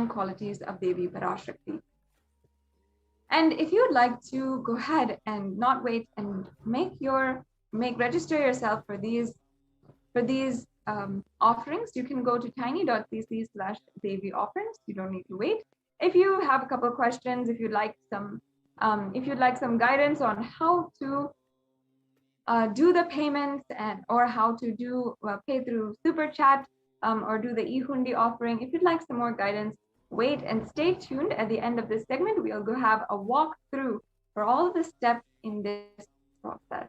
qualities of Devi Parashakti. And if you'd like to go ahead and not wait and register yourself for these offerings, you can go to tiny.cc/Devi offerings. You don't need to wait. If you have a couple of questions, if you'd like some guidance on how to do the payments or how to do pay through super chat or do the e-hundi offering, if you'd like some more guidance, wait and stay tuned. At the end of this segment, we'll go have a walkthrough for all the steps in this process.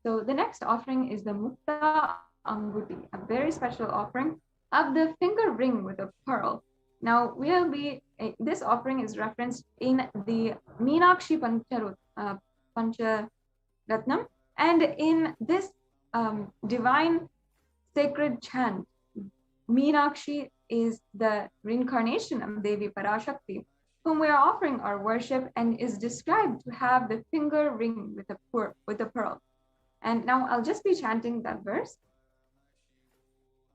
So the next offering is the Mukta Anguti, a very special offering of the finger ring with a pearl. Now this offering is referenced in the Meenakshi Pancharatnam, and in this divine sacred chant, Meenakshi is the reincarnation of Devi Parashakti, whom we are offering our worship, and is described to have the finger ring with a pearl. And now I'll just be chanting that verse.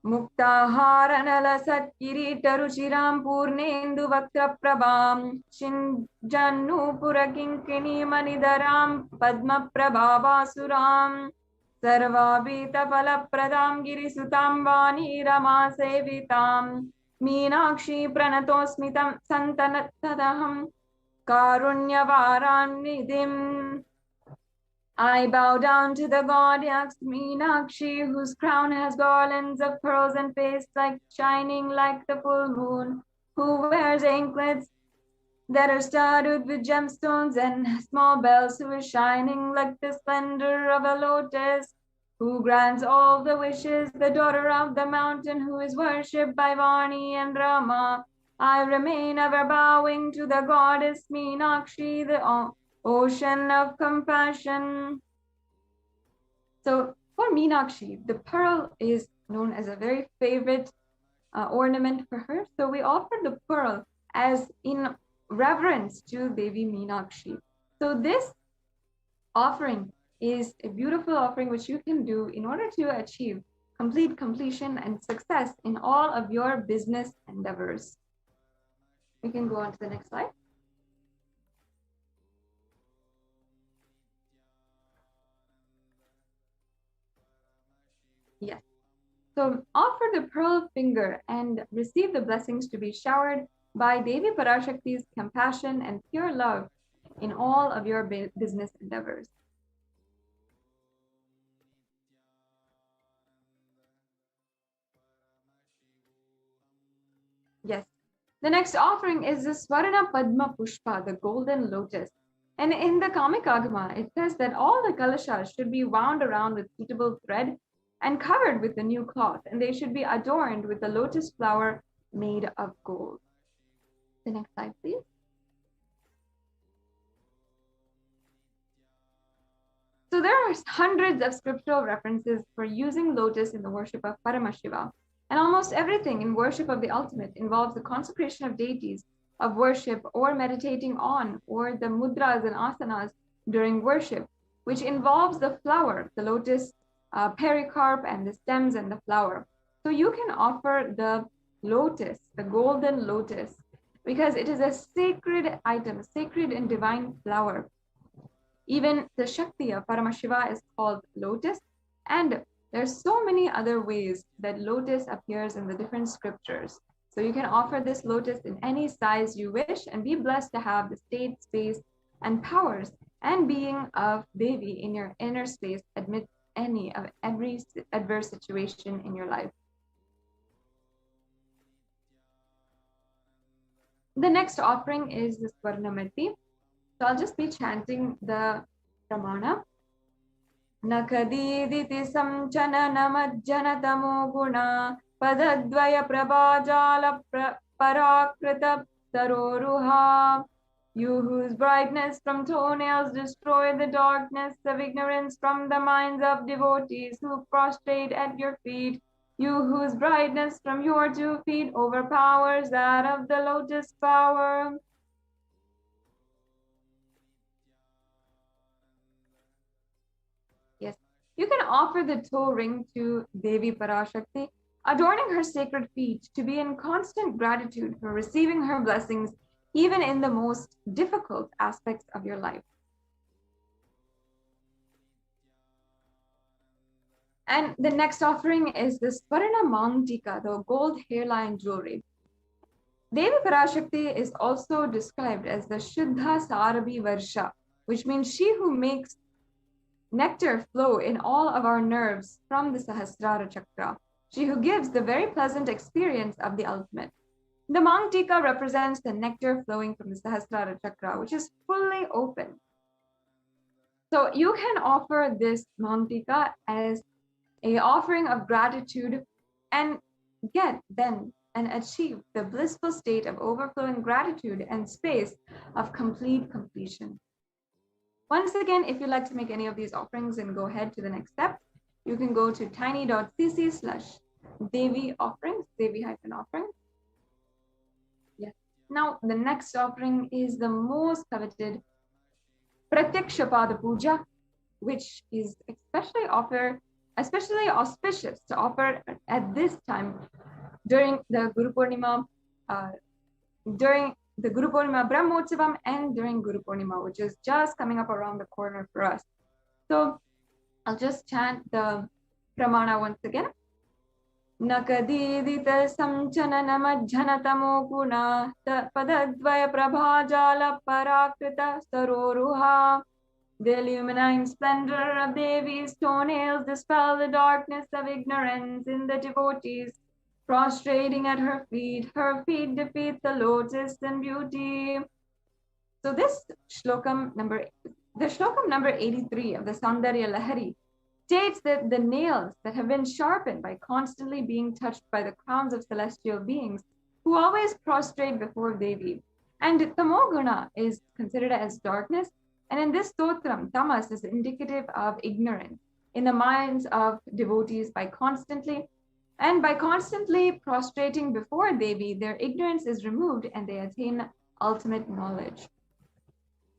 Muktaharanala satkiritaruchiram purnendu vaktra prabham shinjannu purakinkini manidaram padma prabhavasuram sarvabhita palapradam girisutam vani rama sevitam meenakshi pranatosmitam santanatadaham karunyavaram nidim. I bow down to the goddess Meenakshi, whose crown has garlands of pearls and face shining like the full moon, who wears anklets that are studded with gemstones and small bells, who is shining like the splendor of a lotus, who grants all the wishes, the daughter of the mountain, who is worshipped by Vani and Rama. I remain ever bowing to the goddess Meenakshi, the ocean of compassion. So for Meenakshi, the pearl is known as a very favorite ornament for her. So we offer the pearl as in reverence to Devi Meenakshi. So this offering is a beautiful offering which you can do in order to achieve complete completion and success in all of your business endeavors. We can go on to the next slide. Yes. So offer the pearl finger and receive the blessings to be showered by Devi Parashakti's compassion and pure love in all of your business endeavors. Yes. The next offering is the Swarna Padma Pushpa, the golden lotus. And in the Kamik Agama, it says that all the kalashas should be wound around with suitable thread and covered with the new cloth, and they should be adorned with the lotus flower made of gold. The next slide, please. So there are hundreds of scriptural references for using lotus in the worship of Paramashiva, and almost everything in worship of the ultimate involves the consecration of deities, of worship, or meditating on, or the mudras and asanas during worship, which involves the flower, the lotus pericarp, and the stems and the flower. So you can offer the lotus, the golden lotus, because it is a sacred item, sacred and divine flower. Even the Shakti of Paramashiva is called lotus, and there's so many other ways that lotus appears in the different scriptures. So you can offer this lotus in any size you wish and be blessed to have the state, space, and powers and being of Devi in your inner space amidst every adverse situation in your life. The next offering is the Swarnamati. So I'll just be chanting the Pramana. Nakadiditi samchana namajjana tamo guna padadvaya prabhajala parakrita saroruha. You whose brightness from toenails destroy the darkness of ignorance from the minds of devotees who prostrate at your feet. You whose brightness from your 2 feet overpowers that of the lotus flower. Yes, you can offer the toe ring to Devi Parashakti adorning her sacred feet, to be in constant gratitude for receiving her blessings, even in the most difficult aspects of your life. And the next offering is the Swarna Mangtika, the gold hairline jewelry. Devi Parashakti is also described as the Shuddha Sarabhi Varsha, which means she who makes nectar flow in all of our nerves from the Sahasrara Chakra, she who gives the very pleasant experience of the ultimate. The Mangtika represents the nectar flowing from the Sahasrara Chakra, which is fully open. So you can offer this Mangtika as an offering of gratitude and get then and achieve the blissful state of overflowing gratitude and space of complete completion. Once again, if you'd like to make any of these offerings and go ahead to the next step, you can go to tiny.cc/Devi offerings, Devi-offerings. Yes. Now, the next offering is the most coveted Pratyaksha Pada Puja, which is especially auspicious to offer at this time during the Guru Purnima, Brahmotsavam, and during Guru Purnima, which is just coming up around the corner for us. So I'll just chant the Pramana once again. Nakadidita samchanana majhanatamo guna padadvaya prabhajala parakrita saroruha. The illuminating splendor of Devi's toenails dispel the darkness of ignorance in the devotees. Prostrating at her feet defeat the lotus in beauty. So this shlokam number 83 of the Saundarya Lahari states that the nails that have been sharpened by constantly being touched by the crowns of celestial beings who always prostrate before Devi. And tamoguna is considered as darkness. And in this stotram, tamas is indicative of ignorance in the minds of devotees by constantly prostrating before Devi, their ignorance is removed and they attain ultimate knowledge.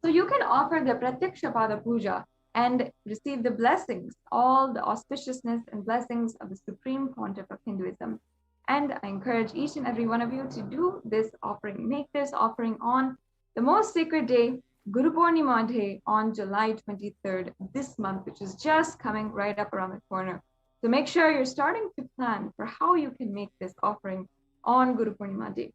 So you can offer the Pratyaksha Pada Puja and receive the blessings, all the auspiciousness and blessings of the Supreme Pontiff of Hinduism. And I encourage each and every one of you to do this offering, make this offering on the most sacred day, Guru Purnima Day, on July 23rd, this month, which is just coming right up around the corner. So make sure you're starting to plan for how you can make this offering on Guru Purnima Day.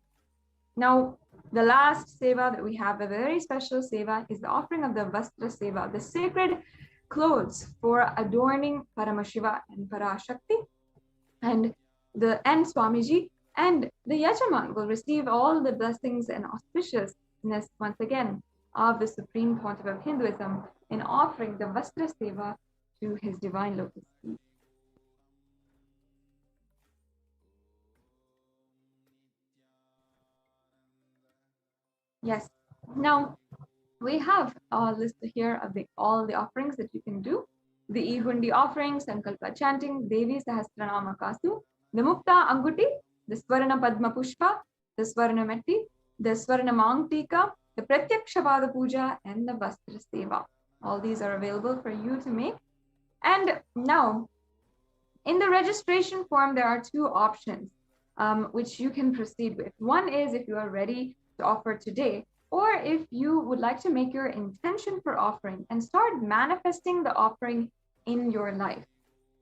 Now, the last seva that we have, a very special seva, is the offering of the Vastra Seva, the sacred clothes for adorning Paramashiva and Parashakti. And Swamiji and the Yajaman will receive all the blessings and auspiciousness once again of the Supreme Pontiff of Hinduism in offering the Vastra Seva to his divine lotus feet. Yes. Now, we have a list here of all the offerings that you can do. The Ihundi offerings, Sankalpa chanting, Devi Sahasranama Kasu, the Mukta Anguti, the Swarna Padma Pushpa, the Swarna Metti, the Swarna Mangtika, the Pratyaksha Pada Puja, and the Vastra Seva. All these are available for you to make. And now, in the registration form, there are two options which you can proceed with. One is if you are ready to offer today, or if you would like to make your intention for offering and start manifesting the offering in your life.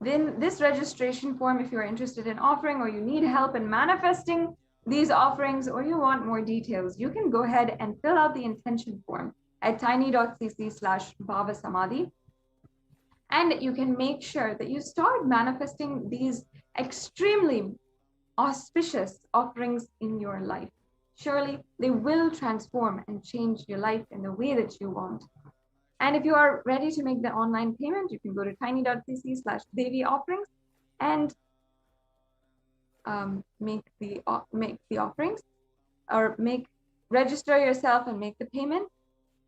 Then this registration form, if you're interested in offering or you need help in manifesting these offerings or you want more details, you can go ahead and fill out the intention form at tiny.cc/BHAVASAMADHI. And you can make sure that you start manifesting these extremely auspicious offerings in your life. Surely they will transform and change your life in the way that you want. And if you are ready to make the online payment, you can go to tiny.cc/Devi offerings and make the offerings, or register yourself and make the payment.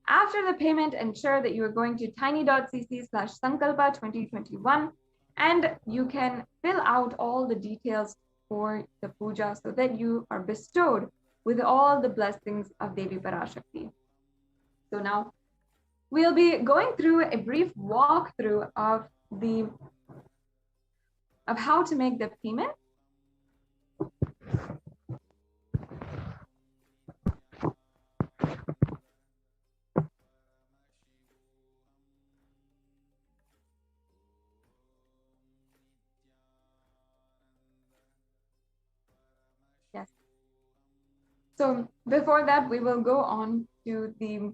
After the payment, ensure that you are going to tiny.cc/Sankalpa 2021, and you can fill out all the details for the puja so that you are bestowed with all the blessings of Devi Parashakti. So now we'll be going through a brief walkthrough of how to make the payment. So before that, we will go on to the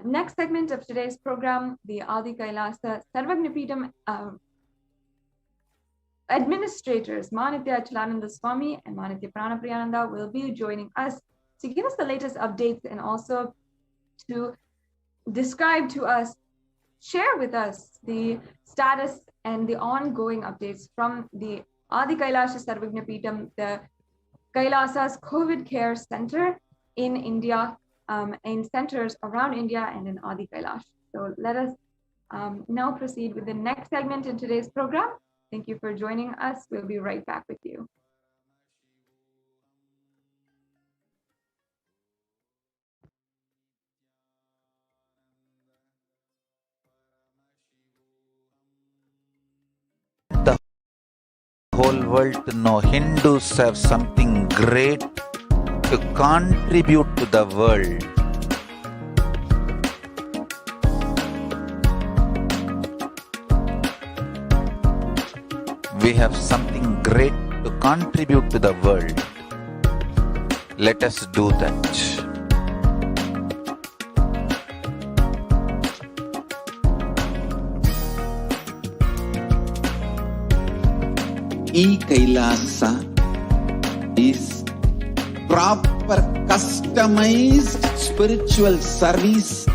next segment of today's program, the Adi Kailasa Sarvagnapeetham administrators, Manitya Achalananda Swami and Manitya Pranapriyananda, will be joining us to give us the latest updates and also to describe to us, share with us the status and the ongoing updates from the Adi Kailasa Sarvagnapeetham, the Kailasa's COVID Care Center in India, in centers around India and in Adi Kailash. So let us now proceed with the next segment in today's program. Thank you for joining us. We'll be right back with you. The whole world to know Hindus have something great to contribute to the world. We have something great to contribute to the world. Let us do that. Kailasa is proper customized spiritual service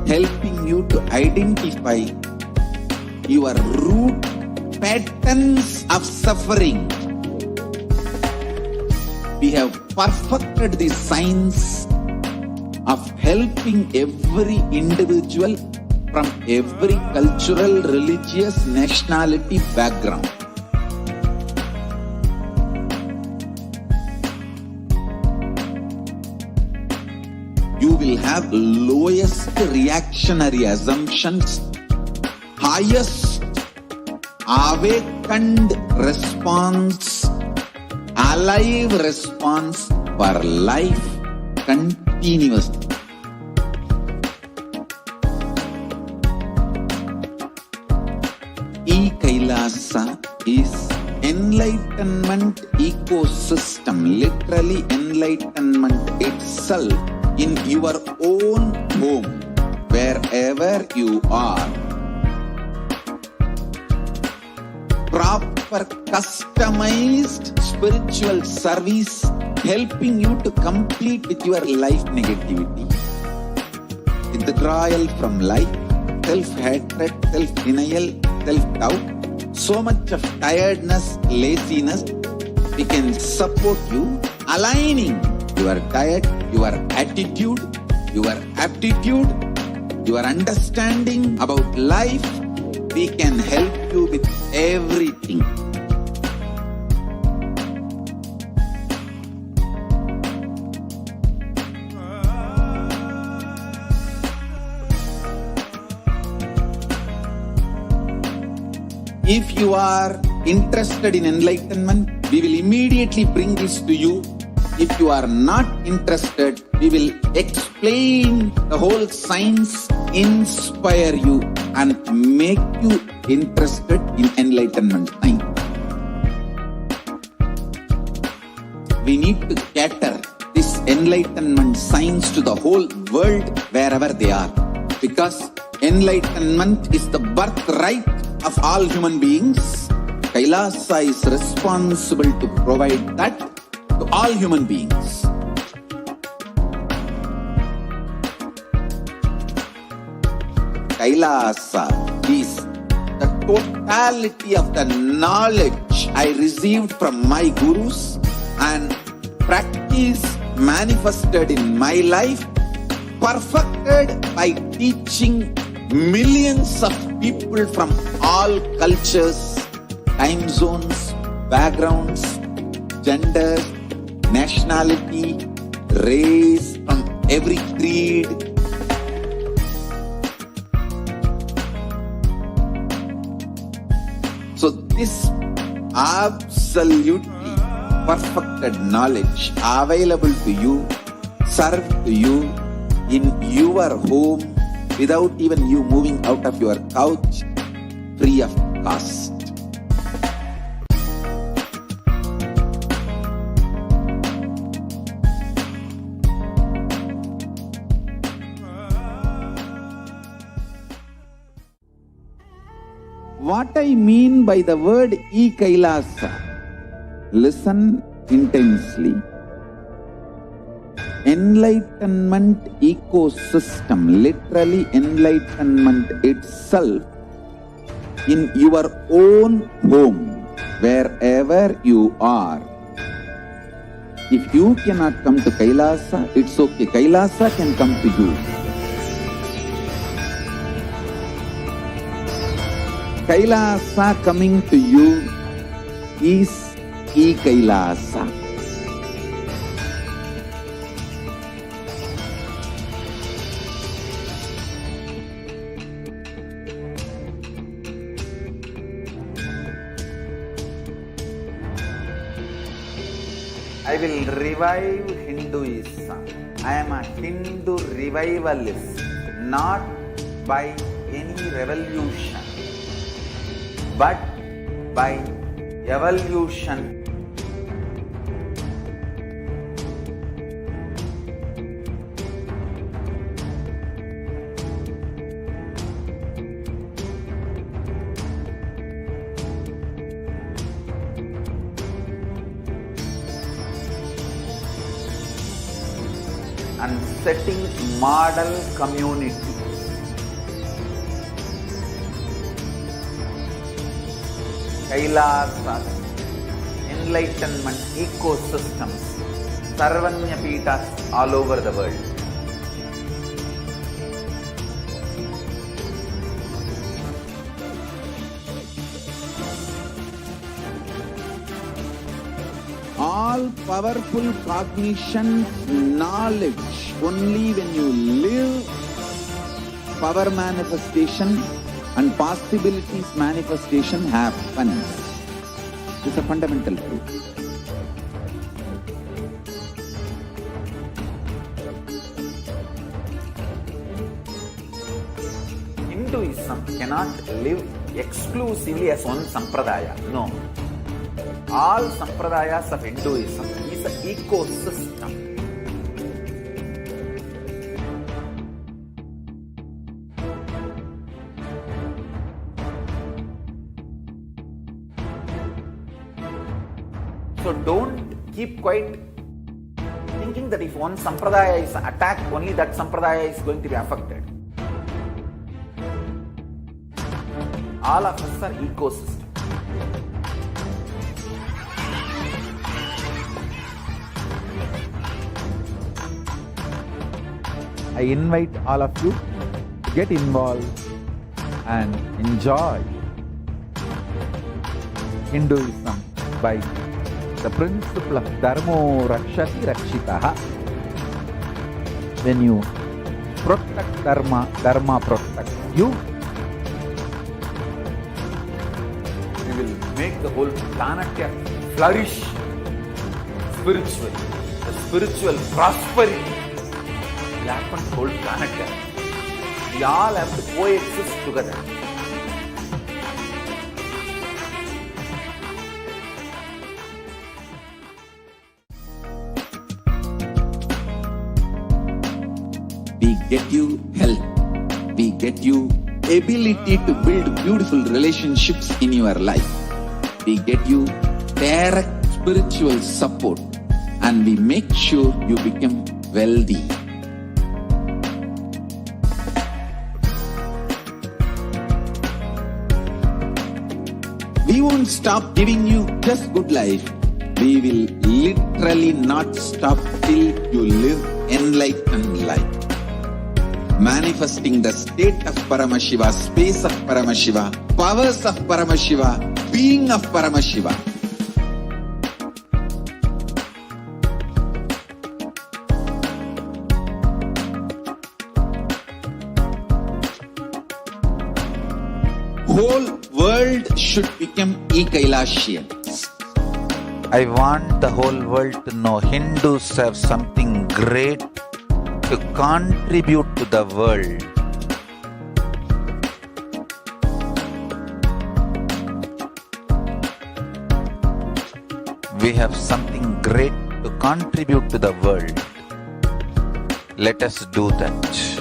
helping you to identify your root patterns of suffering. We have perfected the science of helping every individual from every cultural, religious, nationality background. You will have lowest reactionary assumptions, highest awakened response, alive response for life continuously. Kailasa is enlightenment ecosystem, literally enlightenment itself in your own home, wherever you are. Proper customized spiritual service helping you to complete with your life negativity, withdrawal from life, self-hatred, self-denial, self-doubt, so much of tiredness, laziness. We can support you aligning your diet, your attitude, your aptitude, your understanding about life. We can help you with everything. If you are interested in enlightenment, we will immediately bring this to you. If you are not interested, we will explain the whole science, inspire you and make you interested in enlightenment science. We need to cater this enlightenment science to the whole world wherever they are, because enlightenment is the birthright of all human beings. Kailasa is responsible to provide that to all human beings. Kailasa is the totality of the knowledge I received from my gurus and practice manifested in my life, perfected by teaching millions of people from all cultures, time zones, backgrounds, genders, nationality, race, from every creed. So this absolutely perfected knowledge available to you, served to you in your home without even you moving out of your couch, free of cost. What I mean by the word Kailasa, listen intensely. Enlightenment ecosystem, literally enlightenment itself, in your own home, wherever you are. If you cannot come to Kailasa, it's okay. Kailasa can come to you. Kailasa coming to you is Kailasa. I will revive Hinduism. I am a Hindu revivalist, not by any revolution, but by evolution. And setting model community. Kailasa, enlightenment ecosystems, Sarvanya Pitas all over the world. All powerful cognition, knowledge, only when you live, power manifestation and possibilities manifestation happens. This is a fundamental truth. Hinduism cannot live exclusively as one sampradaya. No. All sampradayas of Hinduism is an ecosystem. So don't keep quiet thinking that if one sampradaya is attacked, only that sampradaya is going to be affected. All of us are ecosystems. I invite all of you to get involved and enjoy Hinduism by the principle of Dharmo Rakshati Rakshitaha. When you protect Dharma, Dharma protects you. We will make the whole planet flourish spiritually. The spiritual prosperity will happen to the whole planet. We all have to coexist together. We get you health. We get you ability to build beautiful relationships in your life. We get you direct spiritual support, and we make sure you become wealthy. We won't stop giving you just good life. We will literally not stop till you live enlightened life. Manifesting the state of Paramashiva, space of Paramashiva, powers of Paramashiva, being of Paramashiva. Whole world should become Kailasians. I want the whole world to know Hindus have something great to contribute to the world. We have something great to contribute to the world. Let us do that.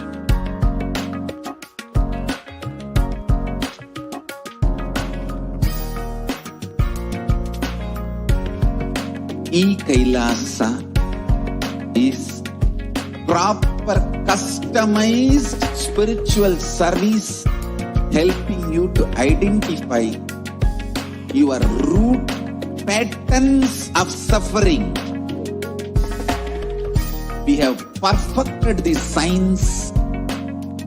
Kailasa is proper customized spiritual service helping you to identify your root patterns of suffering. We have perfected the science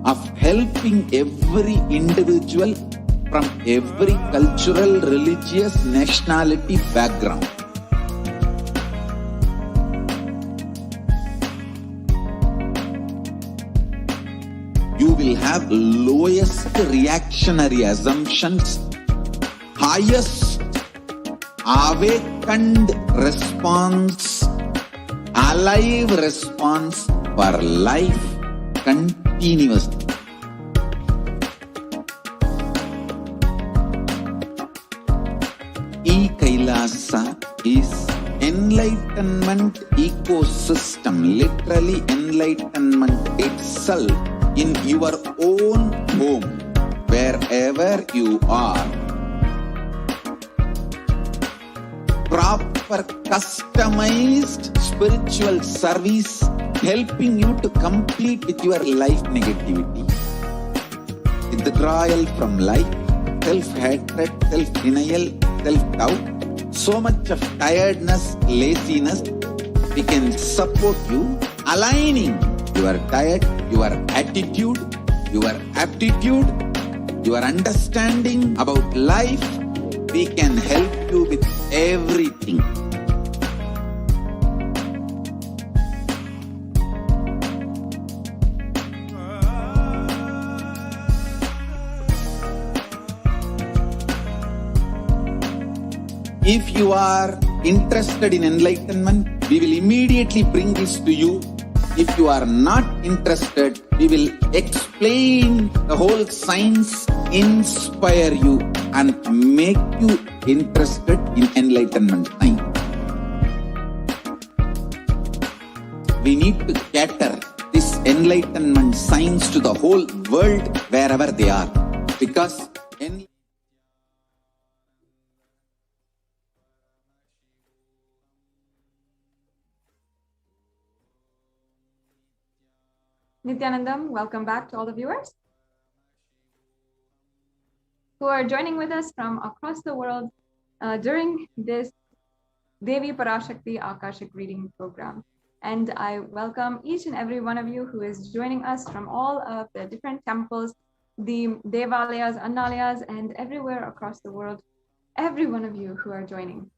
of helping every individual from every cultural, religious, nationality background. You will have lowest reactionary assumptions, highest awakened response, alive response for life continuously. Kailasa is enlightenment ecosystem, literally enlightenment itself in your own home, wherever you are. Proper customized spiritual service helping you to complete with your life negativity, withdrawal from life, self-hatred, self-denial, self-doubt, so much of tiredness, laziness. We can support you aligning your diet, your attitude, your aptitude, your understanding about life. We can help you with everything. If you are interested in enlightenment, we will immediately bring this to you. If you are not interested, we will explain the whole science, inspire you and make you interested in enlightenment time. We need to cater this enlightenment science to the whole world wherever they are, because Nithyanandam, welcome back to all the viewers who are joining with us from across the world during this Devi Parashakti Akashic reading program. And I welcome each and every one of you who is joining us from all of the different temples, the Devalayas, Annalayas, and everywhere across the world, every one of you who are joining.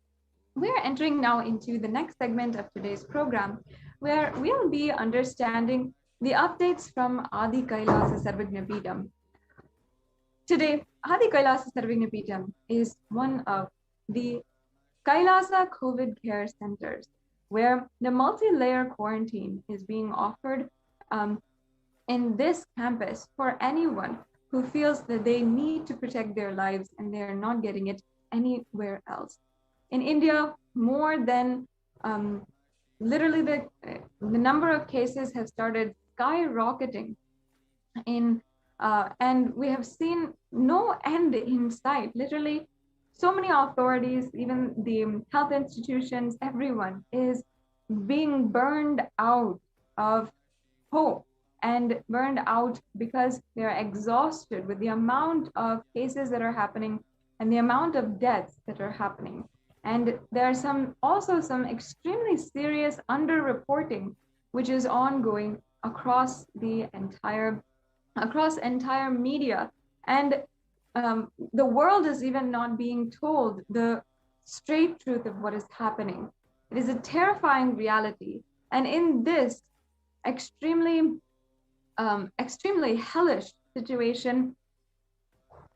We are entering now into the next segment of today's program, where we'll be understanding the updates from Adi Kailasa Sarvagna Peetham. Today, Adi Kailasa Sarvagna Peetham is one of the Kailasa COVID care centers, where the multi-layer quarantine is being offered in this campus for anyone who feels that they need to protect their lives and they are not getting it anywhere else. In India, more than literally the number of cases have started skyrocketing and we have seen no end in sight. Literally, so many authorities, even the health institutions, everyone is being burned out of hope and burned out because they're exhausted with the amount of cases that are happening and the amount of deaths that are happening. And there are also some extremely serious underreporting, which is ongoing across the entire media. And the world is even not being told the straight truth of what is happening. It is a terrifying reality. And in this extremely hellish situation,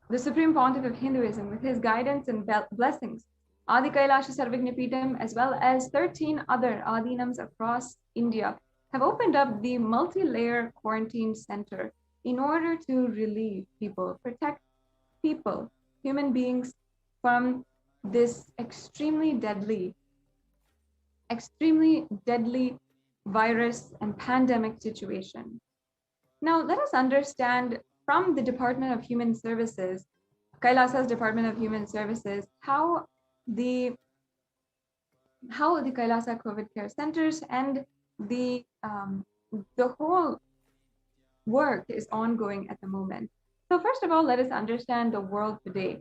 the Supreme Pontiff of Hinduism, with his guidance and blessings, Adi Kailasa Sarvagna Peetham, as well as 13 other Adinams across India, have opened up the multi-layer quarantine center in order to relieve people, protect people, human beings, from this extremely deadly virus and pandemic situation. Now, let us understand from the Department of Human Services, Kailasa's Department of Human Services, how the how the Kailasa COVID care centers and the whole work is ongoing at the moment. So first of all, let us understand the world today.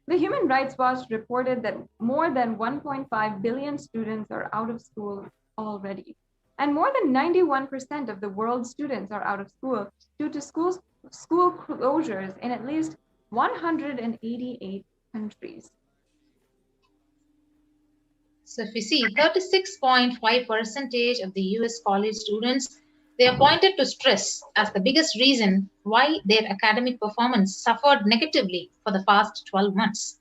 The Human Rights Watch reported that more than 1.5 billion students are out of school already. And more than 91% of the world's students are out of school due to school closures in at least 188 countries. So if we see 36.5% of the US college students, they are pointed to stress as the biggest reason why their academic performance suffered negatively for the past 12 months.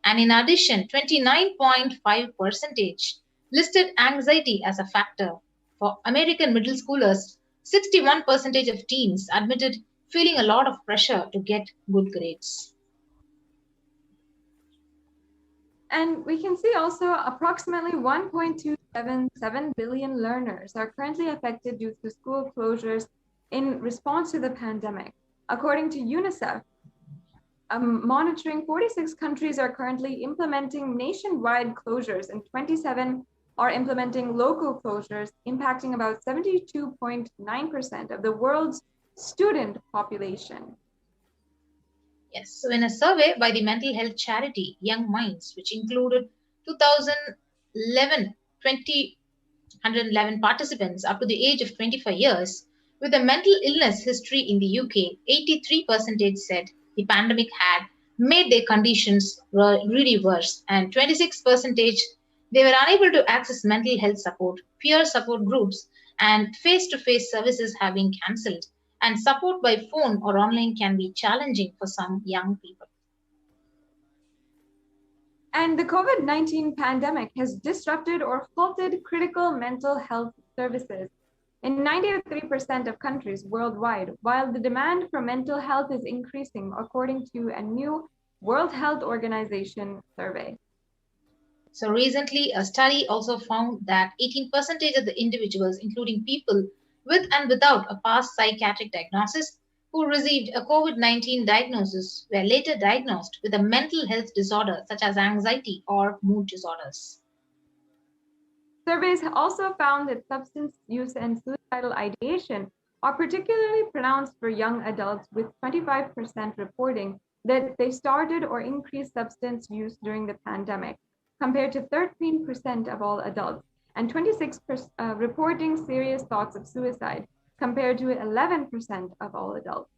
And in addition, 29.5% listed anxiety as a factor. For American middle schoolers, 61% of teens admitted feeling a lot of pressure to get good grades. And we can see also approximately 1.277 billion learners are currently affected due to school closures in response to the pandemic. According to UNICEF, monitoring 46 countries are currently implementing nationwide closures and 27 are implementing local closures, impacting about 72.9% of the world's student population. Yes, so in a survey by the mental health charity Young Minds, which included 211 participants up to the age of 25 years with a mental illness history in the UK, 83% said the pandemic had made their conditions really worse, and 26% they were unable to access mental health support, peer support groups, and face-to-face services have been cancelled. And support by phone or online can be challenging for some young people. And the COVID-19 pandemic has disrupted or halted critical mental health services in 93% of countries worldwide, while the demand for mental health is increasing, according to a new World Health Organization survey. So recently, a study also found that 18% of the individuals, including people with and without a past psychiatric diagnosis, who received a COVID-19 diagnosis were later diagnosed with a mental health disorder such as anxiety or mood disorders. Surveys also found that substance use and suicidal ideation are particularly pronounced for young adults, with 25% reporting that they started or increased substance use during the pandemic, compared to 13% of all adults, and 26% reporting serious thoughts of suicide, compared to 11% of all adults.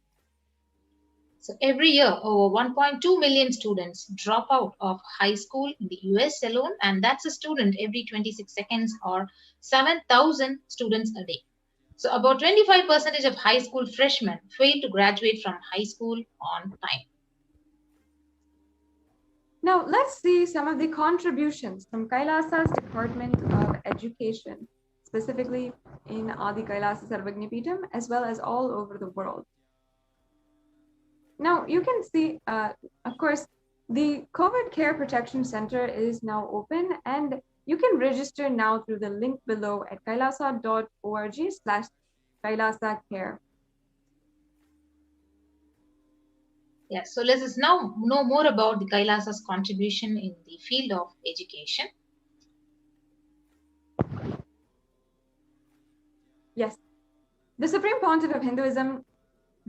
So every year, over 1.2 million students drop out of high school in the US alone, and that's a student every 26 seconds or 7,000 students a day. So about 25% of high school freshmen fail to graduate from high school on time. Now let's see some of the contributions from Kailasa's Department of Education, specifically in Adi Kailasa Sarvagnipeetham, as well as all over the world. Now you can see, of course, the COVID Care Protection Center is now open, and you can register now through the link below at kailasa.org/Kailasa-care. Yes, so let us now know more about the Kailasa's contribution in the field of education. Yes, the Supreme Pontiff of Hinduism,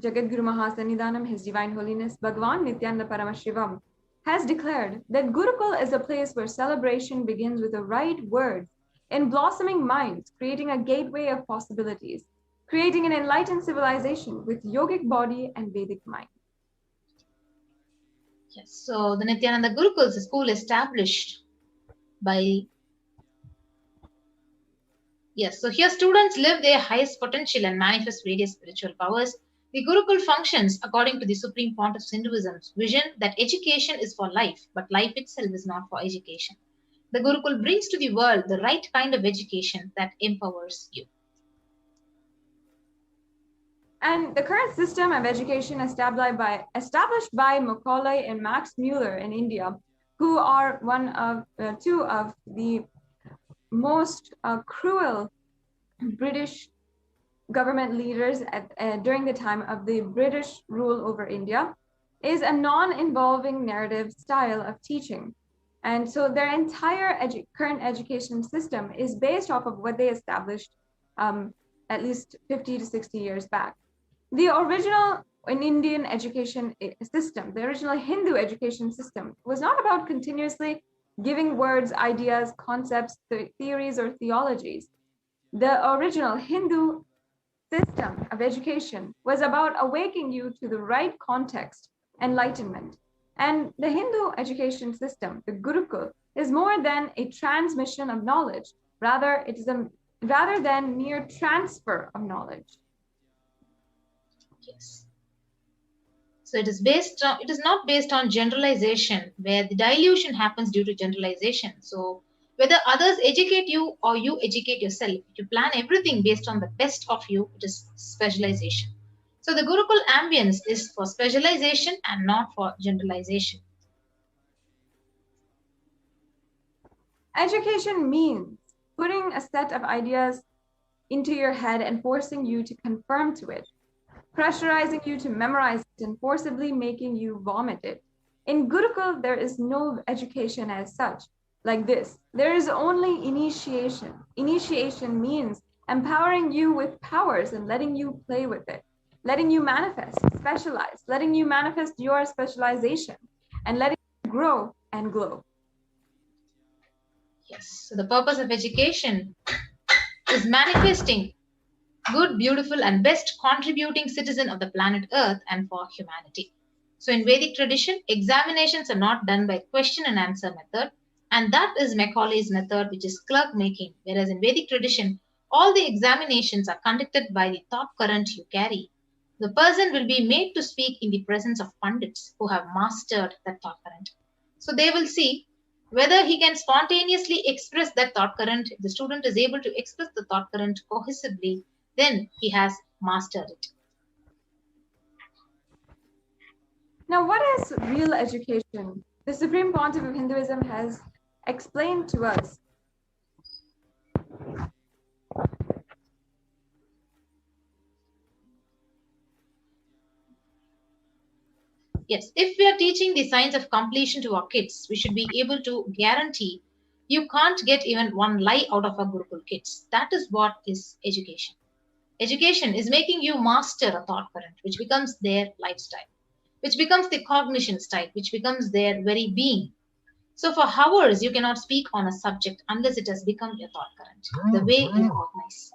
Jagadguru Mahasannidhanam, His Divine Holiness Bhagavan Nithyananda Paramashivam, has declared that Gurukul is a place where celebration begins with the right words in blossoming minds, creating a gateway of possibilities, creating an enlightened civilization with yogic body and Vedic mind. Yes, so the Nithyananda Gurukul is a school established by... Yes, so here students live their highest potential and manifest various spiritual powers. The Gurukul functions according to the Supreme Pontiff's Hinduism's vision that education is for life, but life itself is not for education. The Gurukul brings to the world the right kind of education that empowers you. And the current system of education established by Macaulay and Max Muller in India, who are two of the most cruel British government leaders during the time of the British rule over India, is a non-involving narrative style of teaching. And so their entire current education system is based off of what they established at least 50 to 60 years back. The original Indian education system, the original Hindu education system, was not about continuously giving words, ideas, concepts, theories, or theologies. The original Hindu system of education was about awakening you to the right context, enlightenment. And the Hindu education system, the Gurukul, is more than a transmission of knowledge. Rather than mere transfer of knowledge. Yes. So it is not based on generalization, where the dilution happens due to generalization. So whether others educate you or you educate yourself, you plan everything based on the best of you, it is specialization. So the Gurukul ambience is for specialization and not for generalization. Education means putting a set of ideas into your head and forcing you to conform to it, pressurizing you to memorize it and forcibly making you vomit it. In Gurukul, there is no education as such, like this. There is only initiation. Initiation means empowering you with powers and letting you play with it, letting you manifest, specialize, letting you manifest your specialization, and letting you grow and glow. Yes, so the purpose of education is manifesting good, beautiful, and best contributing citizen of the planet Earth and for humanity. So in Vedic tradition, examinations are not done by question and answer method, and that is Macaulay's method, which is clerk making, whereas in Vedic tradition, all the examinations are conducted by the thought current you carry. The person will be made to speak in the presence of pundits who have mastered that thought current. So they will see whether he can spontaneously express that thought current. If the student is able to express the thought current cohesively, then he has mastered it. Now, what is real education? The Supreme Pontiff of Hinduism has explained to us. Yes, if we are teaching the science of completion to our kids, we should be able to guarantee you can't get even one lie out of our Gurukul kids. That is what is education. Education is making you master a thought current, which becomes their lifestyle, which becomes the cognition style, which becomes their very being. So for hours, you cannot speak on a subject unless it has become your thought current, the way you cognize.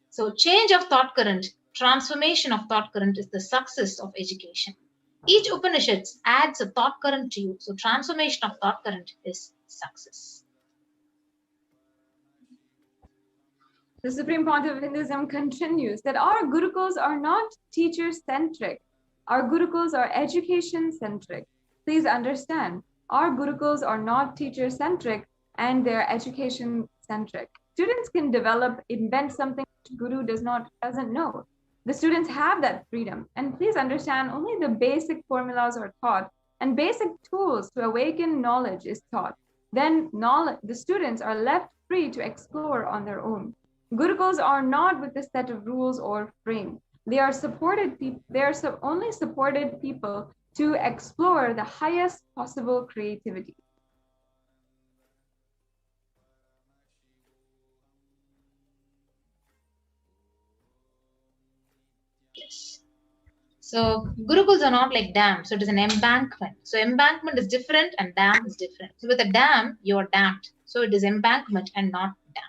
So change of thought current, transformation of thought current is the success of education. Each Upanishad adds a thought current to you. So transformation of thought current is success. The Supreme Pontiff of Hinduism continues that our Gurukuls are not teacher-centric. Our Gurukuls are education-centric. Please understand, our Gurukuls are not teacher-centric and they're education-centric. Students can develop, invent something Guru doesn't know. The students have that freedom. And please understand, only the basic formulas are taught and basic tools to awaken knowledge is taught. Then the students are left free to explore on their own. Gurukuls are not with a set of rules or frame. They are supported people. They are only supported people to explore the highest possible creativity. Yes. So Gurukuls are not like dams. So it is an embankment. So embankment is different and dam is different. So with a dam, you are dammed. So it is embankment and not dam.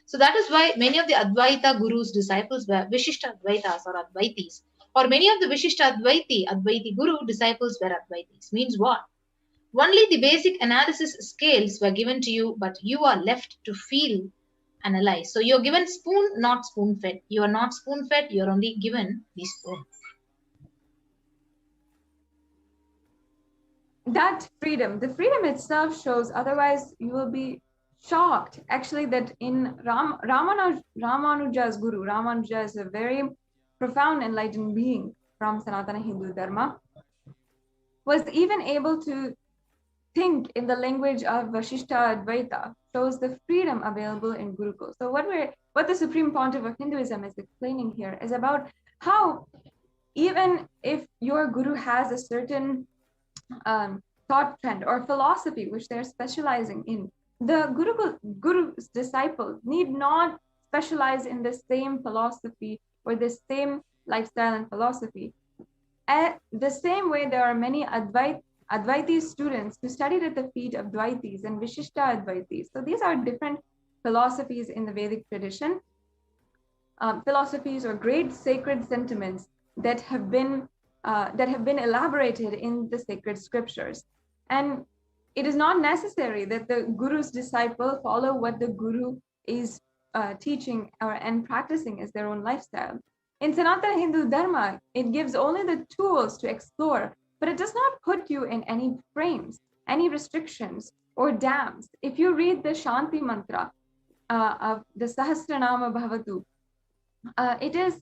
So that is why many of the Advaita Guru's disciples were Vishishta Advaitas or Advaitis. Or many of the Vishishta Advaiti Guru disciples were Advaitis. Means what? Only the basic analysis scales were given to you, but you are left to feel, analyze. So you're given spoon, not spoon-fed. You are not spoon-fed, you're only given the spoon. That freedom, the freedom itself shows, otherwise you will be shocked actually that in Ramanuja's Guru, Ramanuja is a very profound enlightened being from Sanatana Hindu Dharma, was even able to think in the language of Vashishta Advaita, shows the freedom available in Gurukul. So what the Supreme Pontiff of Hinduism is explaining here is about how even if your Guru has a certain thought trend or philosophy which they're specializing in. The guru's disciple need not specialize in the same philosophy or the same lifestyle and philosophy. The same way there are many Advaiti students who studied at the feet of Dvaitis and Vishishta Advaitis. So these are different philosophies in the Vedic tradition, philosophies or great sacred sentiments that have been elaborated in the sacred scriptures. And it is not necessary that the guru's disciple follow what the guru is teaching and practicing as their own lifestyle. In Sanatana Hindu Dharma, it gives only the tools to explore, but it does not put you in any frames, any restrictions or dams. If you read the Shanti mantra of the Sahasranama Bhavatu, it is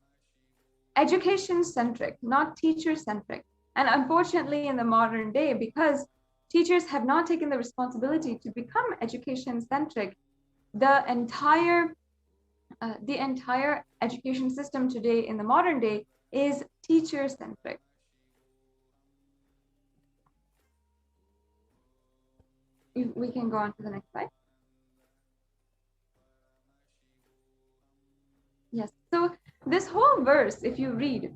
education-centric, not teacher-centric. And unfortunately, in the modern day, because teachers have not taken the responsibility to become education-centric, the entire education system today in the modern day is teacher-centric. We can go on to the next slide. Yes, so this whole verse, if you read,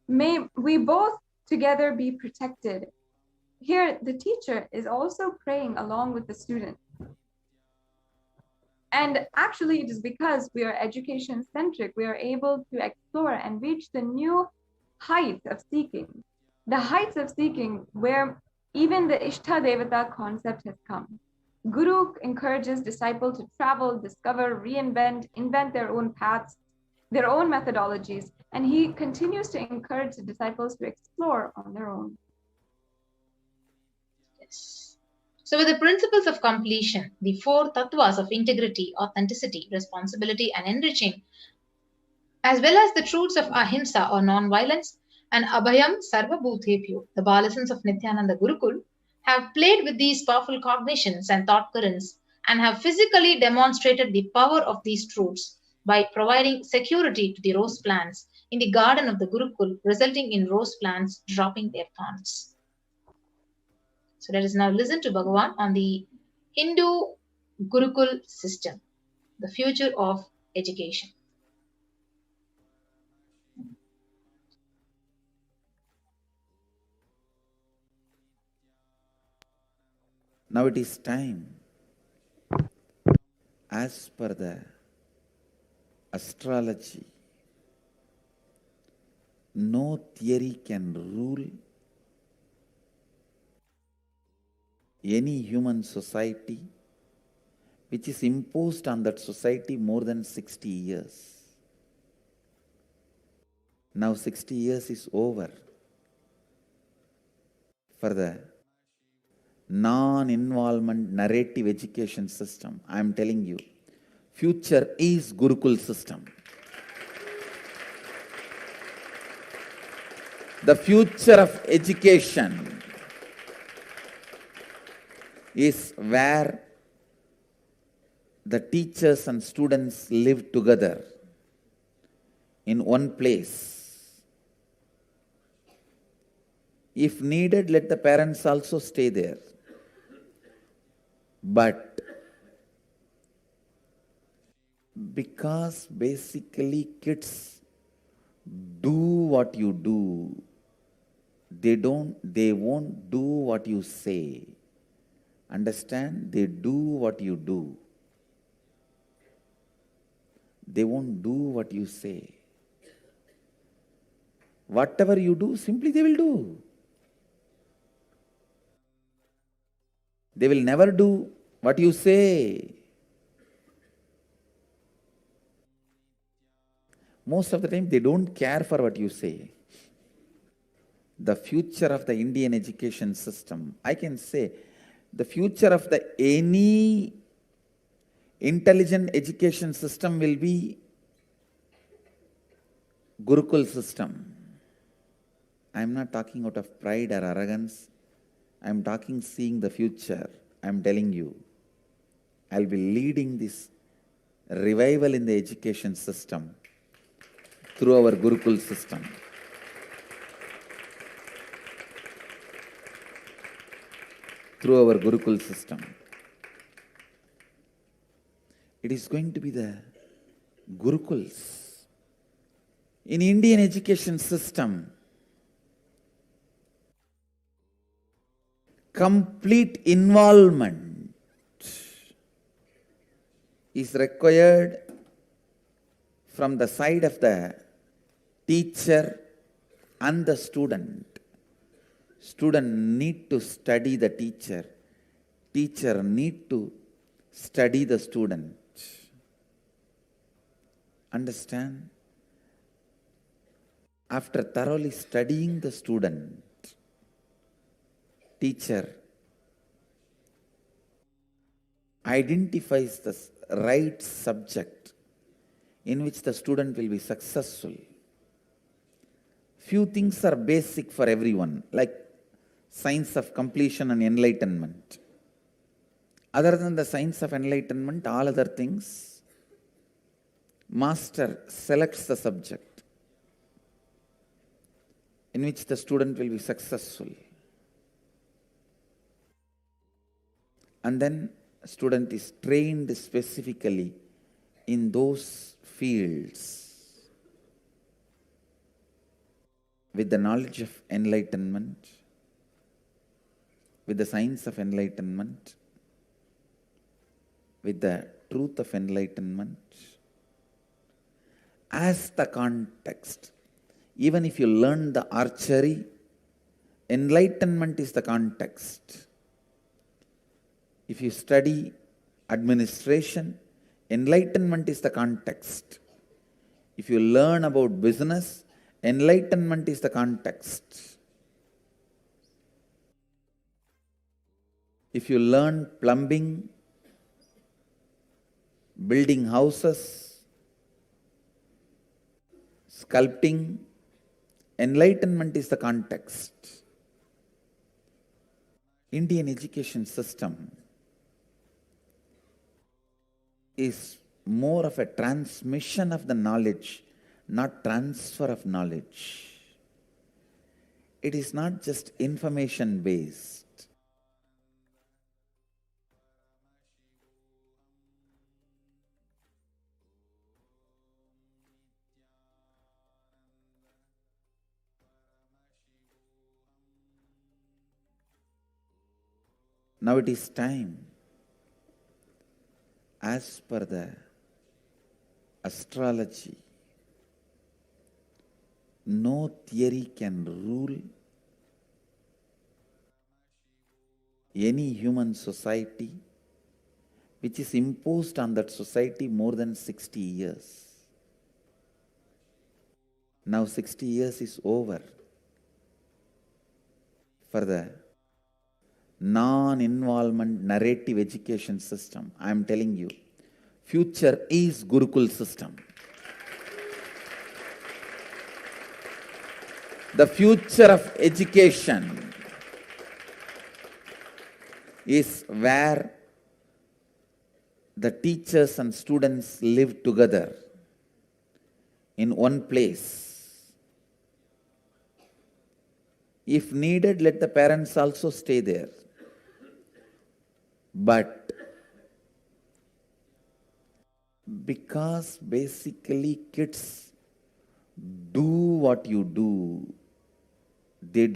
may we both together be protected. Here, the teacher is also praying along with the student. And actually, it is because we are education-centric, we are able to explore and reach the new heights of seeking. The heights of seeking where even the Ishta Devata concept has come. Guru encourages disciples to travel, discover, reinvent, invent their own paths, their own methodologies, and he continues to encourage the disciples to explore on their own. Yes. So with the principles of completion, the four tattvas of integrity, authenticity, responsibility, and enriching, as well as the truths of ahimsa or non-violence, and abhayam sarva bhutebhyo, the Balasans of Nithyananda Gurukul, have played with these powerful cognitions and thought currents and have physically demonstrated the power of these truths by providing security to the rose plants in the garden of the Gurukul, resulting in rose plants dropping their thorns. So let us now listen to Bhagavan on the Hindu Gurukul system, the future of education. Now it is time, as per the astrology, no theory can rule any human society which is imposed on that society more than 60 years. Now 60 years is over for the non-involvement narrative education system. I am telling you, future is Gurukul system. The future of education is where the teachers and students live together in one place. If needed, let the parents also stay there. But because basically kids do what you do, they won't do what you say. Understand? They do what you do. They won't do what you say. Whatever you do, simply they will do. They will never do what you say. Most of the time, they don't care for what you say. The future of the Indian education system, I can say, the future of any intelligent education system will be Gurukul system. I am not talking out of pride or arrogance. I am talking seeing the future. I am telling you, I will be leading this revival in the education system through our Gurukul system. through our Gurukul system. It is going to be the Gurukuls. In Indian education system, complete involvement is required from the side of the teacher and the student. Student need to study the teacher. Teacher need to study the student. Understand? After thoroughly studying the student, teacher identifies the right subject in which the student will be successful. Few things are basic for everyone, like science of completion and enlightenment. Other than the science of enlightenment, all other things, master selects the subject in which the student will be successful. And then student is trained specifically in those fields with the knowledge of enlightenment, with the science of enlightenment, with the truth of enlightenment as the context. Even if you learn the archery, enlightenment is the context. If you study administration, enlightenment is the context. If you learn about business, enlightenment is the context. If you learn plumbing, building houses, sculpting, enlightenment is the context. Indian education system is more of a transmission of the knowledge, not transfer of knowledge. It is not just information based. Now it is time, as per the astrology, no theory can rule any human society which is imposed on that society more than 60 years. Now 60 years is over for the non-involvement narrative education system. I am telling you, future is Gurukul system. The future of education is where the teachers and students live together in one place. If needed, let the parents also stay there. But because basically kids do what you do, they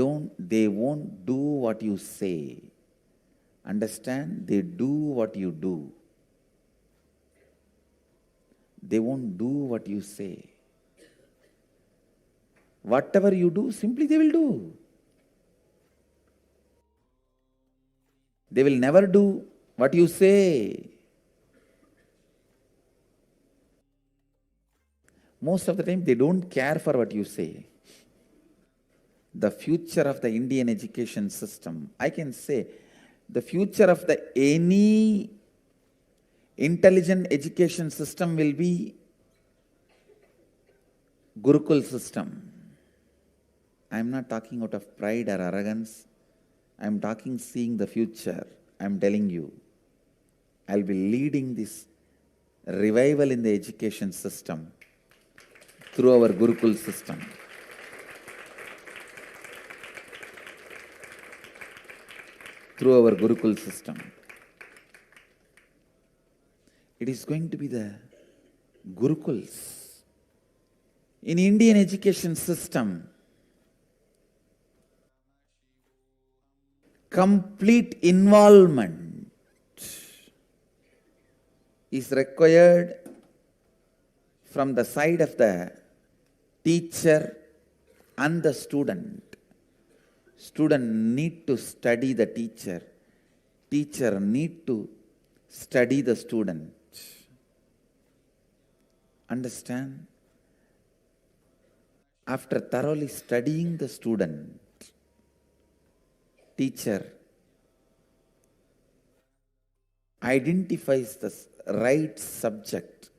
won't do what you say. Understand? They do what you do. They won't do what you say. Whatever you do, simply they will do. They will never do what you say. Most of the time, they don't care for what you say. The future of the Indian education system, I can say, the future of any intelligent education system will be Gurukul system. I am not talking out of pride or arrogance. I am talking seeing the future. I am telling you, I will be leading this revival in the education system through our Gurukul system. through our Gurukul system. It is going to be the Gurukuls. In Indian education system, complete involvement is required from the side of the teacher and the student. Student need to study the teacher. Teacher need to study the student. Understand? After thoroughly studying the student, teacher identifies the right subject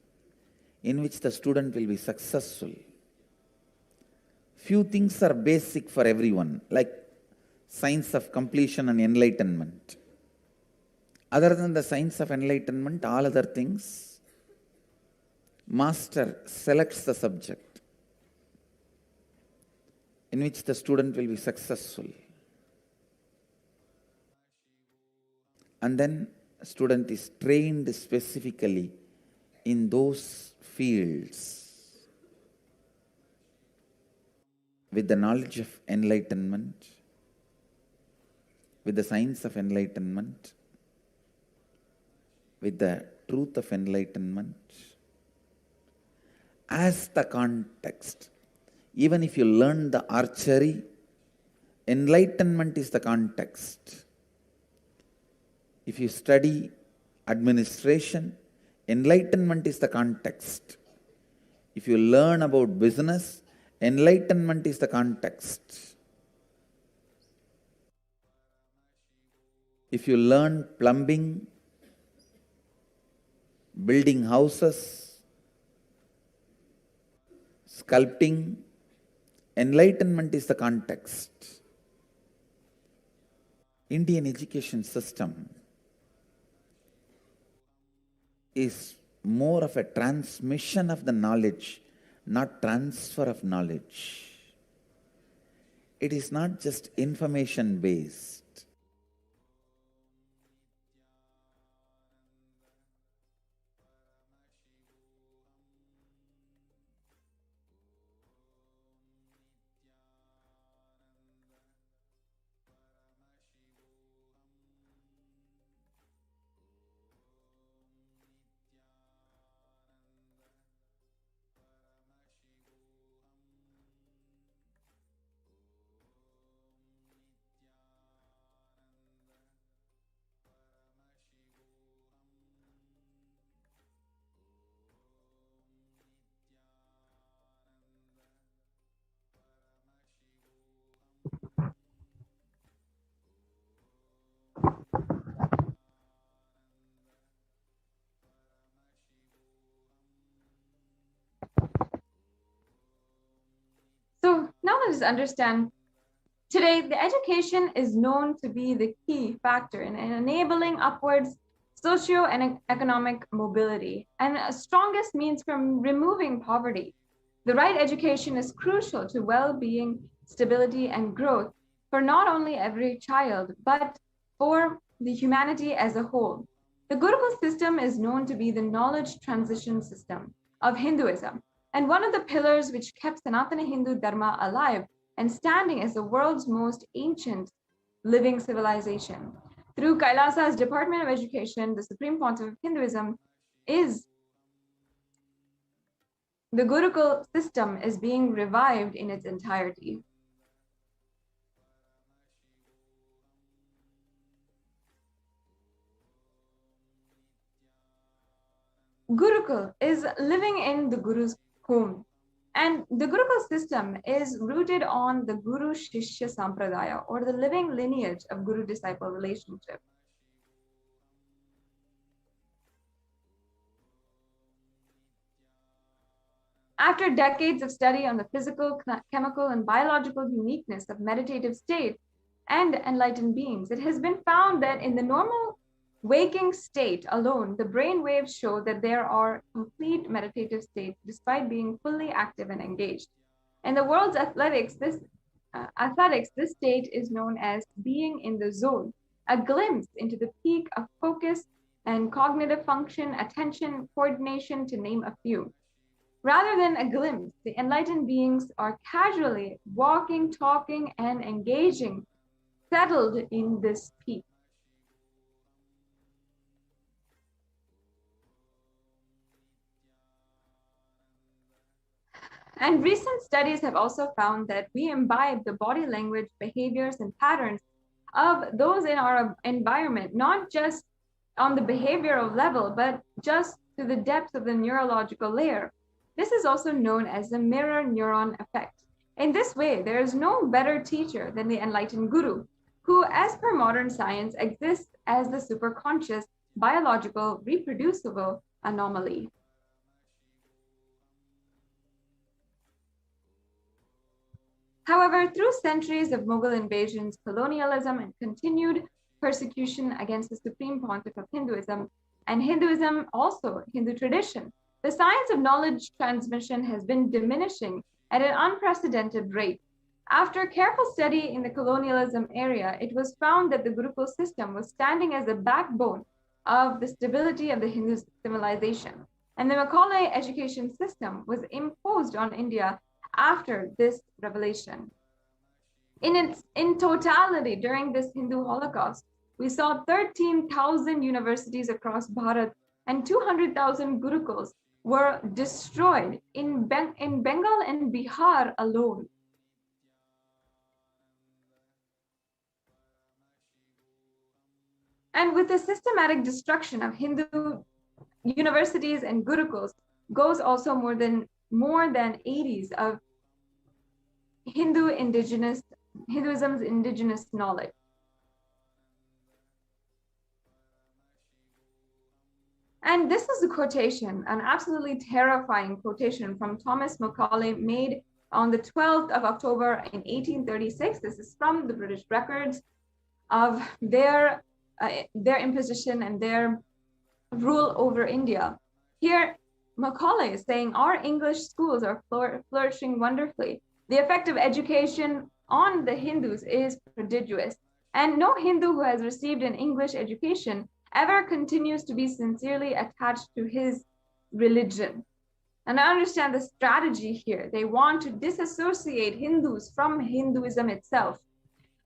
in which the student will be successful. Few things are basic for everyone, like science of completion and enlightenment. Other than the science of enlightenment, all other things, master selects the subject in which the student will be successful. And then student is trained specifically in those fields with the knowledge of enlightenment, with the science of enlightenment, with the truth of enlightenment as the context. Even if you learn the archery, enlightenment is the context. If you study administration, enlightenment is the context. If you learn about business, enlightenment is the context. If you learn plumbing, building houses, sculpting, enlightenment is the context. Indian education system is more of a transmission of the knowledge, not transfer of knowledge. It is not just information based. So now let us understand. Today, the education is known to be the key factor in enabling upwards socio and economic mobility and strongest means from removing poverty. The right education is crucial to well-being, stability, and growth for not only every child, but for the humanity as a whole. The Gurukul system is known to be the knowledge transition system of Hinduism and one of the pillars which kept Sanatana Hindu Dharma alive and standing as the world's most ancient living civilization. Through Kailasa's Department of Education, the Supreme Pontiff of Hinduism is the Gurukul system is being revived in its entirety. Gurukul is living in the Guru's home. And the Gurukul system is rooted on the Guru Shishya Sampradaya, or the living lineage of Guru-disciple relationship. After decades of study on the physical, chemical, and biological uniqueness of meditative state and enlightened beings, it has been found that in the normal waking state alone, the brain waves show that there are complete meditative states despite being fully active and engaged. In the world's athletics, this state is known as being in the zone. a glimpse into the peak of focus and cognitive function, attention, coordination, to name a few. Rather than a glimpse, the enlightened beings are casually walking, talking, and engaging, settled in this peak. And recent studies have also found that we imbibe the body language, behaviors, and patterns of those in our environment, not just on the behavioral level, but just to the depth of the neurological layer. This is also known as the mirror neuron effect. In this way, there is no better teacher than the enlightened guru, who, as per modern science, exists as the superconscious, biological, reproducible anomaly. However, through centuries of Mughal invasions, colonialism, and continued persecution against the supreme pontiff of Hinduism, and Hinduism also Hindu tradition, the science of knowledge transmission has been diminishing at an unprecedented rate. After careful study in the colonialism area, it was found that the Gurukul system was standing as a backbone of the stability of the Hindu civilization. And the Macaulay education system was imposed on India after this revelation. In totality, during this Hindu Holocaust, we saw 13,000 universities across Bharat and 200,000 Gurukuls were destroyed in Bengal and Bihar alone. And with the systematic destruction of Hindu universities and Gurukuls goes also more than 80s of Hinduism's indigenous knowledge. And this is a quotation, an absolutely terrifying quotation from Thomas Macaulay, made on the 12th of October in 1836. This is from the British records of their imposition and their rule over India. Here, Macaulay is saying, our English schools are flourishing wonderfully. The effect of education on the Hindus is prodigious, and no Hindu who has received an English education ever continues to be sincerely attached to his religion. And I understand the strategy here. They want to disassociate Hindus from Hinduism itself.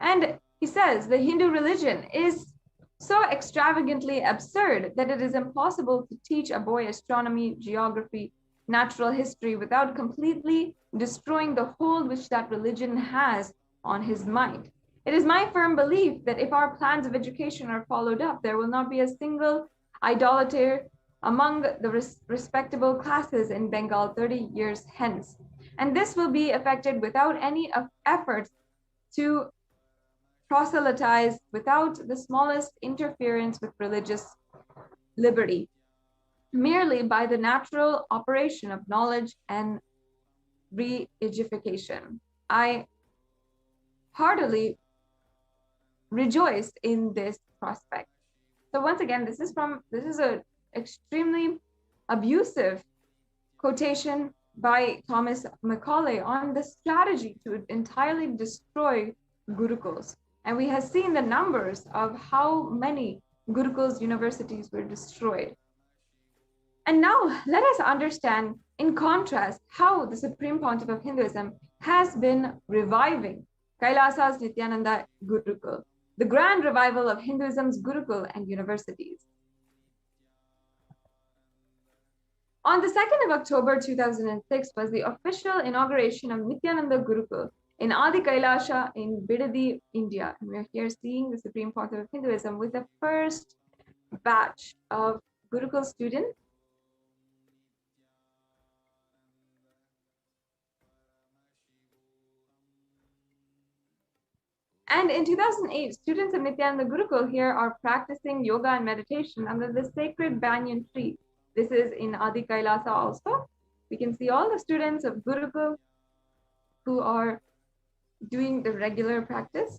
And he says the Hindu religion is so extravagantly absurd that it is impossible to teach a boy astronomy, geography, natural history without completely destroying the hold which that religion has on his mind. It is my firm belief that if our plans of education are followed up, there will not be a single idolater among the respectable classes in Bengal 30 years hence. And this will be effected without any efforts to proselytize, without the smallest interference with religious liberty, merely by the natural operation of knowledge and re-edification. I heartily rejoice in this prospect. So once again, this is an extremely abusive quotation by Thomas Macaulay on the strategy to entirely destroy Gurukuls. And we have seen the numbers of how many Gurukuls universities were destroyed. And now let us understand, in contrast, how the Supreme Pontiff of Hinduism has been reviving Kailasa's Nithyananda Gurukul, the grand revival of Hinduism's Gurukul and universities. On the 2nd of October 2006 was the official inauguration of Nithyananda Gurukul in Adi Kailasa in Bidadi, India. And we're here seeing the Supreme Pontiff of Hinduism with the first batch of Gurukul students. And in 2008, students of Nithyananda Gurukul here are practicing yoga and meditation under the sacred banyan tree. This is in Adi Kailasa also. We can see all the students of Gurukul who are doing the regular practice.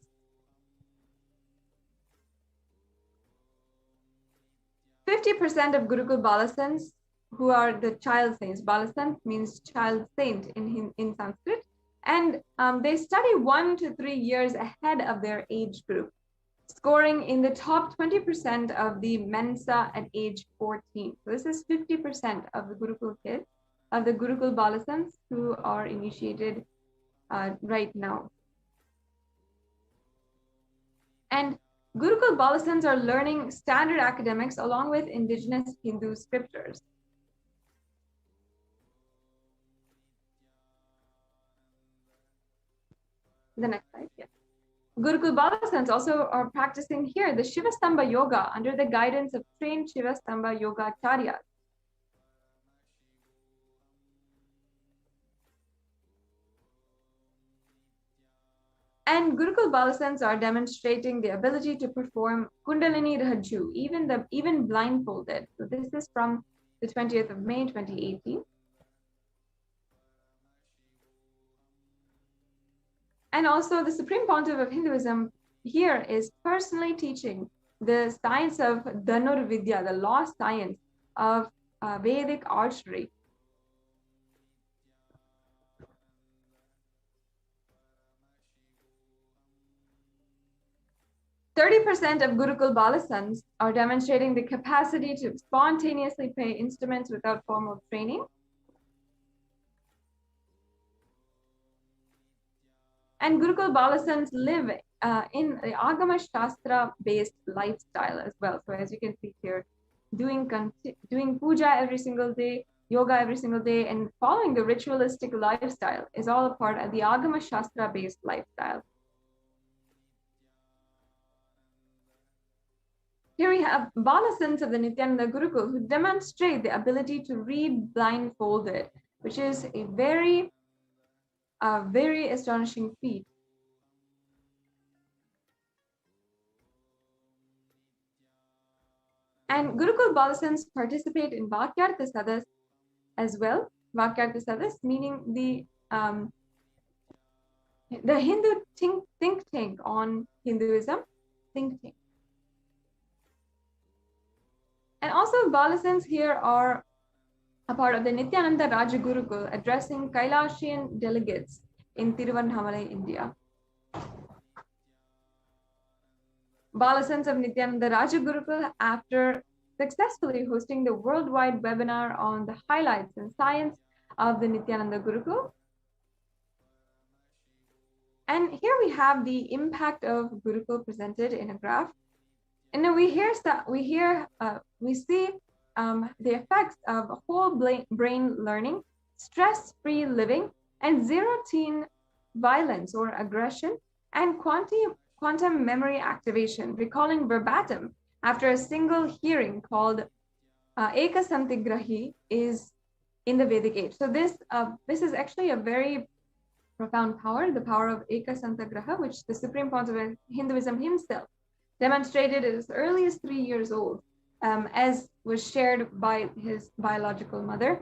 % of Gurukul Balasants, who are the child saints. Balasant means child saint in Sanskrit. And they study 1 to 3 years ahead of their age group. scoring in the top 20% of the Mensa at age 14. So this is 50% of the Gurukul kids, of the Gurukul Balasans who are initiated right now. And Gurukul Balasans are learning standard academics along with indigenous Hindu scriptures. The next slide, yes. Gurukul Balasans also are practicing here the Shivastamba Yoga under the guidance of trained Shivastamba Yoga Acharyas. And Gurukul Balasans are demonstrating the ability to perform Kundalini Raju, even blindfolded. So this is from the 20th of May, 2018. And also the Supreme Pontiff of Hinduism here is personally teaching the science of Dhanur Vidya, the lost science of Vedic archery. %30 of Gurukul Balasans are demonstrating the capacity to spontaneously play instruments without formal training. And Gurukul Balasans live in the Agama Shastra based lifestyle as well. So as you can see here, doing puja every single day, yoga every single day, and following the ritualistic lifestyle is all a part of the Agama Shastra based lifestyle. Here we have Balasans of the Nithyananda Gurukul who demonstrate the ability to read blindfolded, which is a very astonishing feat. And Gurukul Balasans participate in Vakyartha Sadas as well. Vakyartha Sadas meaning the Hindu think tank on Hinduism, think tank. And also Balasans here are a part of the Nithyananda Rajagurukul addressing Kailasian delegates in Tiruvannamalai, India. Balasans of Nithyananda Rajagurukul, after successfully hosting the worldwide webinar on the highlights and science of the Nithyananda Gurukul. And here we have the impact of Gurukul presented in a graph. And then we see the effects of whole brain learning, stress-free living, and zero-teen violence or aggression, and quantum memory activation, recalling verbatim after a single hearing called Eka Santigrahi is in the Vedic age. So this is actually a very profound power, the power of Eka Santigraha, which the Supreme Pontiff of Hinduism himself demonstrated as early as 3 years old, as was shared by his biological mother.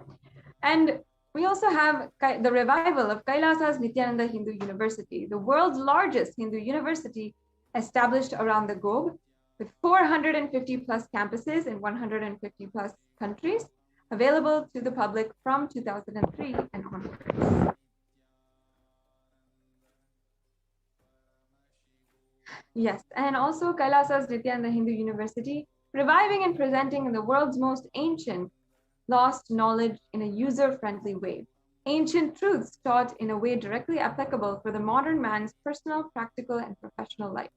And we also have the revival of Kailasa's Nithyananda Hindu University, the world's largest Hindu university established around the globe, with 450 plus campuses in 150 plus countries, available to the public from 2003 and onwards. Yes, and also Kailasa's Nithyananda Hindu University, reviving and presenting the world's most ancient lost knowledge in a user-friendly way. Ancient truths taught in a way directly applicable for the modern man's personal, practical, and professional life.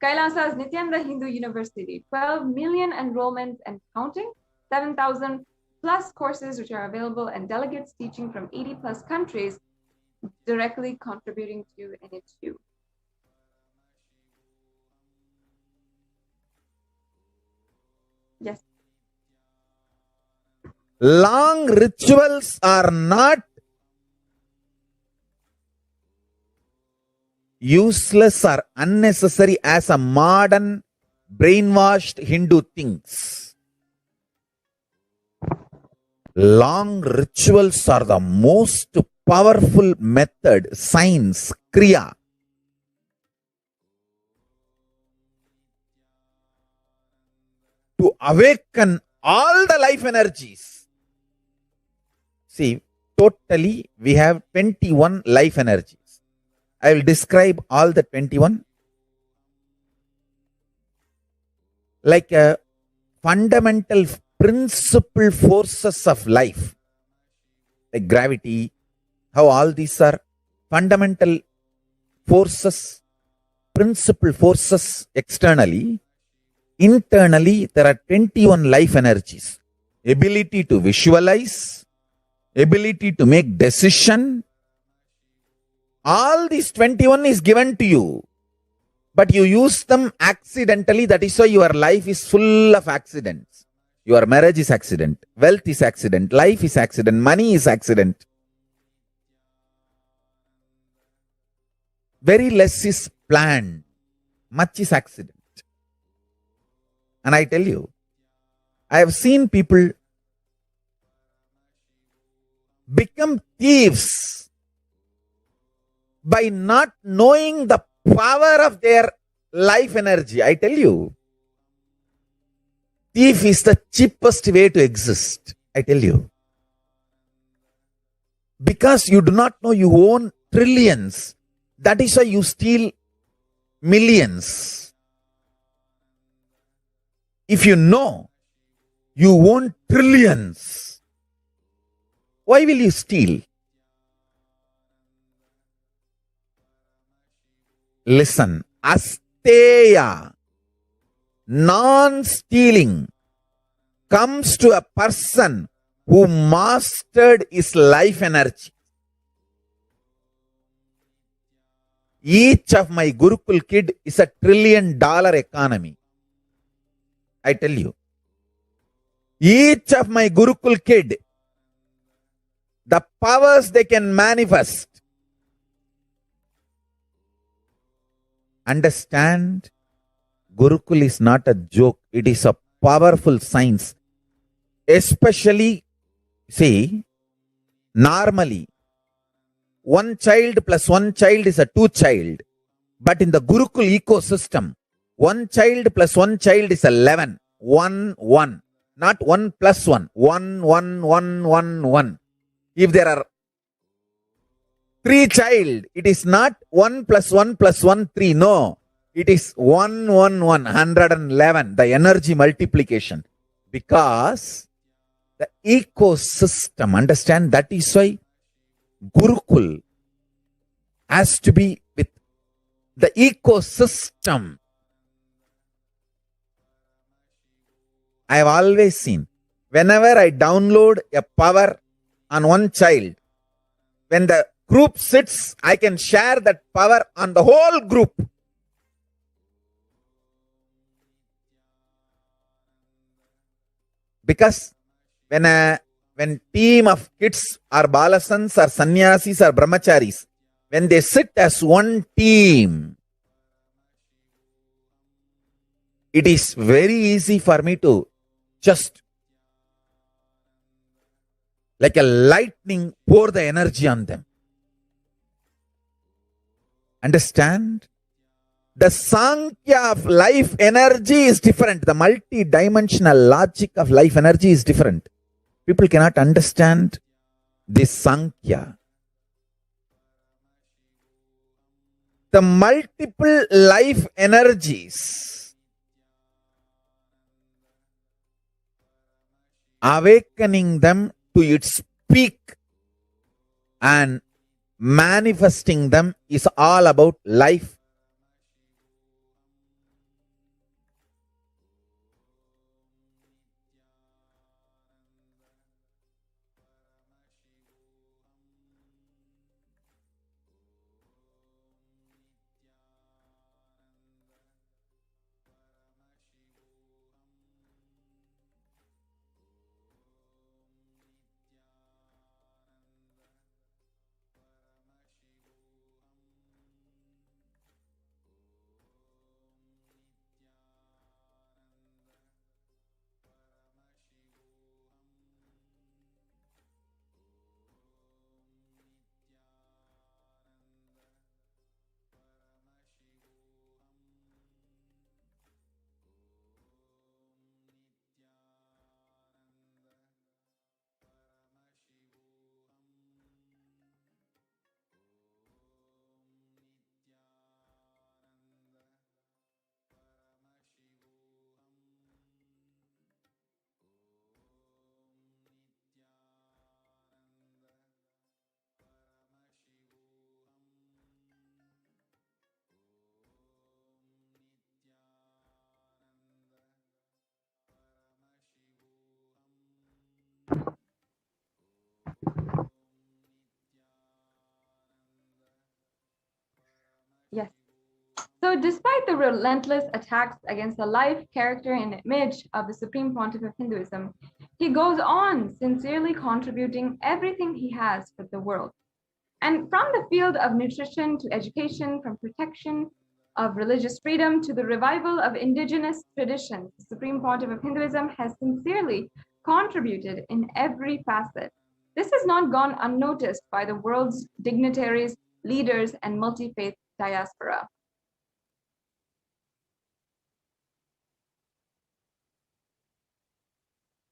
Kailasa's Nithyananda Hindu University, 12 million enrollments and counting, 7,000 plus courses which are available, and delegates teaching from 80 plus countries directly contributing to NHU. Yes. Long rituals are not useless or unnecessary as a modern brainwashed Hindu thinks. Long rituals are the most powerful method, science, kriya, to awaken all the life energies. See, totally we have 21 life energies. I will describe all the 21 like a fundamental principle forces of life, like gravity, how all these are fundamental forces, principal forces externally. Internally, there are 21 life energies. Ability to visualize, ability to make decision. All these 21 is given to you, but you use them accidentally. That is why your life is full of accidents. Your marriage is accident, wealth is accident, life is accident, money is accident. Very less is planned, much is accident. And I tell you, I have seen people become thieves by not knowing the power of their life energy. I tell you, thief is the cheapest way to exist. I tell you. Because you do not know you own trillions. That is why you steal millions. If you know you own trillions, why will you steal? Listen, asteya, non-stealing, comes to a person who mastered his life energy. Each of my Gurukul kid is a $1 trillion economy. I tell you, each of my Gurukul kid, the powers they can manifest. Understand, Gurukul is not a joke. It is a powerful science. Especially, see, normally, one child plus one child is a two child. But in the Gurukul ecosystem, one child plus one child is 11. 1, 1. Not 1 plus 1. 1, 1, 1, 1, 1. If there are 3 child, it is not 1 plus 1 plus 1, 3. No. It is 1, 1, 1. 111. The energy multiplication. Because the ecosystem, understand, that is why Gurukul has to be with the ecosystem. I have always seen, whenever I download a power on one child, when the group sits, I can share that power on the whole group. Because when team of kids or balasans or sannyasis or brahmacharis, when they sit as one team, it is very easy for me to just like a lightning pour the energy on them. Understand? The Sankhya of life energy is different. The multi-dimensional logic of life energy is different. People cannot understand this Sankhya. The multiple life energies, awakening them to its peak and manifesting them is all about life. So despite the relentless attacks against the life, character, and image of the Supreme Pontiff of Hinduism, he goes on sincerely contributing everything he has for the world. And from the field of nutrition to education, from protection of religious freedom to the revival of indigenous traditions, the Supreme Pontiff of Hinduism has sincerely contributed in every facet. This has not gone unnoticed by the world's dignitaries, leaders, and multi-faith diaspora.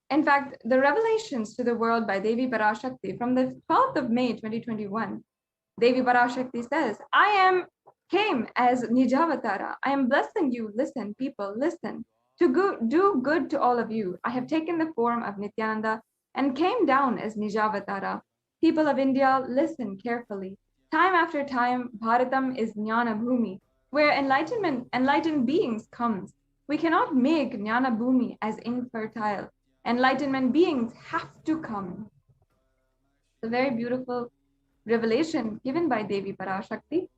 In fact, the revelations to the world by Devi Parashakti from the 12th of May 2021, Devi Parashakti says, came as Nijavatara. I am blessing you. Listen, people, listen. To do good to all of you. I have taken the form of Nithyananda and came down as Nijavatara. People of India, listen carefully. Time after time, Bharatam is Jnana Bhumi, where enlightened beings comes. We cannot make Jnana Bhumi as infertile. Enlightenment beings have to come. It's a very beautiful revelation given by Devi Parashakti.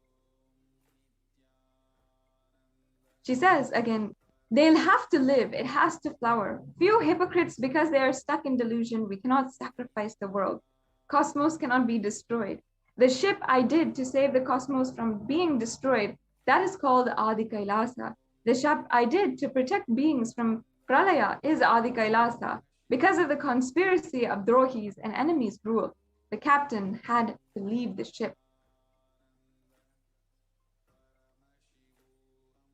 She says again, they'll have to live, it has to flower. Few hypocrites, because they are stuck in delusion, we cannot sacrifice the world. Cosmos cannot be destroyed. The ship I did to save the cosmos from being destroyed, that is called Adi Kailasa. The ship I did to protect beings from Pralaya is Adi Kailasa. Because of the conspiracy of Drohis and enemies' rule, the captain had to leave the ship.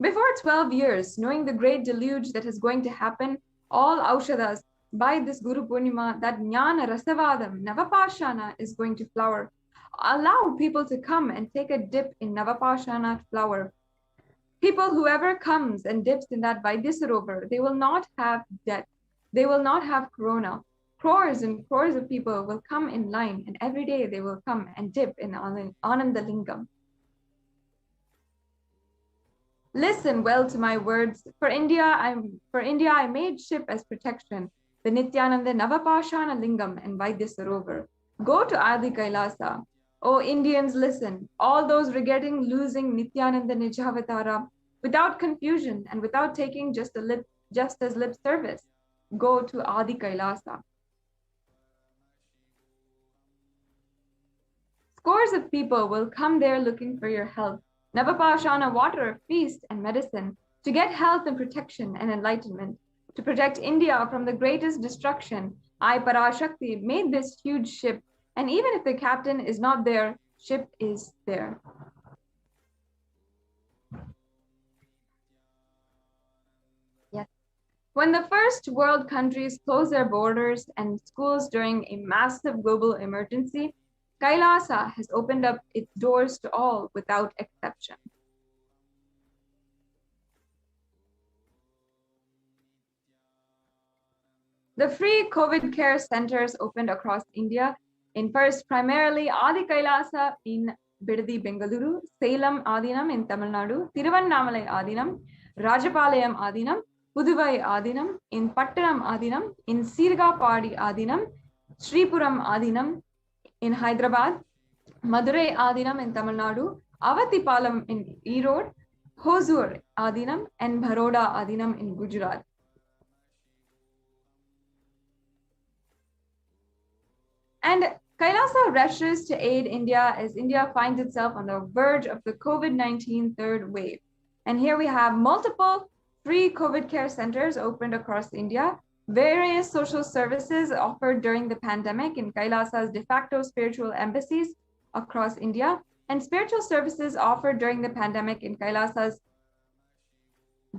Before 12 years, knowing the great deluge that is going to happen, all Aushadas, by this Guru Purnima, that Jnana Rasavadam, Navapashana is going to flower. Allow people to come and take a dip in Navapashana flower. People, whoever comes and dips in that Vaidyasarovar, they will not have death. They will not have corona. Crores and crores of people will come in line, and every day they will come and dip in Ananda Lingam. Listen well to my words. For India, I made ship as protection, the Nithyananda Navapashana Lingam and Vaidyasarovar. Go to Adi Kailasa. O Indians, listen. All those regretting losing Nithyananda Nijavatara, without confusion and without taking just as lip service, go to Adi Kailasa. Scores of people will come there looking for your help. Navapashana water, feast, and medicine to get health and protection and enlightenment. To protect India from the greatest destruction, I, Parashakti, made this huge ship. And even if the captain is not there, ship is there. Yes. When the first world countries closed their borders and schools during a massive global emergency, Kailasa has opened up its doors to all without exception. The free COVID care centers opened across India, in first primarily Adi Kailasa in Bidadi, Bengaluru, Salem Adinam in Tamil Nadu, Tiruvannamalai Adinam, Rajapalayam Adinam, Puduvai Adinam, in Pattanam Adinam, in Sirgapadi Adinam, Sripuram Adinam in Hyderabad, Madurai Adinam in Tamil Nadu, Avatipalam in Erode, Hosur Adinam, and Baroda Adinam in Gujarat. And Kailasa rushes to aid India as India finds itself on the verge of the COVID-19 third wave. And here we have multiple free COVID care centers opened across India, various social services offered during the pandemic in Kailasa's de facto spiritual embassies across India, and spiritual services offered during the pandemic in Kailasa's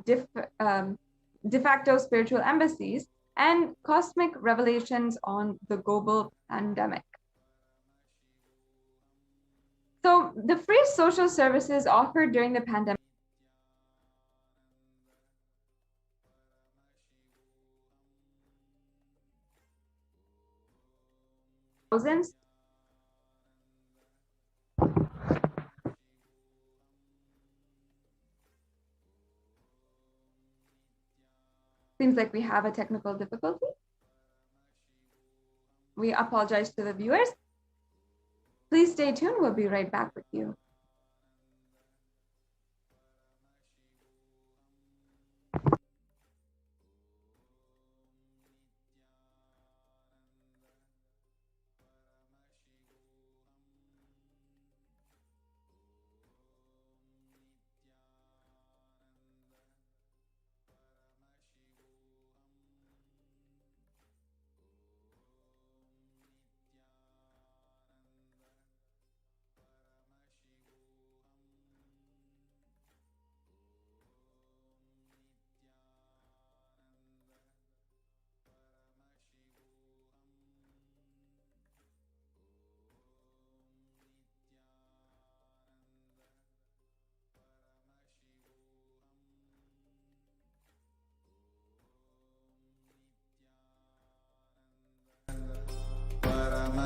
de facto spiritual embassies, and cosmic revelations on the global pandemic. So the free social services offered during the pandemic thousands. Seems like we have a technical difficulty. We apologize to the viewers. Please stay tuned. We'll be right back with you.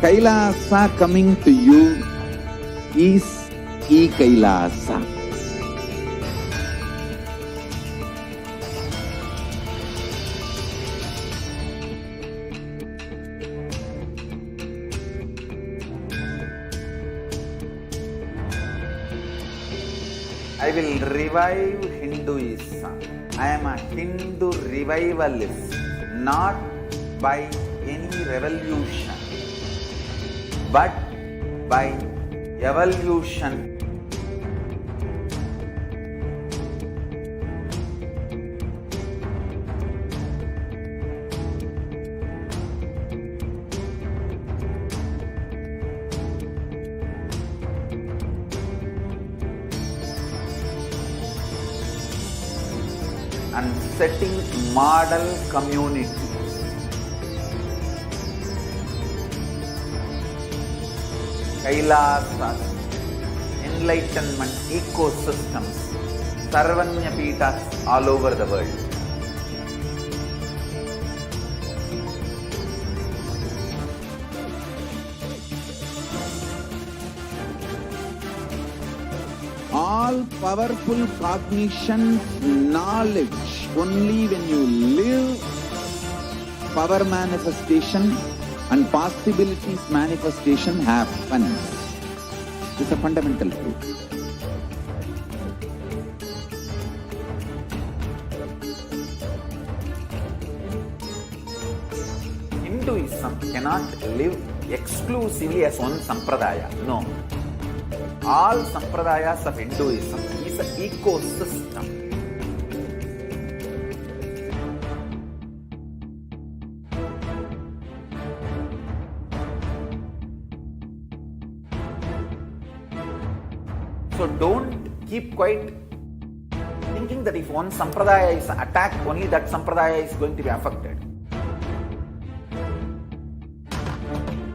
Kailasa coming to you is Kailasa. I will revive Hinduism. I am a Hindu revivalist, not by any revolution, but by evolution. And setting model community. Kailasa, enlightenment ecosystems, Sarvanya Pitas all over the world. All powerful cognition, knowledge, only when you live, power manifestation and possibilities manifestation happens. It's a fundamental truth. Hinduism cannot live exclusively as one sampradaya. No. All sampradayas of Hinduism is an ecosystem. So don't keep quiet thinking that if one sampradaya is attacked, only that sampradaya is going to be affected.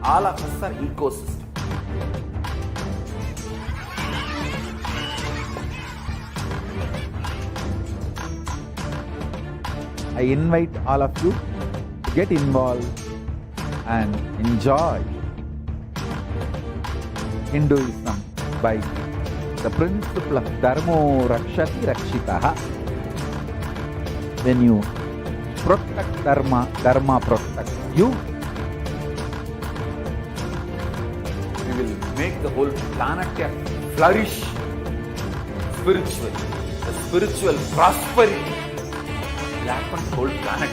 All of us are ecosystem. I invite all of you to get involved and enjoy Hinduism by the principle of Dharmo Rakshati Rakshitaha. When you protect Dharma, Dharma protects you. We will make the whole planet flourish spiritually. The spiritual prosperity will happen to the whole planet.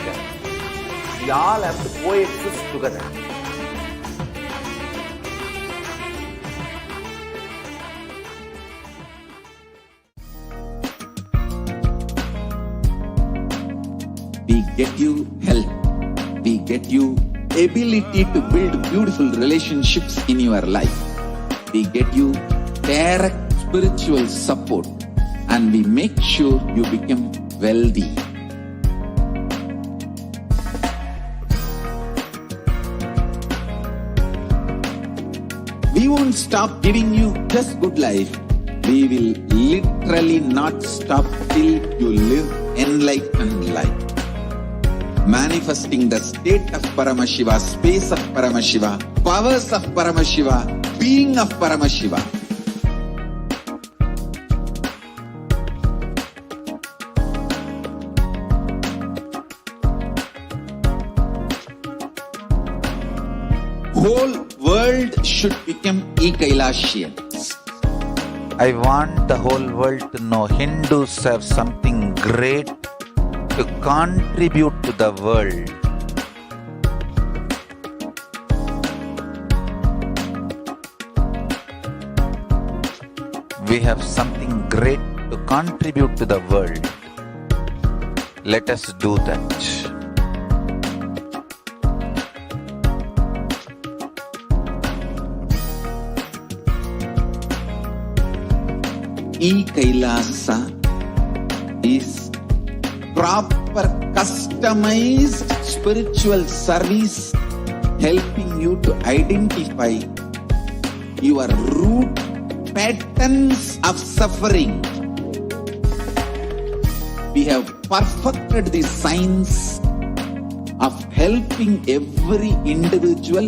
We all have to coexist together. We get you health. We get you ability to build beautiful relationships in your life. We get you direct spiritual support, and we make sure you become wealthy. We won't stop giving you just good life. We will literally not stop till you live enlightened life. Manifesting the state of Paramashiva, space of Paramashiva, powers of Paramashiva, being of Paramashiva. Whole world should become Kailasians. I want the whole world to know Hindus have something great to contribute to the world. We have something great to contribute to the world. Let us do that. Kailasa is proper customized spiritual service helping you to identify your root patterns of suffering. We have perfected the science of helping every individual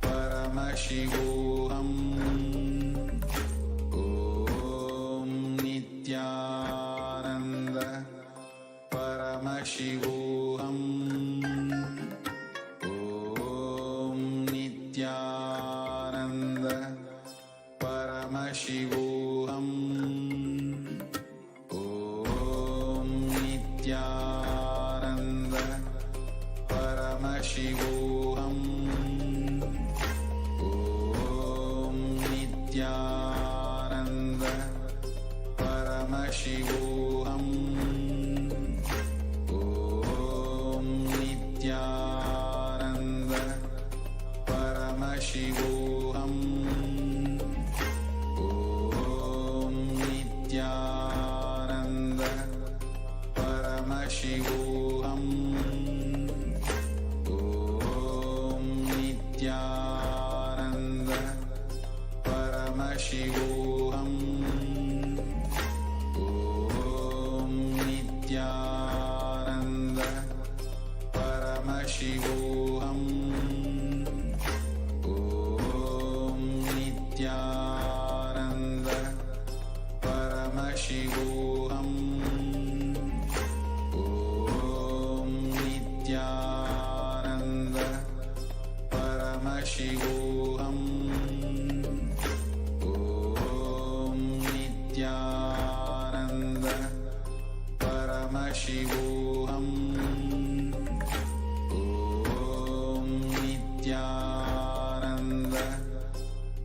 Paramashivoham. Om Nithyananda Paramashivoham. Om Nithyananda Paramashivoham. Om Nithyananda Paramashivoham. Om Nithyananda Paramashivoham. Om Nithyananda Paramashivoham. Om Nithyananda Paramashivoham. Om Nithyananda Paramashivoham. Om Nithyananda Paramashivoham. Om Nithyananda Paramashivoham. Om Nithyananda Paramashivoham. Om Nithyananda Paramashivoham. Om Nithyananda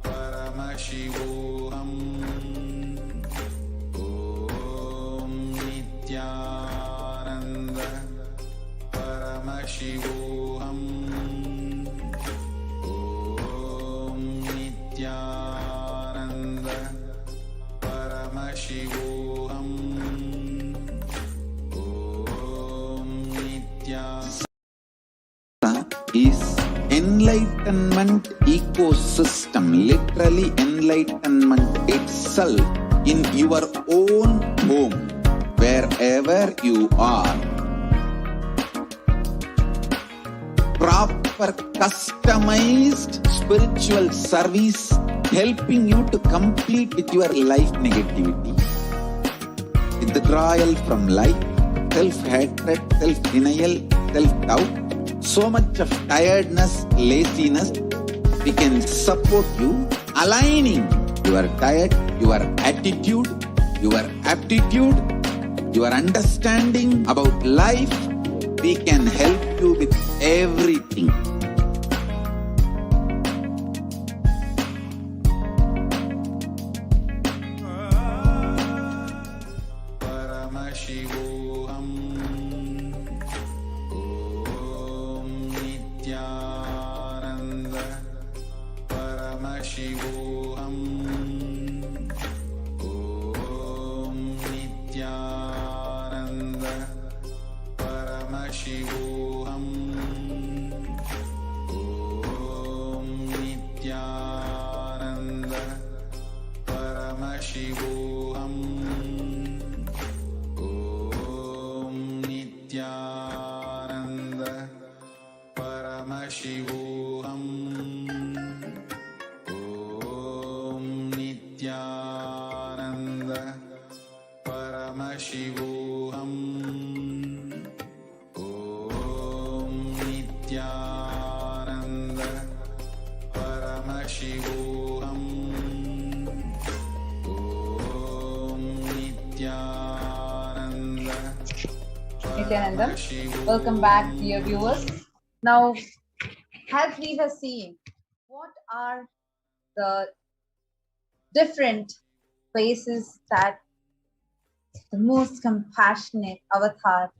Paramashivoham. Om Nithyananda Paramashivoham. Om Nithyananda Paramashivoham. Om Nithyananda is enlightenment ecosystem, literally enlightenment itself in your own home, wherever you are. Proper customized spiritual service helping you to complete with your life negativity, withdrawal from life, self-hatred, self-denial, self-doubt, so much of tiredness, laziness. We can support you aligning your diet, your attitude, your aptitude, your understanding about life. We can help you with everything. Paramashivoham. Om Nithyananda Paramashivoham. Om Nithyananda Paramashivoham. Om Nithyananda Paramashivoham. Om Nithyananda Paramashivoham. Om Nithyananda Paramashivoham. Om Nithyananda Paramashivoham. Om Nithyananda Nithyanandam, welcome back, dear viewers. Now, as we were seeing, what are the different places that the most compassionate avatar,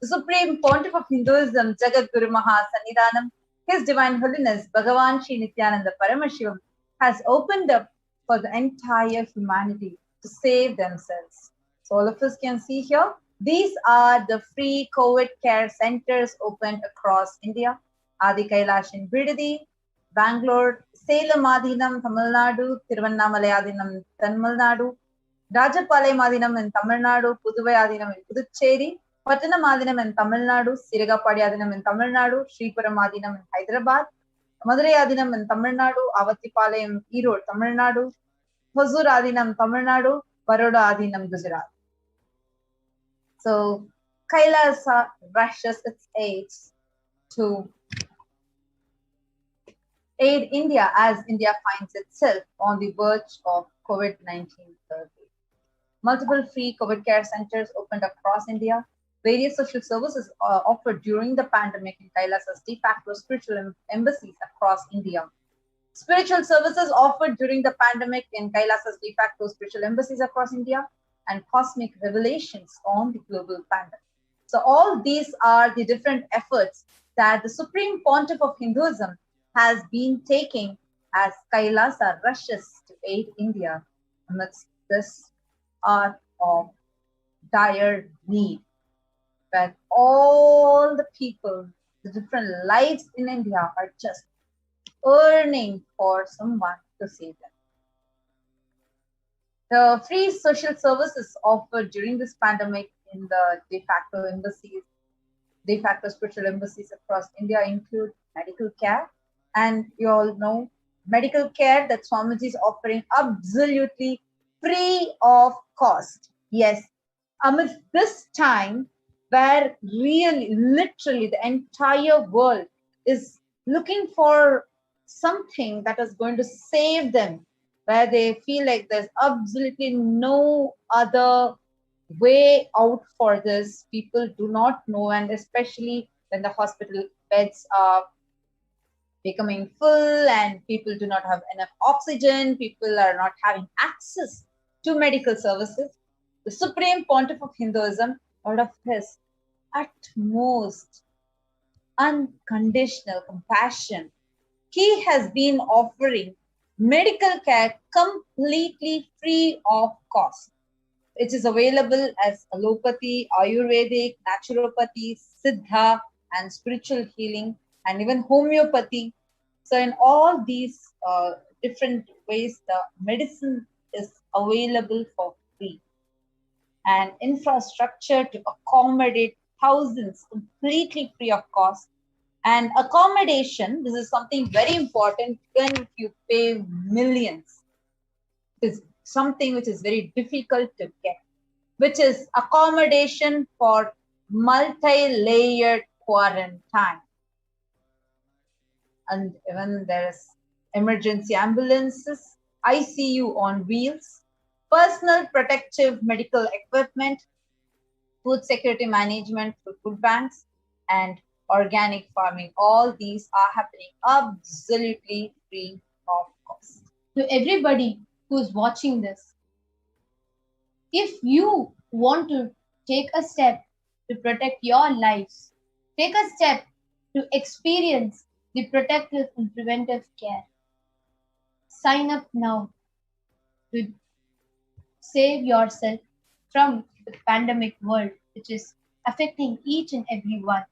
the Supreme Pontiff of Hinduism, Jagat Guru Mahasannidhanam, His Divine Holiness Bhagavan Sri Nithyananda Paramashivam, has opened up for the entire humanity to save themselves. So all of us can see here, these are the free COVID care centers opened across India. Adi Kailasa in Bidadi, Bangalore, Salem Adhinam, Tamil Nadu, Thiruvannamalai Adhinam, Tamil Nadu, Rajapalayam Adhinam in Tamil Nadu, Puduvai Adhinam in Puducherry, Pattanam Adhinam in Tamil Nadu, Siragapadi Adhinam in Tamil Nadu, Sripuram Adhinam in Hyderabad, Madurai Adinam in Tamil Nadu, Avathipalayam, Erode, Tamil Nadu, Hosur Adinam, Tamil Nadu, Baroda Adinam, Gujarat. So Kailasa rushes its aids to aid India as India finds itself on the verge of COVID-19 surge. Multiple free COVID care centers opened across India. Various social services offered during the pandemic in Kailasa's de facto spiritual embassies across India. Spiritual services offered during the pandemic in Kailasa's de facto spiritual embassies across India, and cosmic revelations on the global pandemic. So all these are the different efforts that the Supreme Pontiff of Hinduism has been taking as Kailasa rushes to aid India amidst this hour of dire need, where all the people, the different lives in India are just yearning for someone to save them. The free social services offered during this pandemic in the de facto embassies, de facto spiritual embassies across India include medical care. And you all know medical care that Swamiji is offering absolutely free of cost. Yes, amidst this time where really, literally the entire world is looking for something that is going to save them, where they feel like there's absolutely no other way out for this. People do not know, and especially when the hospital beds are becoming full and people do not have enough oxygen, people are not having access to medical services. The Supreme Pontiff of Hinduism, out of his utmost unconditional compassion, he has been offering medical care completely free of cost. It is available as allopathy, Ayurvedic, naturopathy, Siddha, and spiritual healing, and even homeopathy. So in all these different ways, the medicine is available for free. And infrastructure to accommodate thousands completely free of cost. And accommodation, this is something very important, even if you pay millions. It is something which is very difficult to get, which is accommodation for multi-layered quarantine. And even there's emergency ambulances, ICU on wheels, personal protective medical equipment, food security management for food banks, and organic farming. All these are happening absolutely free of cost. To everybody who is watching this, if you want to take a step to protect your lives, take a step to experience the protective and preventive care. Sign up now to save yourself from the pandemic world, which is affecting each and every one.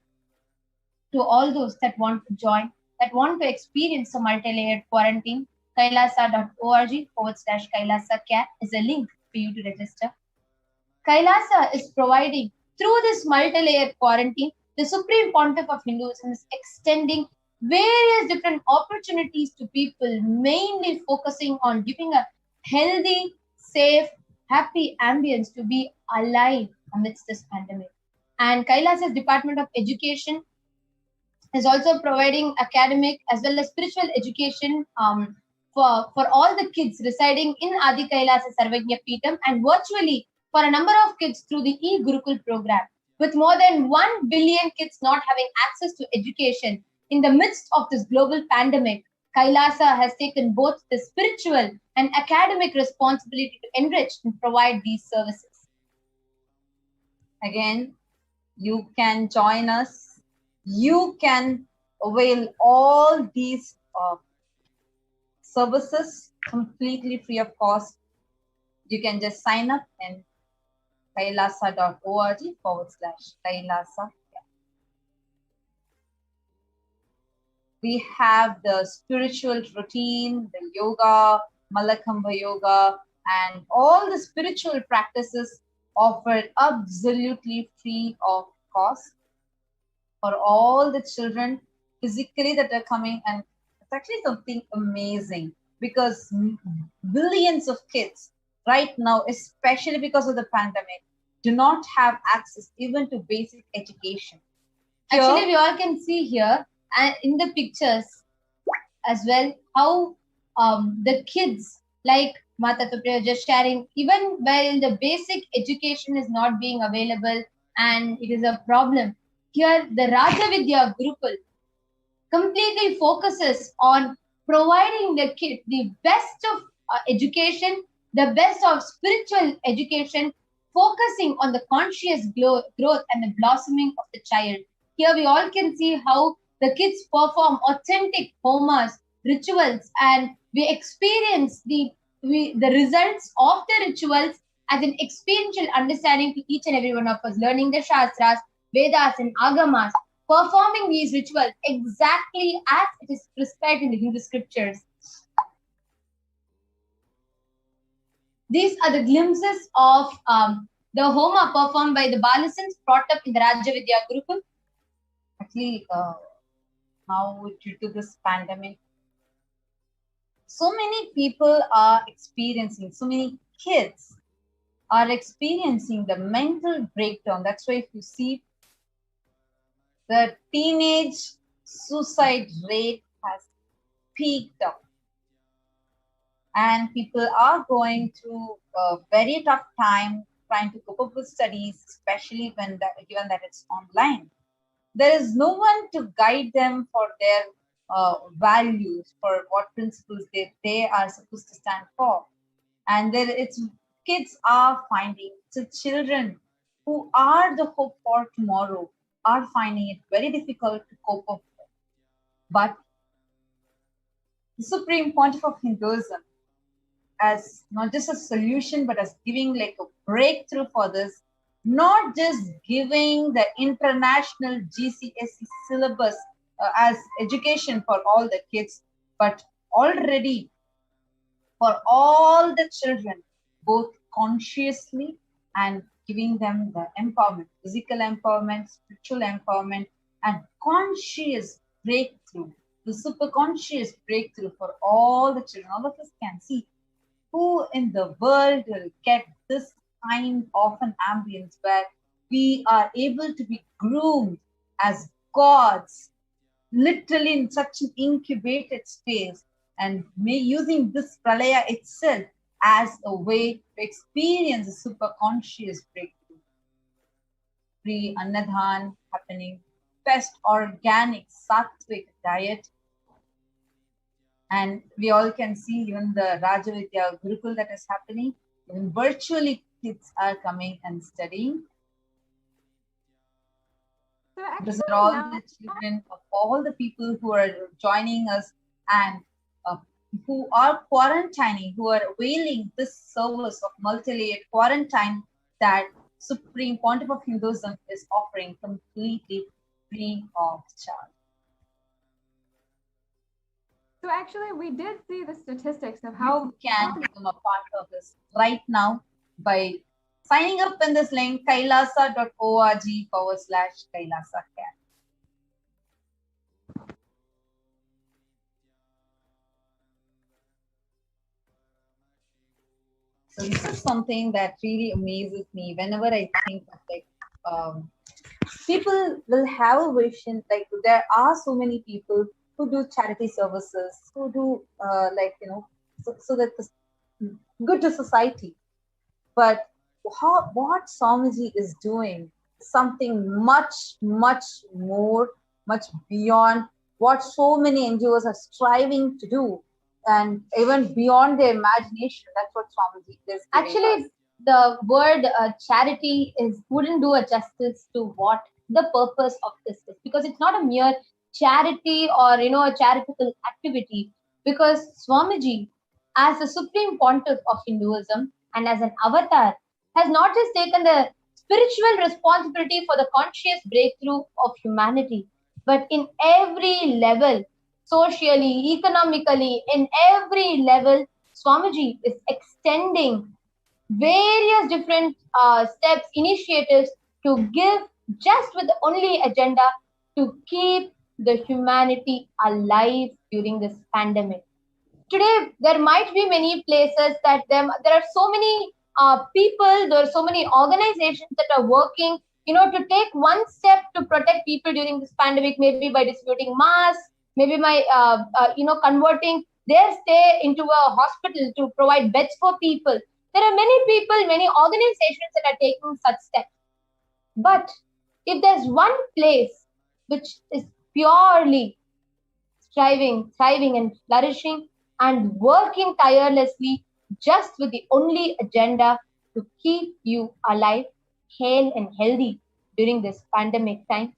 To all those that want to join, that want to experience a multi-layered quarantine, kailasa.org/Kailasa Care is a link for you to register. Kailasa is providing, through this multi-layered quarantine, the Supreme Pontiff of Hinduism is extending various different opportunities to people, mainly focusing on giving a healthy, safe, happy ambience to be alive amidst this pandemic. And Kailasa's Department of Education is also providing academic as well as spiritual education for all the kids residing in Adi Kailasa Sarvagya Peetam and virtually for a number of kids through the e-Gurukul program. With more than 1 billion kids not having access to education in the midst of this global pandemic, Kailasa has taken both the spiritual and academic responsibility to enrich and provide these services. Again, you can join us. You can avail all these services completely free of cost. You can just sign up in kailasa.org/Kailasa. We have the spiritual routine, the yoga, Malakamba yoga, and all the spiritual practices offered absolutely free of cost for all the children physically that are coming and That's actually something amazing, because billions of kids right now, especially because of the pandemic, do not have access even to basic education. Actually, we all can see here and in the pictures as well how the kids, like Mata Tupriya just sharing, even while the basic education is not being available and it is a problem, here the Raja Vidya Gurukul completely focuses on providing the kid the best of education, the best of spiritual education, focusing on the conscious growth and the blossoming of the child. Here we all can see how the kids perform authentic homas, rituals, and we experience the results of the rituals as an experiential understanding to each and every one of us, learning the Shastras, Vedas, and Agamas, performing these rituals exactly as it is prescribed in the Hindu scriptures. These are the glimpses of the Homa performed by the Balasans brought up in the Raja Vidya Gurukul. Actually, now due to this pandemic, so many people are experiencing, so many kids are experiencing the mental breakdown. That's why if you see, the teenage suicide rate has peaked up. And people are going through a very tough time trying to cope up with studies, especially when given that it's online. There is no one to guide them for their values, for what principles they are supposed to stand for. And kids are finding, so children who are the hope for tomorrow are finding it very difficult to cope up with. But the Supreme Pontiff of Hinduism, as not just a solution, but as giving like a breakthrough for this, not just giving the international GCSE syllabus as education for all the kids, but already for all the children, both consciously and giving them the empowerment, physical empowerment, spiritual empowerment, and conscious breakthrough, the super conscious breakthrough for all the children. All of us can see who in the world will get this kind of an ambience where we are able to be groomed as gods, literally in such an incubated space, and using this pralaya itself as a way to experience a super conscious breakthrough. Free Annadhan happening, best organic sattvic diet. And we all can see even the Raja Vidya Gurukul that is happening. Even virtually kids are coming and studying. So actually, These are all the children of all the people who are joining us and who are quarantining, who are availing this service of multi-layered quarantine that Supreme Pontiff of Hinduism is offering completely free of charge. So actually, we did see the statistics of How you can become a part of this right now by signing up in this link, kailasa.org/Kailasa Care. So this is something that really amazes me whenever I think of like people will have a vision, like there are so many people who do charity services, who do so that it's good to society. But what Swamiji is doing something much, much more, much beyond what so many NGOs are striving to do, and even beyond their imagination. That's what Swamiji is. Actually, the word charity wouldn't do a justice to what the purpose of this is, because it's not a mere charity or a charitable activity, because Swamiji, as the Supreme Pontiff of Hinduism and as an avatar, has not just taken the spiritual responsibility for the conscious breakthrough of humanity, but in every level, socially, economically, in every level, Swamiji is extending various different steps, initiatives to give, just with the only agenda to keep the humanity alive during this pandemic. Today, there might be many places that there are so many people, there are so many organizations that are working, to take one step to protect people during this pandemic, maybe by distributing masks, maybe by, converting their stay into a hospital to provide beds for people. There are many people, many organizations that are taking such steps. But if there's one place which is purely thriving and flourishing and working tirelessly just with the only agenda to keep you alive, hale and healthy during this pandemic time,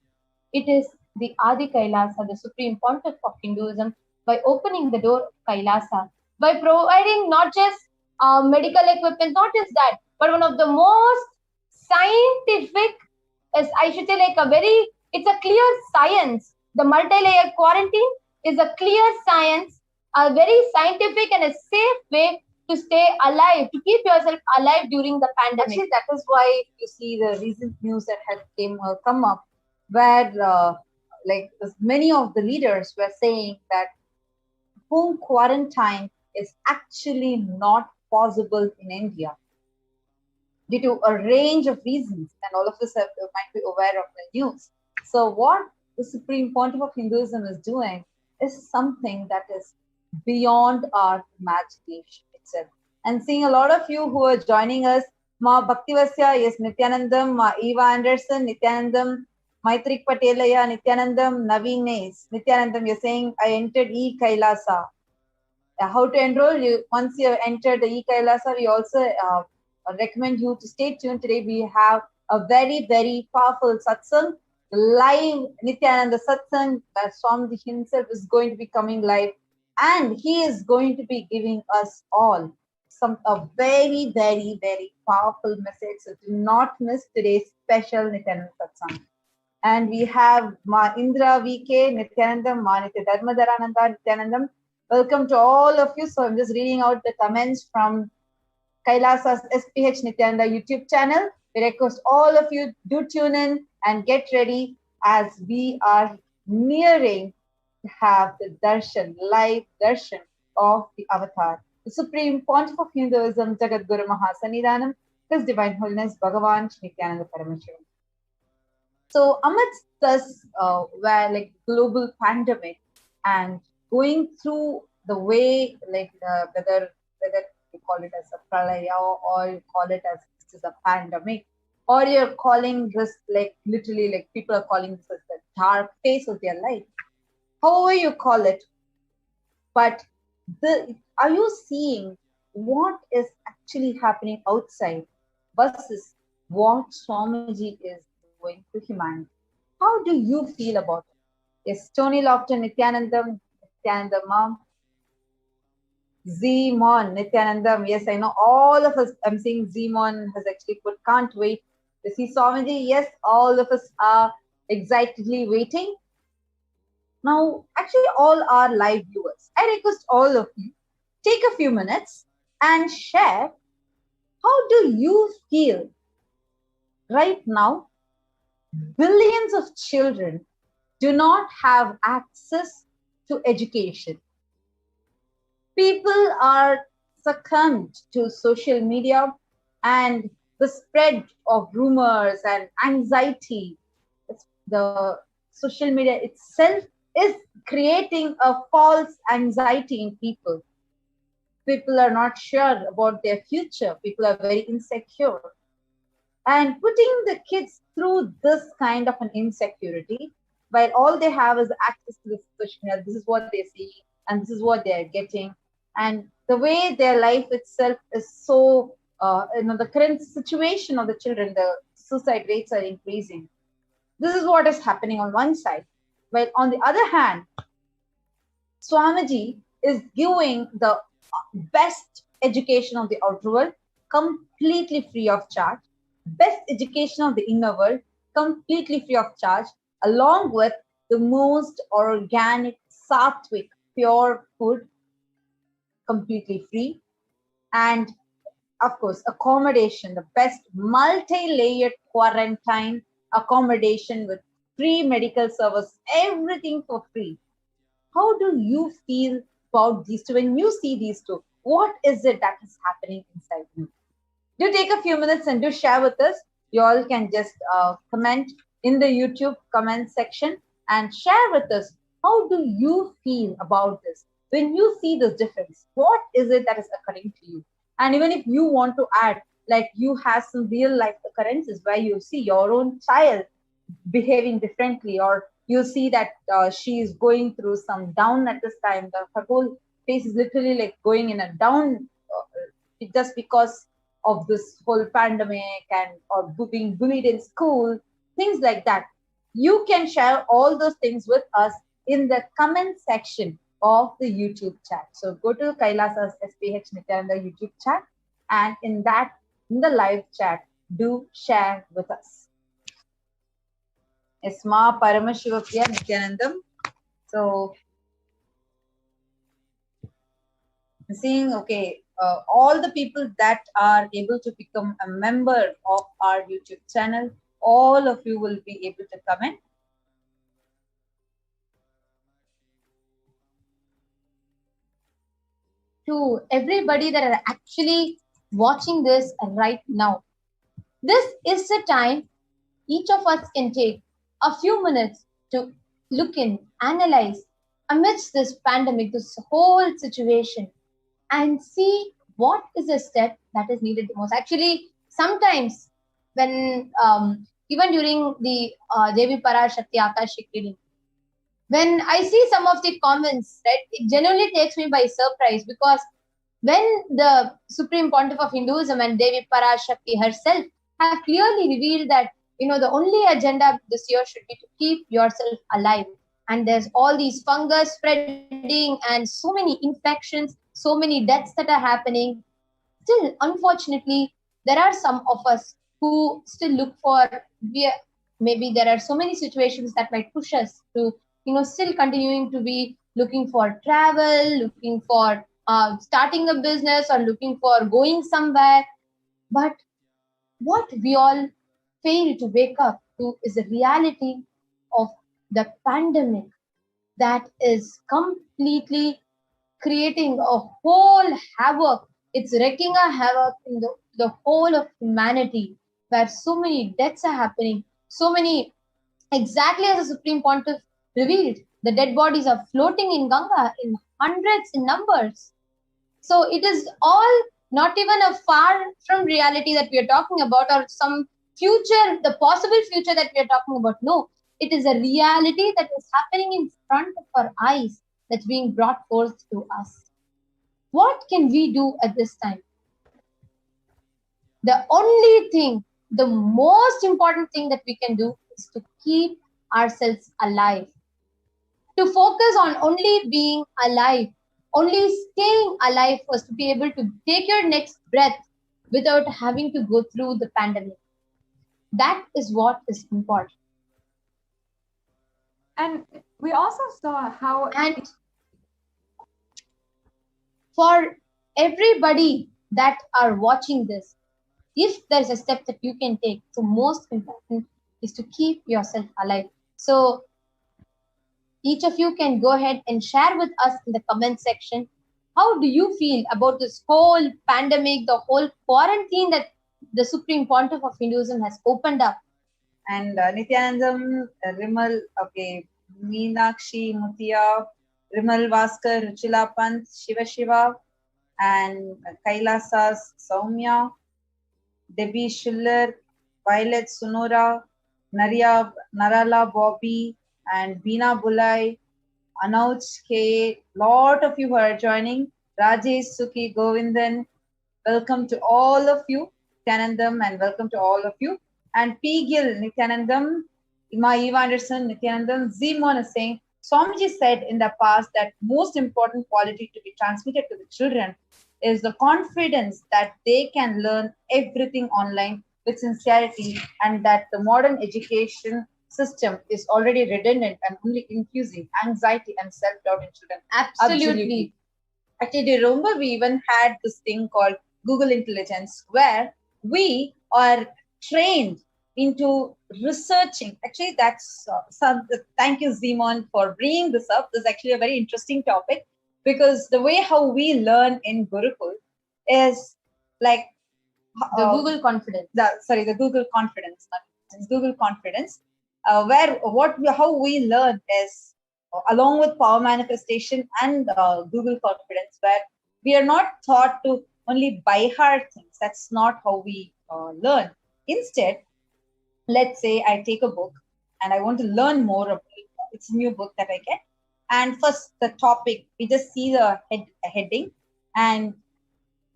it is the Adi Kailasa, the supreme pontiff of Hinduism, by opening the door of Kailasa, by providing not just medical equipment, not just that, but one of the most scientific, as I should say, it's a clear science. The multi-layer quarantine is a clear science, a very scientific and a safe way to stay alive, to keep yourself alive during the pandemic. Actually, that is why you see the recent news that had come up, where many of the leaders were saying that home quarantine is actually not possible in India due to a range of reasons, and all of us might be aware of the news. So what the Supreme Pontiff of Hinduism is doing is something that is beyond our imagination itself. And seeing a lot of you who are joining us, Ma Bhaktivasya, yes, Nithyanandam, Ma Eva Anderson, Nithyanandam, Maitrik Patelaya, Nithyanandam, Naveen Nithyanandam, you're saying, I entered E-Kailasa. How to enroll you? Once you have entered the E-Kailasa, we also recommend you to stay tuned. Today we have a very, very powerful satsang, live Nithyananda satsang. Swami himself is going to be coming live, and he is going to be giving us all a very, very, very powerful message. So do not miss today's special Nithyananda satsang. And we have Ma Indra VK, Nithyanandam, Ma Nitya Dharmadarananda, Nithyanandam. Welcome to all of you. So I'm just reading out the comments from Kailasa's HDH Nithyananda YouTube channel. We request all of you do tune in and get ready as we are nearing to have the darshan, live darshan of the avatar, the Supreme Pontiff of Hinduism, Jagat Guru Mahasannidhanam, His Divine Holiness Bhagavan Nithyananda Paramashivam. So amidst this global pandemic and going through the way whether you call it as a pralaya or you call it as this is a pandemic, or you're calling this literally people are calling this as the dark phase of their life, however you call it, but are you seeing what is actually happening outside versus what Swamiji is doing to humanity? How do you feel about it? Yes, Tony Lofton, Nithyanandam, Mom, Zmon, Nithyanandam. Yes, I know all of us. I'm seeing Zmon has actually put, can't wait to see Swamiji. Yes, all of us are excitedly waiting. Now, actually, all our live viewers, I request all of you, take a few minutes and share how do you feel right now. Billions of children do not have access to education. People are succumbed to social media and the spread of rumors and anxiety. The social media itself is creating a false anxiety in people. People are not sure about their future. People are very insecure. And putting the kids through this kind of an insecurity, while all they have is access to the social media, this is what they see and this is what they are getting. And the way their life itself is so, the current situation of the children, the suicide rates are increasing. This is what is happening on one side. While on the other hand, Swamiji is giving the best education of the outer world, completely free of charge. Best education of the inner world, completely free of charge, along with the most organic, sattvic, pure food, completely free. And of course, accommodation, the best multi-layered quarantine accommodation with free medical service, everything for free. How do you feel about these two? When you see these two, what is it that is happening inside you? Do take a few minutes and do share with us. You all can just comment in the YouTube comment section and share with us. How do you feel about this? When you see this difference, what is it that is occurring to you? And even if you want to add, like you have some real life occurrences where you see your own child behaving differently, or you see that she is going through some down at this time, her whole face is literally like going in a down just because of this whole pandemic and or being bullied in school, things like that. You can share all those things with us in the comment section of the YouTube chat. So go to Kailasa's HDH Nithyananda YouTube chat, and in the live chat, do share with us. Esma Paramashivoham Nithyanandam. So seeing, okay, all the people that are able to become a member of our YouTube channel, all of you will be able to comment. To everybody that are actually watching this right now, this is the time each of us can take a few minutes to look in, analyze amidst this pandemic, this whole situation, and see what is the step that is needed the most. Actually, sometimes when even during the Devi Parashakti Akashik reading, when I see some of the comments, right, it genuinely takes me by surprise, because when the Supreme Pontiff of Hinduism and Devi Parashakti herself have clearly revealed that, the only agenda this year should be to keep yourself alive. And there's all these fungus spreading and so many infections, so many deaths that are happening. Still, unfortunately, there are some of us who still look for, maybe there are so many situations that might push us to, still continuing to be looking for travel, looking for starting a business, or looking for going somewhere. But what we all fail to wake up to is the reality of the pandemic that is completely creating a whole havoc. It's wreaking a havoc in the whole of humanity, where so many deaths are happening, so many, exactly as the Supreme Pontiff revealed, the dead bodies are floating in Ganga in hundreds in numbers. So it is all not even a far from reality that we are talking about, or some future, the possible future that we are talking about. No, it is a reality that is happening in front of our eyes, that's being brought forth to us. What can we do at this time? The only thing, the most important thing that we can do is to keep ourselves alive. To focus on only being alive, only staying alive first, to be able to take your next breath without having to go through the pandemic. That is what is important. And we also saw how... And for everybody that are watching this, if there's a step that you can take, the most important is to keep yourself alive. So each of you can go ahead and share with us in the comment section. How do you feel about this whole pandemic, the whole quarantine that the Supreme Pontiff of Hinduism has opened up? And Nithyanandam, Rimal, okay, Meenakshi, Muthiya, Rimal Vaskar, Ruchila Pant, Shiva, and Kailasa's Soumya, Debbie Schiller, Violet Sunora, Narala Bobby, and Beena Bulai, Anouch K. Lot of you who are joining. Rajesh, Suki, Govindan, welcome to all of you. Nithyanandam, and welcome to all of you. And P. Gill, Nithyanandam, Eva Anderson, Nithyanandam, Zimon is saying, Swamiji said in the past that most important quality to be transmitted to the children is the confidence that they can learn everything online with sincerity, and that the modern education system is already redundant and only infusing anxiety and self-doubt in children. Absolutely. Actually, do you remember we even had this thing called Google Intelligence, where we are trained into researching. Actually, that's thank you, Zimon, for bringing this up. This is actually a very interesting topic, because the way how we learn in Gurukul is like The Google confidence. the Google confidence, it's Google confidence, how we learn is along with power manifestation and Google confidence, where we are not taught to only by heart things. That's not how we learn. Instead, let's say I take a book and I want to learn more about it. It's a new book that I get. And first, the topic, we just see the heading, and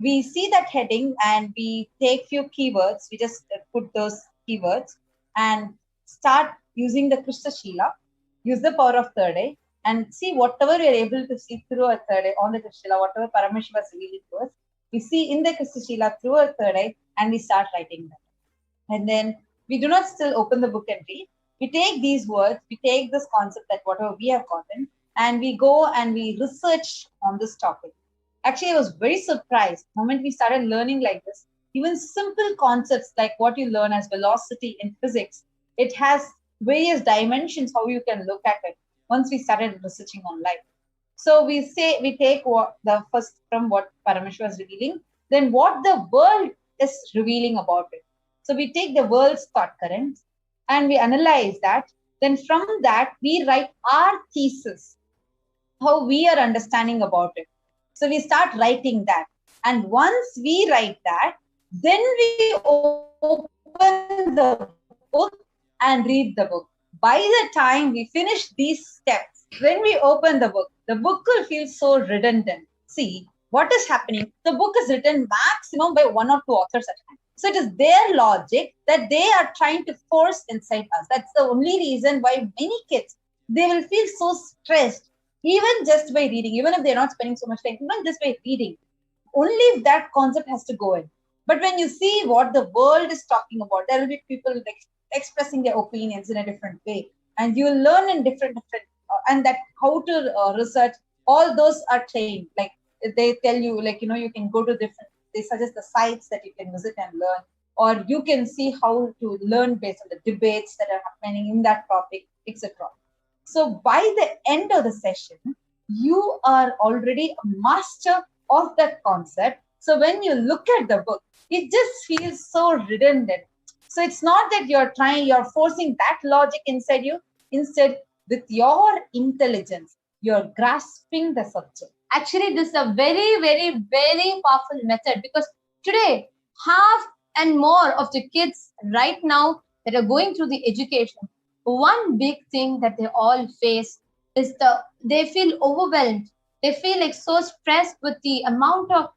we see that heading and we take few keywords. We just put those keywords and start using the Krishna Shila, use the power of third eye, and see whatever we are able to see through a third eye on the Krishna Shila, whatever Paramashiva is revealing to us, we see in the Krishna Shila through a third eye, and we start writing that. And then we do not still open the book and read. We take these words, we take this concept that whatever we have gotten, and we go and we research on this topic. Actually, I was very surprised the moment we started learning like this. Even simple concepts like what you learn as velocity in physics, it has various dimensions how you can look at it once we started researching online. So we take what the first from what Paramashiva is revealing, then what the world is revealing about it. So we take the world's thought currents and we analyze that. Then from that, we write our thesis, how we are understanding about it. So we start writing that. And once we write that, then we open the book and read the book. By the time we finish these steps, when we open the book will feel so redundant. See, what is happening? The book is written maximum by one or two authors at a time. So it is their logic that they are trying to force inside us. That's the only reason why many kids, they will feel so stressed, even just by reading, even if they're not spending so much time, even just by reading. Only if that concept has to go in. But when you see what the world is talking about, there will be people expressing their opinions in a different way. And you will learn in different and that how to research, all those are trained. Like they tell you, you can go to different, they suggest the sites that you can visit and learn, or you can see how to learn based on the debates that are happening in that topic, etc. So by the end of the session, you are already a master of that concept. So when you look at the book, it just feels so redundant. So it's not that you're forcing that logic inside you. Instead, with your intelligence, you're grasping the subject. Actually, this is a very, very, very powerful method, because today, half and more of the kids right now that are going through the education, one big thing that they all face is they feel overwhelmed. They feel like so stressed with the amount of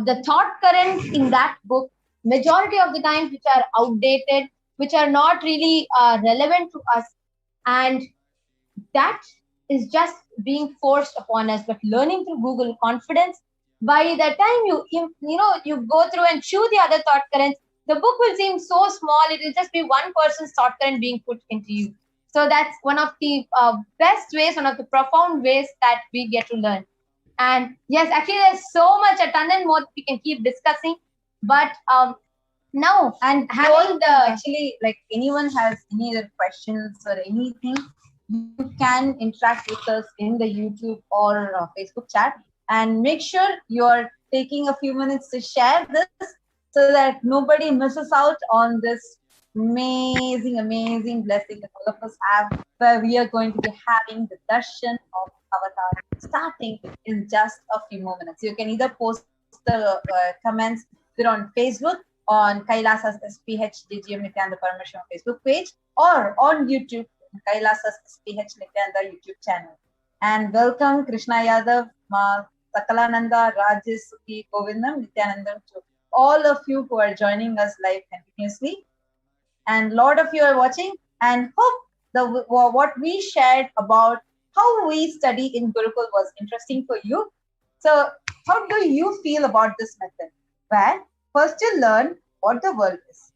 the thought currents in that book, majority of the times which are outdated, which are not really relevant to us. And that is just being forced upon us. But learning through Google confidence, by the time you go through and chew the other thought currents, the book will seem so small. It will just be one person's thought current being put into you. So that's one of the best ways, one of the profound ways that we get to learn. And yes, actually, there's so much, a ton and more we can keep discussing. But now, and actually, like anyone has any other questions or anything, you can interact with us in the YouTube or Facebook chat, and make sure you're taking a few minutes to share this so that nobody misses out on this amazing blessing that all of us have, where we are going to be having the darshan of Avatar starting in just a few more minutes. You can either post the comments either on Facebook, on Kailasa's HDH Nithyananda Paramashivam Facebook page, or on YouTube, Kailasa's HDH Nithyananda YouTube channel. And welcome Krishna Yadav, Sakalananda, Rajesh, Suki, Govindam, Nithyanandam, to all of you who are joining us live continuously. And a lot of you are watching, and hope what we shared about how we study in Gurukul was interesting for you. So how do you feel about this method? Where first you learn what the world is.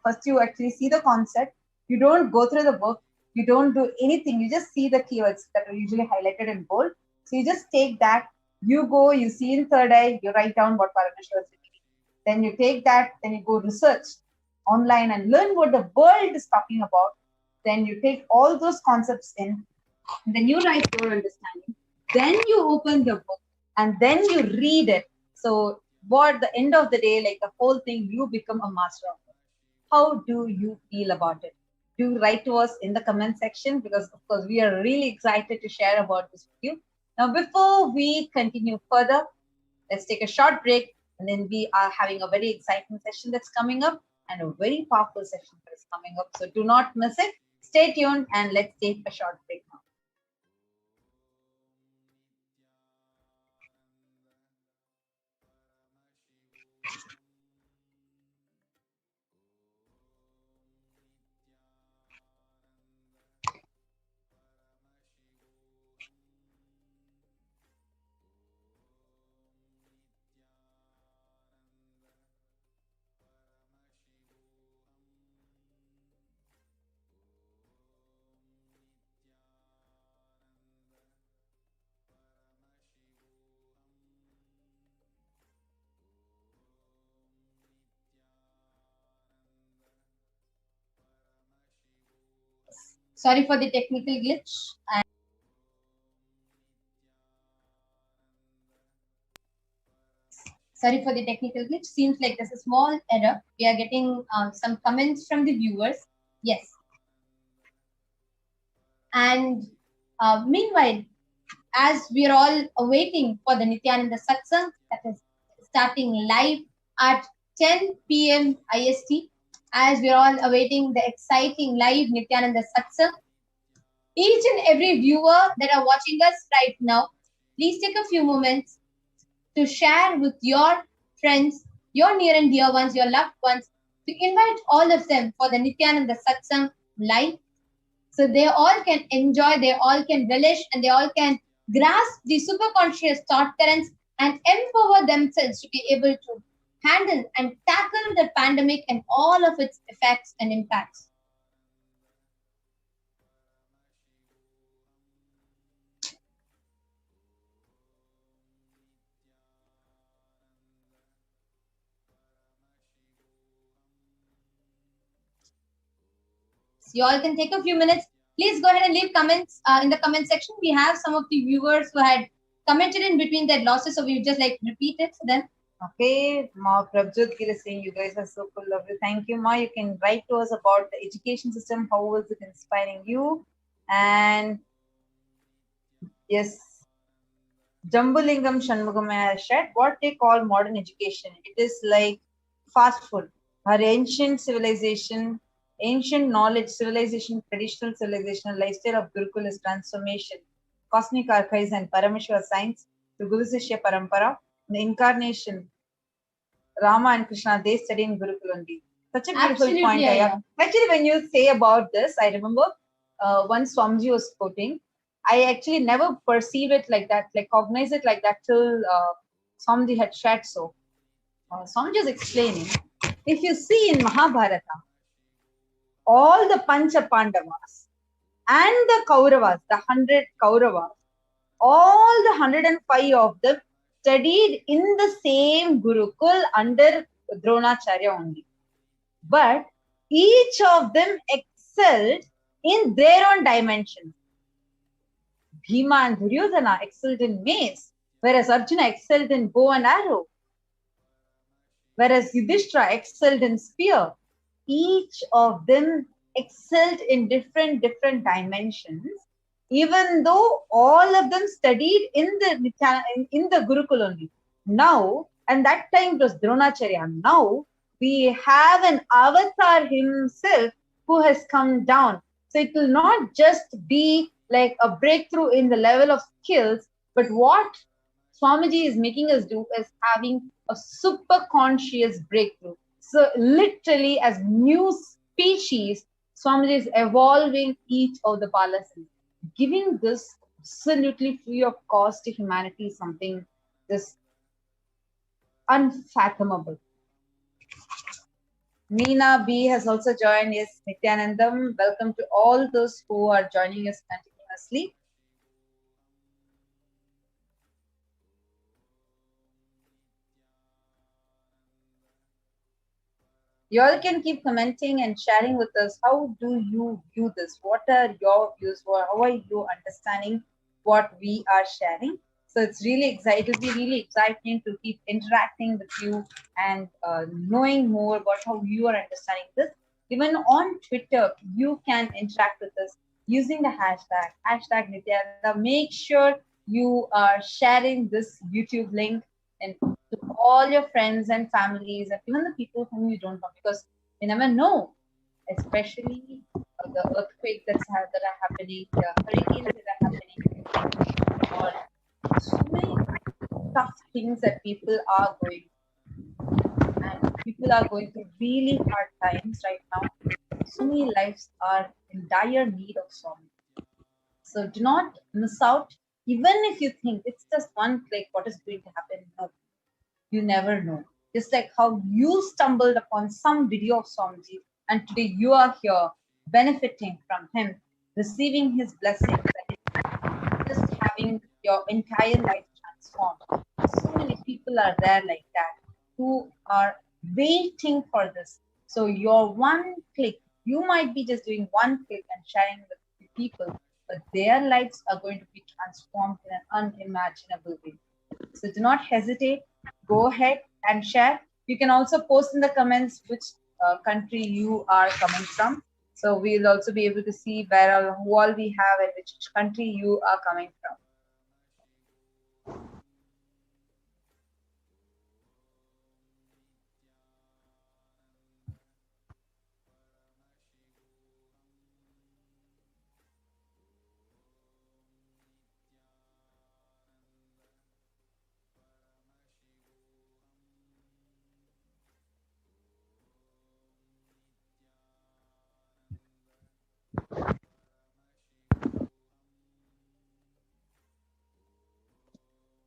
First you actually see the concept. You don't go through the book. You don't do anything. You just see the keywords that are usually highlighted in bold. So you just take that. You go, you see in third eye, you write down what Paramashiva is reading. Then you take that, then you go research online and learn what the world is talking about, then you take all those concepts in, and then you write your understanding, then you open the book and then you read it. So what the end of the day, like the whole thing, you become a master of it. How do you feel about it? Do write to us in the comment section, because of course we are really excited to share about this with you. Now, before we continue further, let's take a short break, and then we are having a very exciting session that's coming up and a very powerful session that is coming up. So do not miss it. Stay tuned and let's take a short break now. Sorry for the technical glitch. Sorry for the technical glitch. Seems like there's a small error. We are getting some comments from the viewers. Yes. And meanwhile, as we are all awaiting for the Nithyananda Satsang that is starting live at 10 p.m. IST, as we are all awaiting the exciting live Nithyananda Satsang, each and every viewer that are watching us right now, please take a few moments to share with your friends, your near and dear ones, your loved ones, to invite all of them for the Nithyananda Satsang live, so they all can enjoy, they all can relish, and they all can grasp the superconscious thought currents and empower themselves to be able to handle and tackle the pandemic and all of its effects and impacts. So you all can take a few minutes. Please go ahead and leave comments in the comment section. We have some of the viewers who had commented in between their losses, so we would just like repeat it for them. Okay, Ma Prabjot Gil is saying you guys are so full of it. Thank you, Ma. You can write to us about the education system. How was it inspiring you? And yes, Jambulingam Shanmugam has shared what they call modern education. It is like fast food. Our ancient civilization, ancient knowledge, civilization, traditional civilization, lifestyle of Gurukul is transformation. Cosmic archives and Paramashiva science, the Guru Sishya Parampara, the incarnation, Rama and Krishna, they study in Gurukul only. Such a beautiful Absolutely, point. yeah. Actually, when you say about this, I remember once Swamiji was quoting, I actually never perceived it like that, like cognize it like that till Swamiji had shared so. Swamiji is explaining, if you see in Mahabharata, all the Pancha Pandavas and the Kauravas, the 100 Kauravas, all the 105 of them studied in the same Gurukul under Dronacharya only. But each of them excelled in their own dimensions. Bhima and Duryodhana excelled in mace, whereas Arjuna excelled in bow and arrow, whereas Yudhishthira excelled in spear. Each of them excelled in different dimensions, even though all of them studied in the Gurukul only. Now, and that time it was Dronacharya. Now we have an avatar himself who has come down. So it will not just be like a breakthrough in the level of skills, but what Swamiji is making us do is having a super conscious breakthrough. So literally as new species, Swamiji is evolving each of the palasas. Giving this absolutely free of cost to humanity is something just unfathomable. Meena B has also joined. Yes, Nithyanandam. Welcome to all those who are joining us continuously. You all can keep commenting and sharing with us. How do you view this? What are your views? How are you understanding what we are sharing? So it's really exciting. It'll be really exciting to keep interacting with you and knowing more about how you are understanding this. Even on Twitter, you can interact with us using the hashtag Nithyananda. Make sure you are sharing this YouTube link and to all your friends and families and even the people whom you don't know, because you never know, especially the earthquake that are happening, the hurricanes that are happening, or so many tough things that people are going through. And people are going through really hard times right now. So many lives are in dire need of something. So do not miss out. Even if you think it's just one click, what is going to happen? No, you never know. Just like how you stumbled upon some video of Swamiji and today you are here benefiting from him, receiving his blessings, and just having your entire life transformed. So many people are there like that who are waiting for this. So your one click, you might be just doing one click and sharing with the people, but their lives are going to be transformed in an unimaginable way. So do not hesitate. Go ahead and share. You can also post in the comments which country you are coming from. So we'll also be able to see who all we have and which country you are coming from.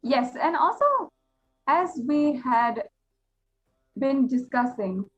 Yes, and also, as we had been discussing,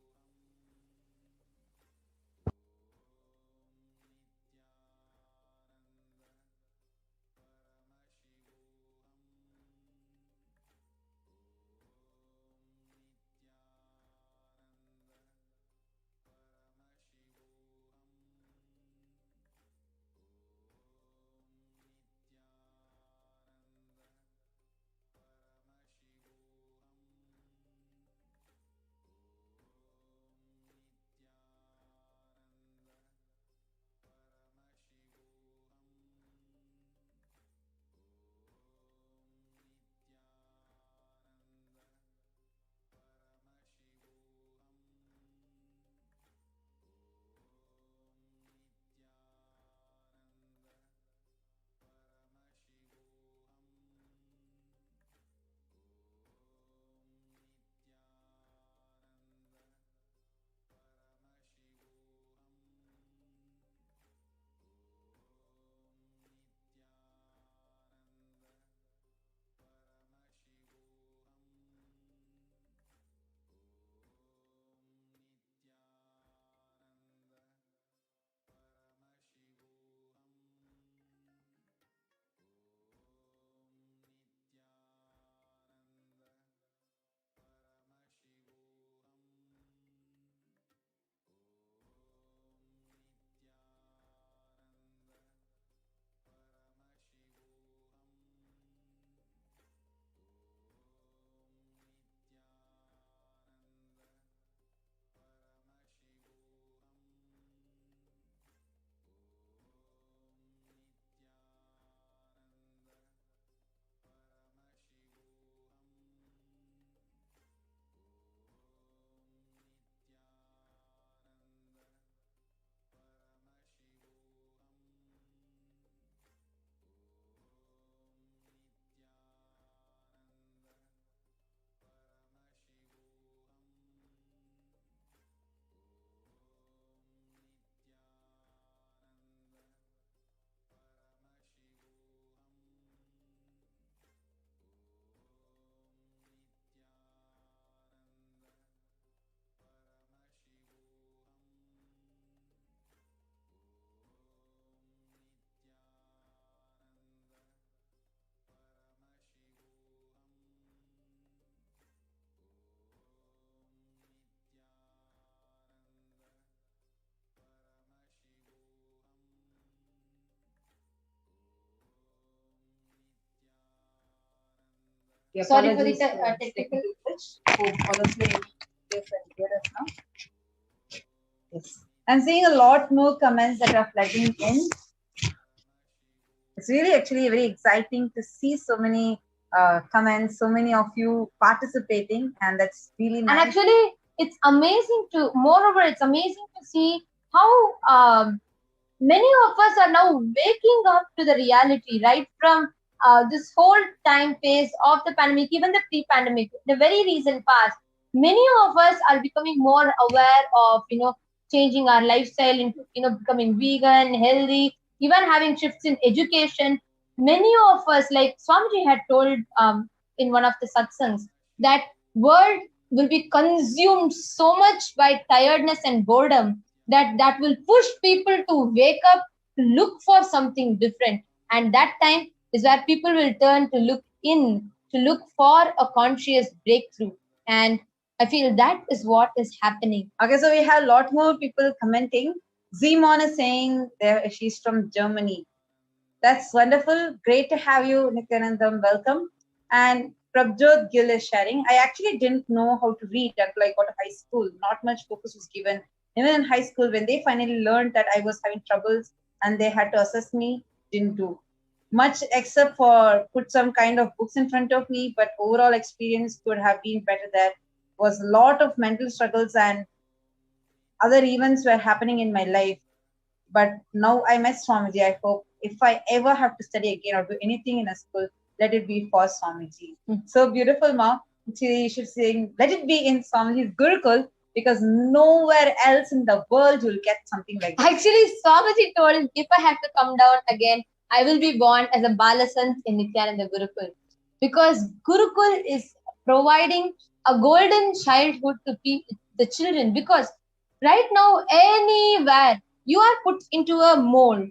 Sorry for the Apologies technical. glitch. Hope all of you can hear us now. Yes. I'm seeing a lot more comments that are flooding in. It's really actually very exciting to see so many comments, so many of you participating, and that's really And nice. actually, it's amazing moreover, it's amazing to see how many of us are now waking up to the reality, right from this whole time phase of the pandemic, even the pre-pandemic, the very recent past. Many of us are becoming more aware of, changing our lifestyle into, becoming vegan, healthy, even having shifts in education. Many of us, like Swamiji had told in one of the satsangs, that world will be consumed so much by tiredness and boredom that will push people to wake up, to look for something different. And that time is where people will turn to look in, to look for a conscious breakthrough. And I feel that is what is happening. Okay, so we have a lot more people commenting. Zimon is saying there she's from Germany. That's wonderful. Great to have you, Nithyanandam. Welcome. And Prabjot Gill is sharing. I actually didn't know how to read until I got to high school. Not much focus was given. Even in high school, when they finally learned that I was having troubles and they had to assess me, didn't do much except for put some kind of books in front of me. But overall experience could have been better. There was a lot of mental struggles and other events were happening in my life. But now I met Swamiji. I hope if I ever have to study again or do anything in a school, let it be for Swamiji. So beautiful, Ma. Actually, you should say, let it be in Swamiji's Gurukul, because nowhere else in the world you'll get something like that. Actually, Swamiji told, if I have to come down again, I will be born as a Balasant in Nithyananda Gurukul. Because Gurukul is providing a golden childhood to the children. Because right now, anywhere, you are put into a mold.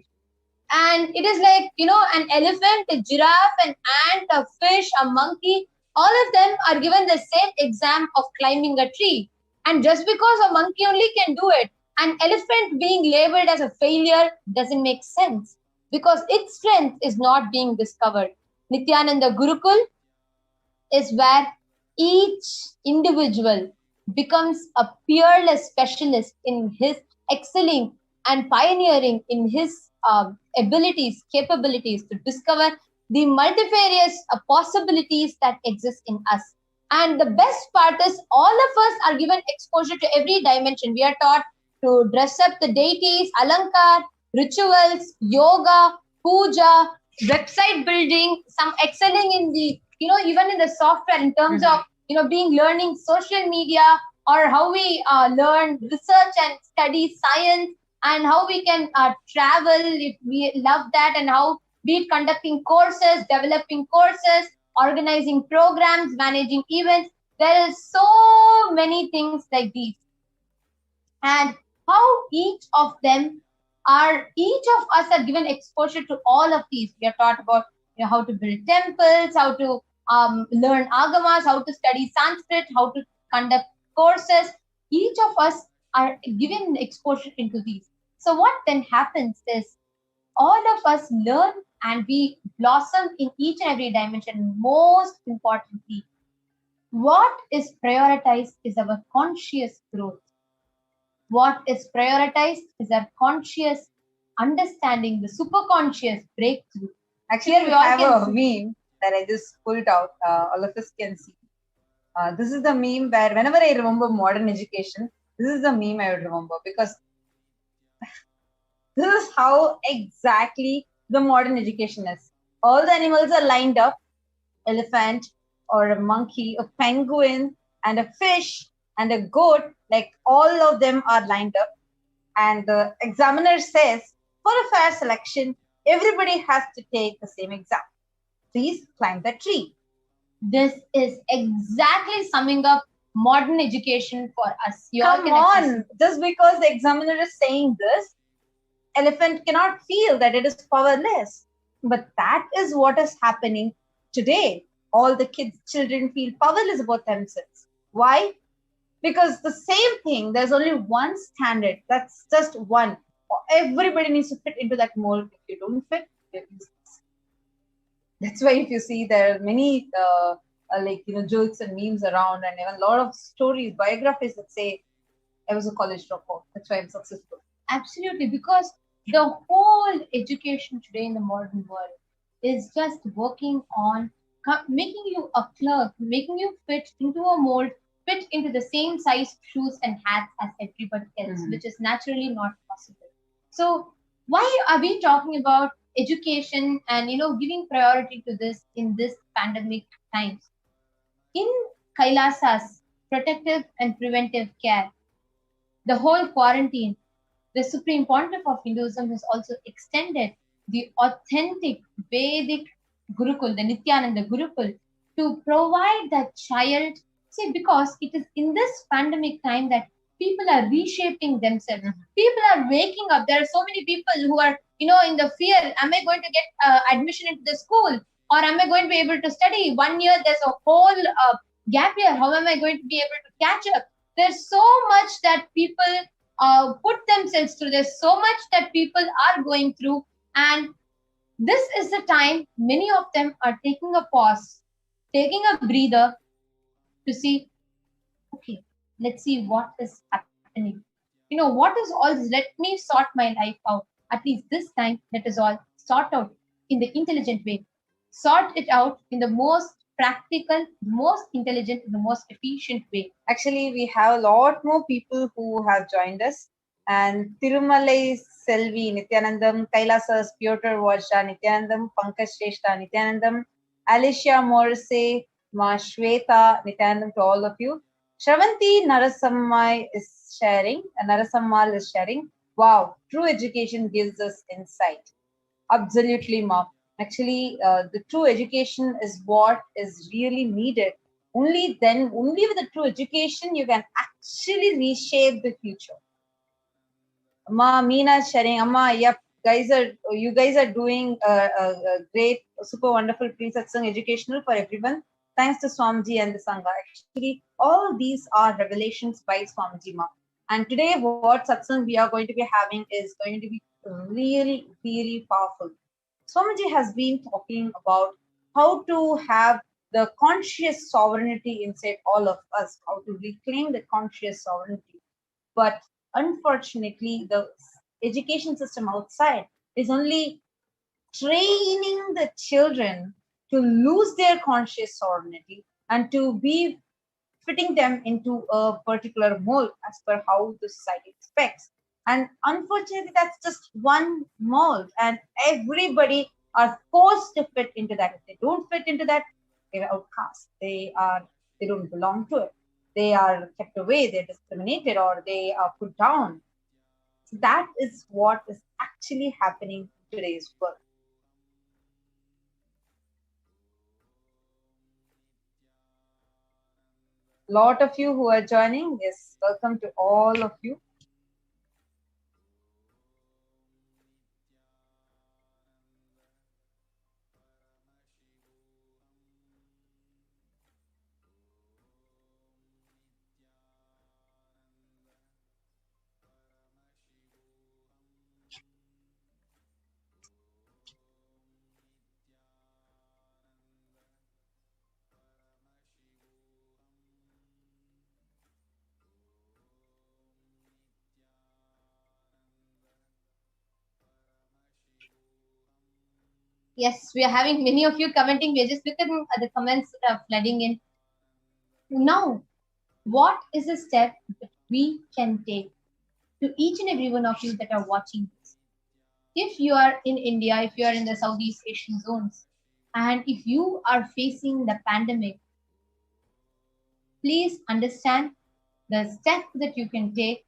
And it is like, an elephant, a giraffe, an ant, a fish, a monkey, all of them are given the same exam of climbing a tree. And just because a monkey only can do it, an elephant being labeled as a failure doesn't make sense, because its strength is not being discovered. Nithyananda Gurukul is where each individual becomes a peerless specialist in his excelling and pioneering in his abilities, capabilities to discover the multifarious possibilities that exist in us. And the best part is all of us are given exposure to every dimension. We are taught to dress up the deities, alankar, rituals, yoga, puja, website building, some excelling in the, even in the software in terms of, learning social media, or how we learn, research and study science, and how we can travel if we love that, and how be it conducting courses, developing courses, organizing programs, managing events. There is so many things like these. And how each of us are given exposure to all of these. We are taught about how to build temples, how to learn agamas, how to study Sanskrit, how to conduct courses. Each of us are given exposure into these. So what then happens is all of us learn and we blossom in each and every dimension. Most importantly, what is prioritized is our conscious growth. What is prioritized is our conscious understanding, the superconscious breakthrough. Actually, we have a meme that I just pulled out. All of us can see. This is the meme where whenever I remember modern education, this is the meme I would remember, because this is how exactly the modern education is. All the animals are lined up, elephant or a monkey, a penguin and a fish and a goat, like all of them are lined up. And the examiner says, for a fair selection, everybody has to take the same exam. Please climb the tree. This is exactly summing up modern education for us. Come on, just because the examiner is saying this, elephant cannot feel that it is powerless. But that is what is happening today. All the children feel powerless about themselves. Why? Because the same thing, there's only one standard. That's just one. Everybody needs to fit into that mold. If you don't fit, you're useless. That's why if you see there are many jokes and memes around, and even a lot of stories, biographies that say I was a college dropout. That's why I'm successful. Absolutely, because the whole education today in the modern world is just working on making you a clerk, making you fit into a mold, fit into the same size shoes and hats as everybody else, which is naturally not possible. So, why are we talking about education and giving priority to this in this pandemic times? In Kailasa's protective and preventive care, the whole quarantine, the Supreme Pontiff of Hinduism has also extended the authentic Vedic Gurukul, the Nithyananda Gurukul, to provide that child. See, because it is in this pandemic time that people are reshaping themselves. People are waking up. There are so many people who are, in the fear. Am I going to get admission into the school? Or am I going to be able to study? 1 year, there's a whole gap year. How am I going to be able to catch up? There's so much that people put themselves through. There's so much that people are going through, and this is the time many of them are taking a pause, taking a breather to see, okay, let's see what is happening. What is all this? Let me sort my life out. At least this time, let us all sort out in the intelligent way. Sort it out in the most practical, most intelligent, the most efficient way. Actually, we have a lot more people who have joined us. And Tirumalai Selvi Nithyanandam, Kailasa's Piotr Varsha Nithyanandam, Pankaj Shrestha Nithyanandam, Alicia Morrissey, Ma Shweta Nithyanandam to all of you. Shravanti Narasammal is sharing. Wow, true education gives us insight. Absolutely, Ma. Actually, the true education is what is really needed. Only with the true education, you can actually reshape the future. Amma, Meena is sharing. Amma, yep, you guys are doing a great, super wonderful pre-satsang educational for everyone. Thanks to Swamiji and the Sangha. Actually, all these are revelations by Swamiji Ma. And today, what satsang we are going to be having is going to be really, really powerful. Swamiji has been talking about how to have the conscious sovereignty inside all of us, how to reclaim the conscious sovereignty. But unfortunately, the education system outside is only training the children to lose their conscious sovereignty and to be fitting them into a particular mold as per how the society expects. And unfortunately, that's just one mold, and everybody are forced to fit into that. If they don't fit into that, they're outcast. They don't belong to it. They are kept away, they're discriminated, or they are put down. So that is what is actually happening in today's world. Lot of you who are joining, yes, welcome to all of you. Yes, we are having many of you commenting. We are just looking at the comments that are flooding in. Now, what is a step that we can take to each and every one of you that are watching this? If you are in India, if you are in the Southeast Asian zones, and if you are facing the pandemic, please understand the step that you can take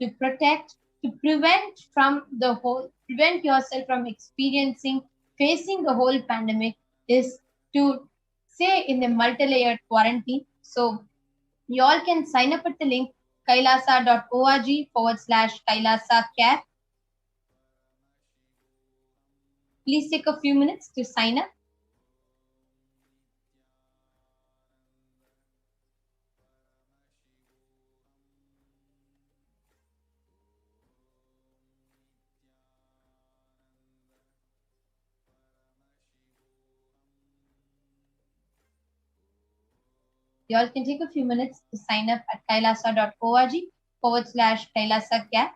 to protect, to prevent yourself from facing the whole pandemic is to stay in the multi-layered quarantine. So you all can sign up at the link kailasa.org/Kailasa care. Please take a few minutes to sign up. You all can take a few minutes to sign up at kailasa.org/Kailasa Camp.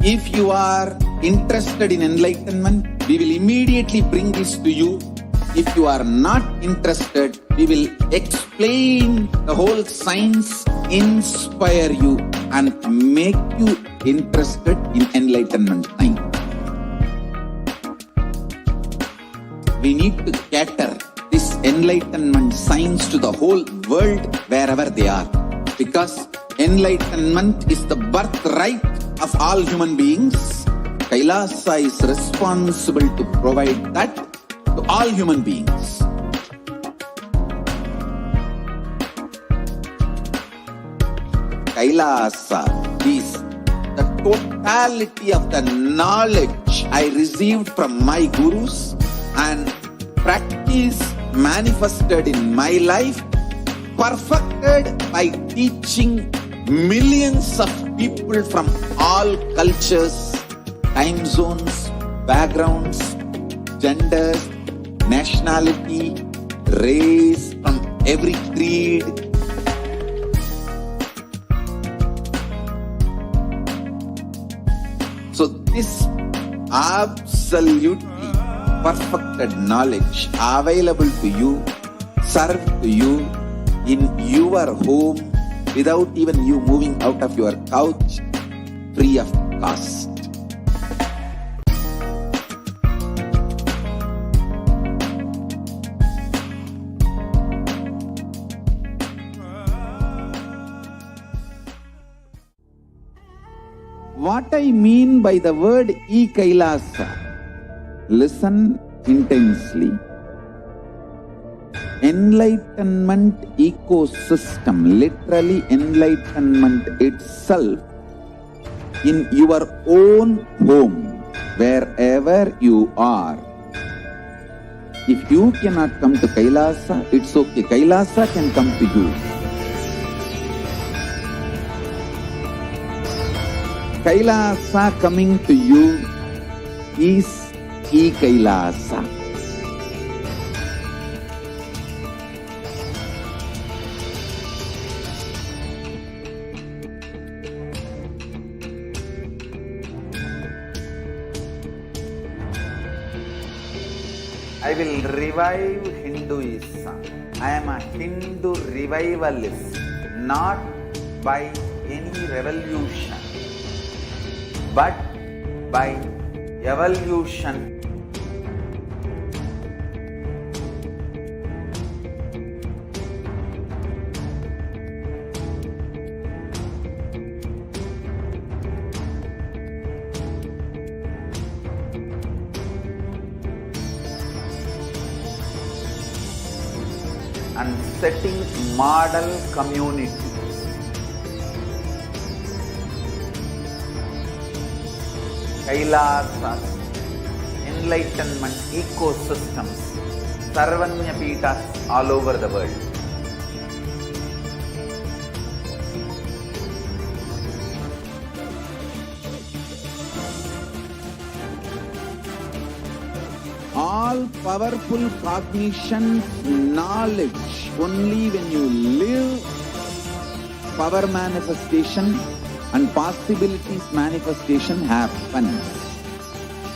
If you are interested in enlightenment, we will immediately bring this to you. If you are not interested, we will explain the whole science, inspire you and make you interested in enlightenment science. We need to cater this enlightenment science to the whole world wherever they are. Because enlightenment is the birthright of all human beings. Kailasa is responsible to provide that to all human beings. Kailasa is the totality of the knowledge I received from my gurus and practice manifested in my life, perfected by teaching millions of people from all cultures, time zones, backgrounds, genders, nationality, race, from every creed. So this absolutely perfected knowledge available to you, served to you in your home without even you moving out of your couch, free of cost. What I mean by the word Kailasa, listen intensely. Enlightenment ecosystem, literally enlightenment itself, in your own home, wherever you are. If you cannot come to Kailasa, it's okay. Kailasa can come to you. Kailasa coming to you is Kailasa. I will revive Hinduism. I am a Hindu revivalist, not by any revolution, but by evolution. And setting model communities. Kailasa, enlightenment ecosystems, Sarvanya Pitas all over the world. All powerful cognition, knowledge, only when you live power manifestation and possibilities manifestation happens.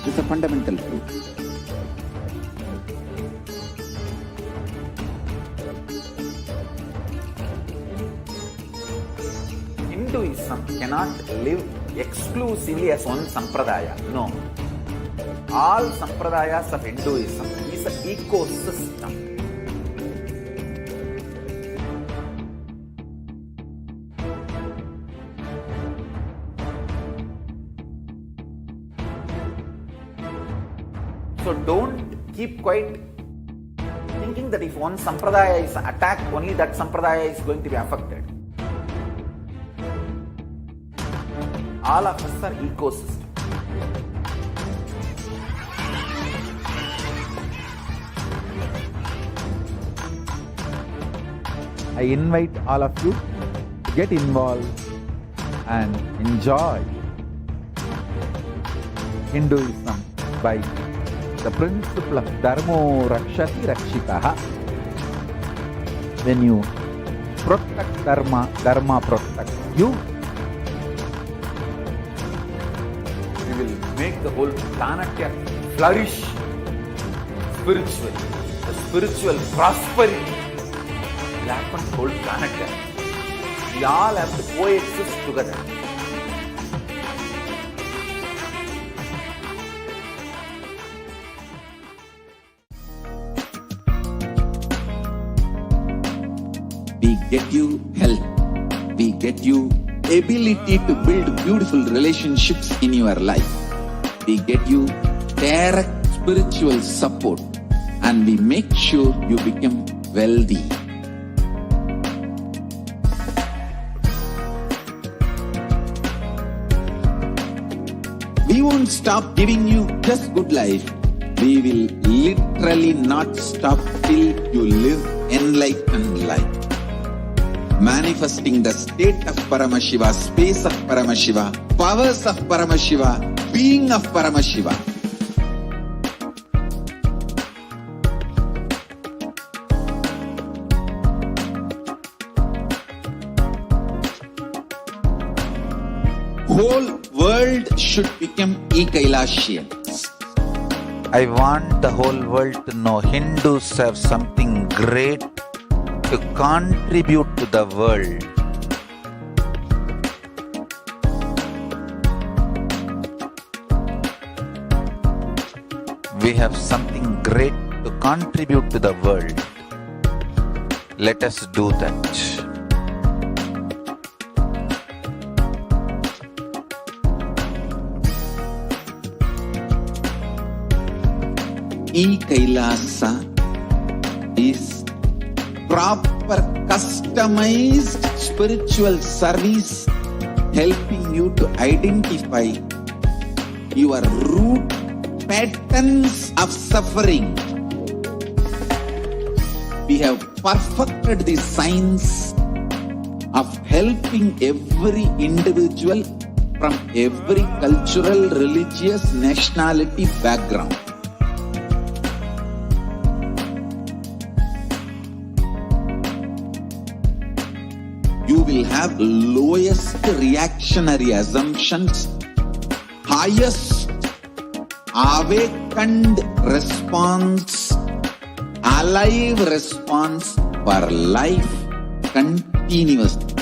It's a fundamental truth. Hinduism cannot live exclusively as one sampradaya. No. All sampradayas of Hinduism is an ecosystem. So don't keep quiet thinking that if one sampradaya is attacked, only that sampradaya is going to be affected. All of us are ecosystems. I invite all of you to get involved and enjoy Hinduism by the principle of Dharmo Rakshati Rakshitaha. When you protect Dharma, Dharma protects you. make the whole planet flourish spiritually. The spiritual prosperity will happen to the whole planet. We all have to coexist together. We get you health. We get you ability to build beautiful relationships in your life. We get you direct spiritual support, and we make sure you become wealthy. We won't stop giving you just good life. We will literally not stop till you live enlightened life. Manifesting the state of Paramashiva, space of Paramashiva, powers of Paramashiva, being of Paramashiva. Whole world should become Kailasians. I want the whole world to know Hindus have something great to contribute to the world. We have something great to contribute to the world. Let us do that. Kailasa is proper customized spiritual service helping you to identify your root patterns of suffering. We have perfected the science of helping every individual from every cultural, religious, nationality background. You will have lowest reactionary assumptions, highest awakened response, alive response for life continuously.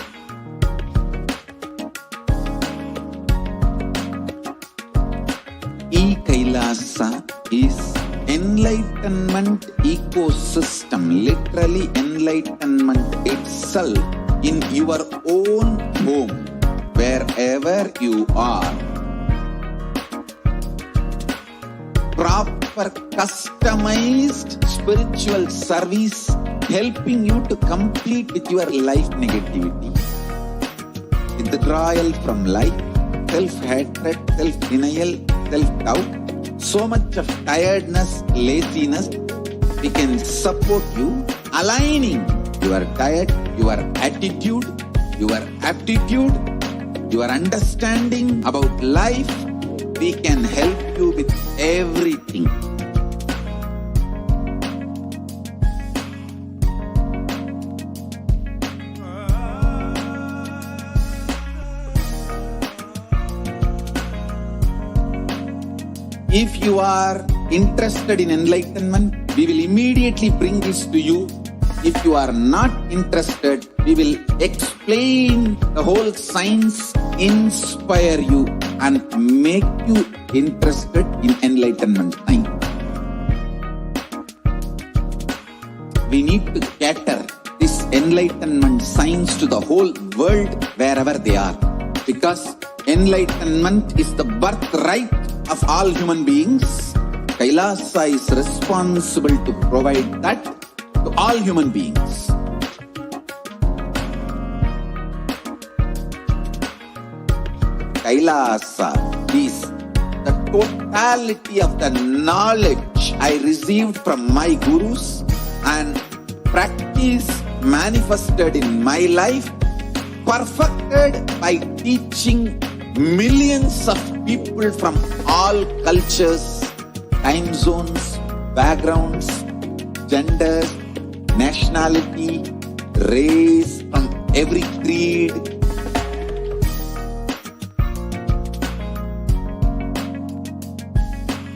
Kailasa is enlightenment ecosystem, literally enlightenment itself in your own home, wherever you are. Proper customized spiritual service helping you to complete with your life negativity. Withdrawal from life, self-hatred, self-denial, self-doubt, so much of tiredness, laziness. We can support you aligning your diet, your attitude, your aptitude, your understanding about life. We can help you with everything. If you are interested in enlightenment, we will immediately bring this to you. If you are not interested, we will explain the whole science, inspire you and make you interested in enlightenment time. We need to cater this enlightenment science to the whole world wherever they are, because enlightenment is the birthright of all human beings. Kailasa is responsible to provide that to all human beings. Kailasa is the totality of the knowledge I received from my gurus and practice manifested in my life, perfected by teaching millions of people from all cultures, time zones, backgrounds, genders, nationality, race, from every creed.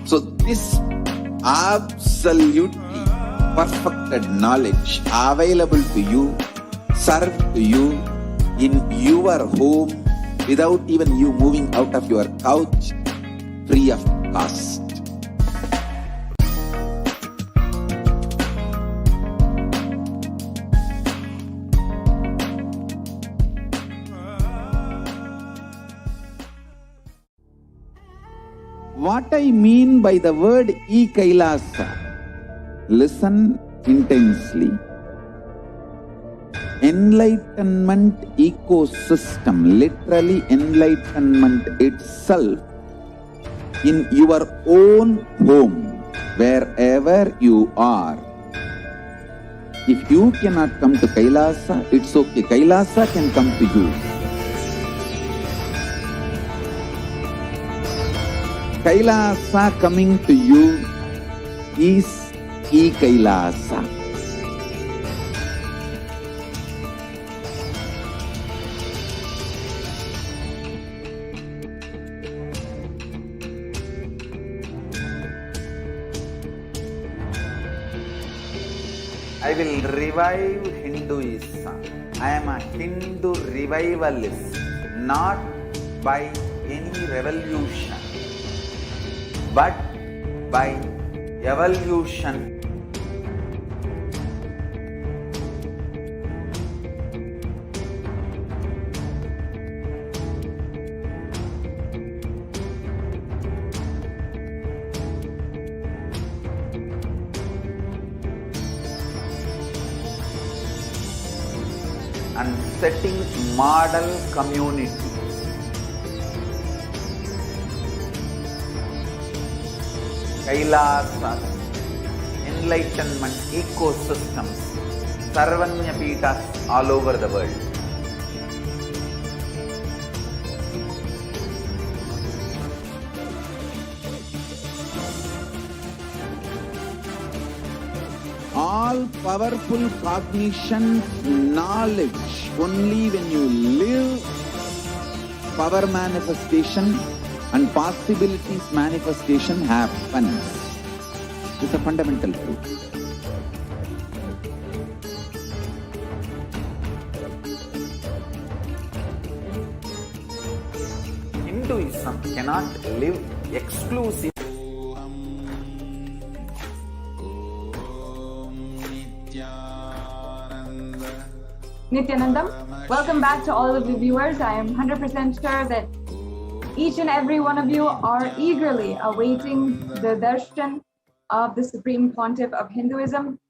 So this absolutely perfected knowledge available to you, served to you in your home without even you moving out of your couch, free of cost. What I mean by the word Kailasa, listen intensely. Enlightenment ecosystem, literally enlightenment itself in your own home, wherever you are. If you cannot come to Kailasa, it's okay. Kailasa can come to you. Kailasa coming to you is Kailasa. I will revive Hinduism. I am a Hindu revivalist, not by any revolution, but by evolution. And setting model community. Kailasa, enlightenment ecosystems, Sarvanya Pitas all over the world. All powerful cognition, knowledge, only when you live, power manifestation and possibilities manifestation happens. It's a fundamental truth. Hinduism cannot live exclusively. Nithyanandam, welcome back to all of the viewers. I am 100% sure that each and every one of you are eagerly awaiting the darshan of the Supreme Pontiff of Hinduism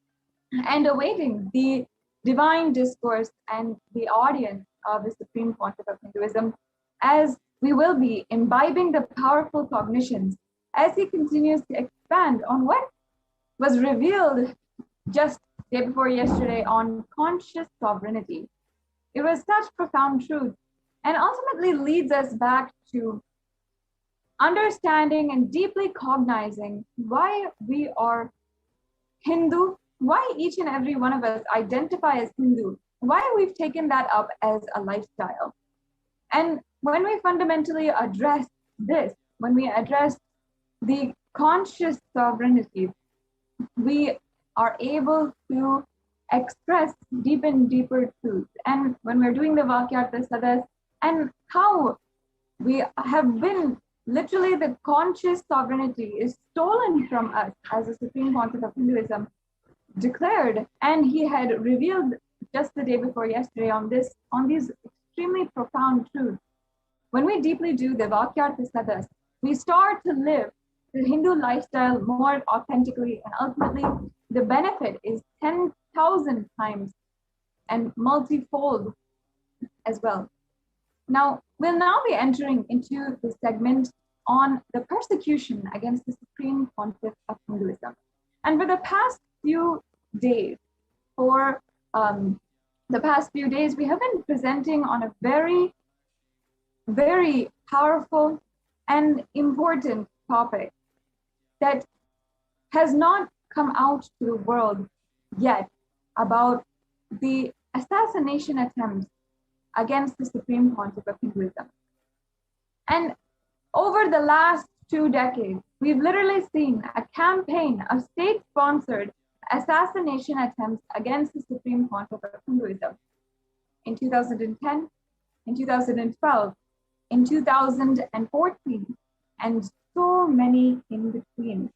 and awaiting the divine discourse and the audience of the Supreme Pontiff of Hinduism, as we will be imbibing the powerful cognitions as he continues to expand on what was revealed just day before yesterday on conscious sovereignty. It was such profound truth and ultimately leads us back to understanding and deeply cognizing why we are Hindu, why each and every one of us identify as Hindu, why we've taken that up as a lifestyle. And when we fundamentally address this, when we address the conscious sovereignty, we are able to express deep and deeper truths. And when we're doing the Vakyartha Sadas, and how we have been, literally the conscious sovereignty is stolen from us as the Supreme Pontiff of Hinduism declared, and he had revealed just the day before yesterday on these extremely profound truths. When we deeply do the Vakyartha Sadas, we start to live the Hindu lifestyle more authentically, and ultimately the benefit is 10,000 times and multifold as well. Now, we'll now be entering into the segment on the persecution against the Supreme Pontiff of Hinduism. And for the past few days, we have been presenting on a very, very powerful and important topic that has not come out to the world yet, about the assassination attempts against the Supreme Pontiff of Hinduism. And over the last 2 decades, we've literally seen a campaign of state-sponsored assassination attempts against the Supreme Pontiff of Hinduism. In 2010, in 2012, in 2014, and so many in between,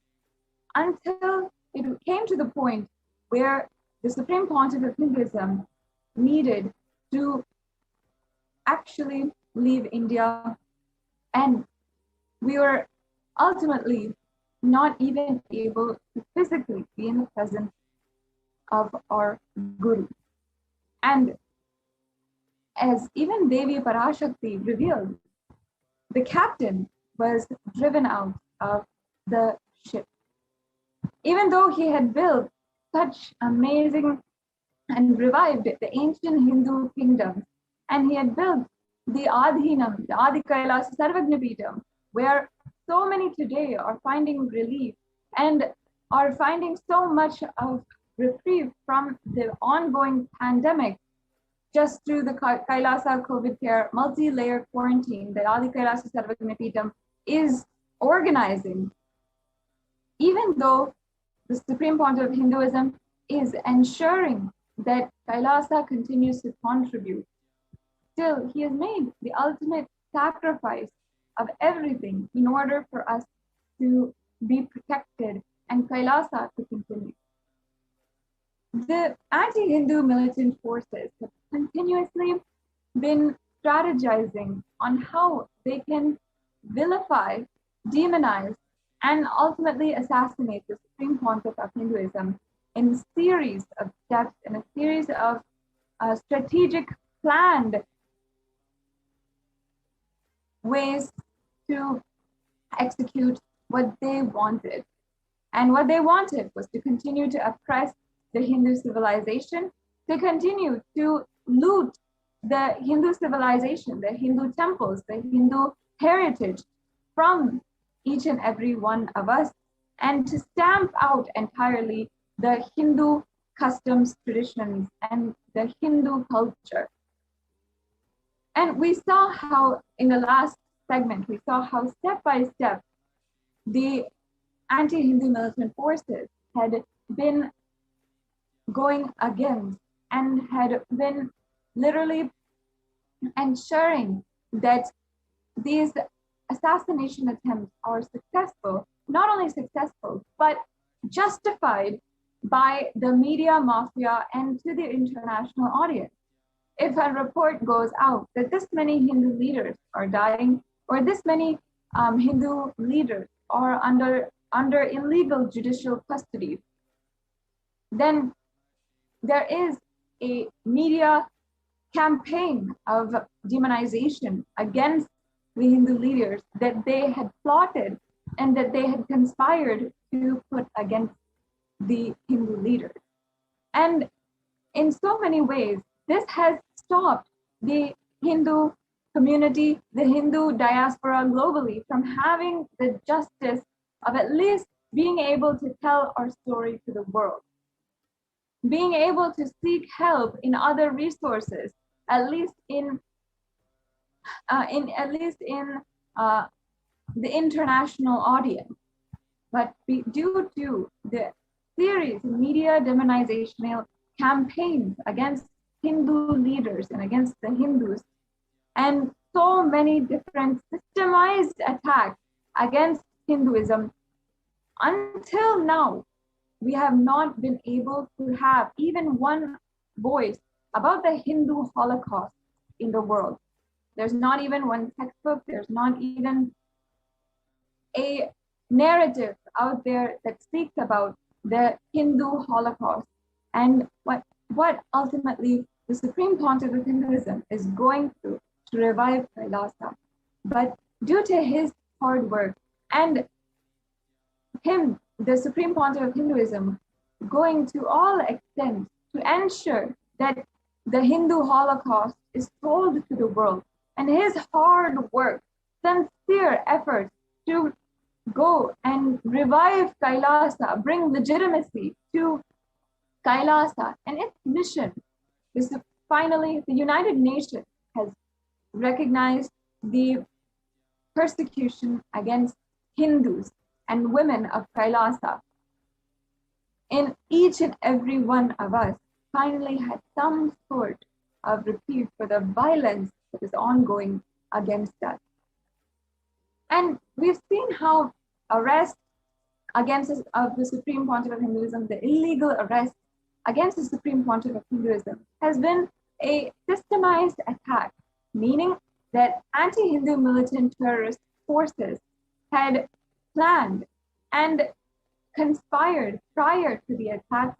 until it came to the point where the Supreme Pontiff of Hinduism needed to actually leave India, and we were ultimately not even able to physically be in the presence of our Guru. And as even Devi Parashakti revealed, the captain was driven out of the ship. Even though he had built such amazing and revived the ancient Hindu kingdoms, and he had built the Adhinam, the Adi Kailasa Sarvagnapitam, where so many today are finding relief and are finding so much of reprieve from the ongoing pandemic just through the Kailasa COVID care multi-layer quarantine that Adi Kailasa Sarvagnapitam is organizing. Even though the Supreme Pontiff of Hinduism is ensuring that Kailasa continues to contribute, still he has made the ultimate sacrifice of everything in order for us to be protected and Kailasa to continue. The anti-Hindu militant forces have continuously been strategizing on how they can vilify, demonize, and ultimately assassinate the Supreme Pontiff of Hinduism in a series of steps, in a series of strategic, planned ways to execute what they wanted. And what they wanted was to continue to oppress the Hindu civilization, to continue to loot the Hindu civilization, the Hindu temples, the Hindu heritage from each and every one of us, and to stamp out entirely the Hindu customs, traditions, and the Hindu culture. And we saw how in the last segment, we saw how step by step the anti-Hindu militant forces had been going against and had been literally ensuring that these assassination attempts are successful, not only successful, but justified by the media mafia and to the international audience. If a report goes out that this many Hindu leaders are dying, or this many Hindu leaders are under illegal judicial custody, then there is a media campaign of demonization against the Hindu leaders that they had plotted and that they had conspired to put against the Hindu leaders. And in so many ways, this has stopped the Hindu community, the Hindu diaspora globally from having the justice of at least being able to tell our story to the world, being able to seek help in other resources, at least in the international audience. But due to the series of media demonizational campaigns against Hindu leaders and against the Hindus, and so many different systemized attacks against Hinduism, until now, we have not been able to have even one voice about the Hindu Holocaust in the world. There's not even one textbook, there's not even a narrative out there that speaks about the Hindu Holocaust and what ultimately the Supreme Pontiff of Hinduism is going through to revive Kailasa. But due to his hard work and him, the Supreme Pontiff of Hinduism, going to all extents to ensure that the Hindu Holocaust is told to the world, and his hard work, sincere efforts to go and revive Kailasa, bring legitimacy to Kailasa and its mission. This is finally, the United Nations has recognized the persecution against Hindus and women of Kailasa, in each and every one of us, finally had some sort of reprieve for the violence that is ongoing against us. And we've seen how arrest against of the Supreme Pontiff of Hinduism, the illegal arrest against the Supreme Pontiff of Hinduism, has been a systemized attack, meaning that anti-Hindu militant terrorist forces had planned and conspired prior to the attack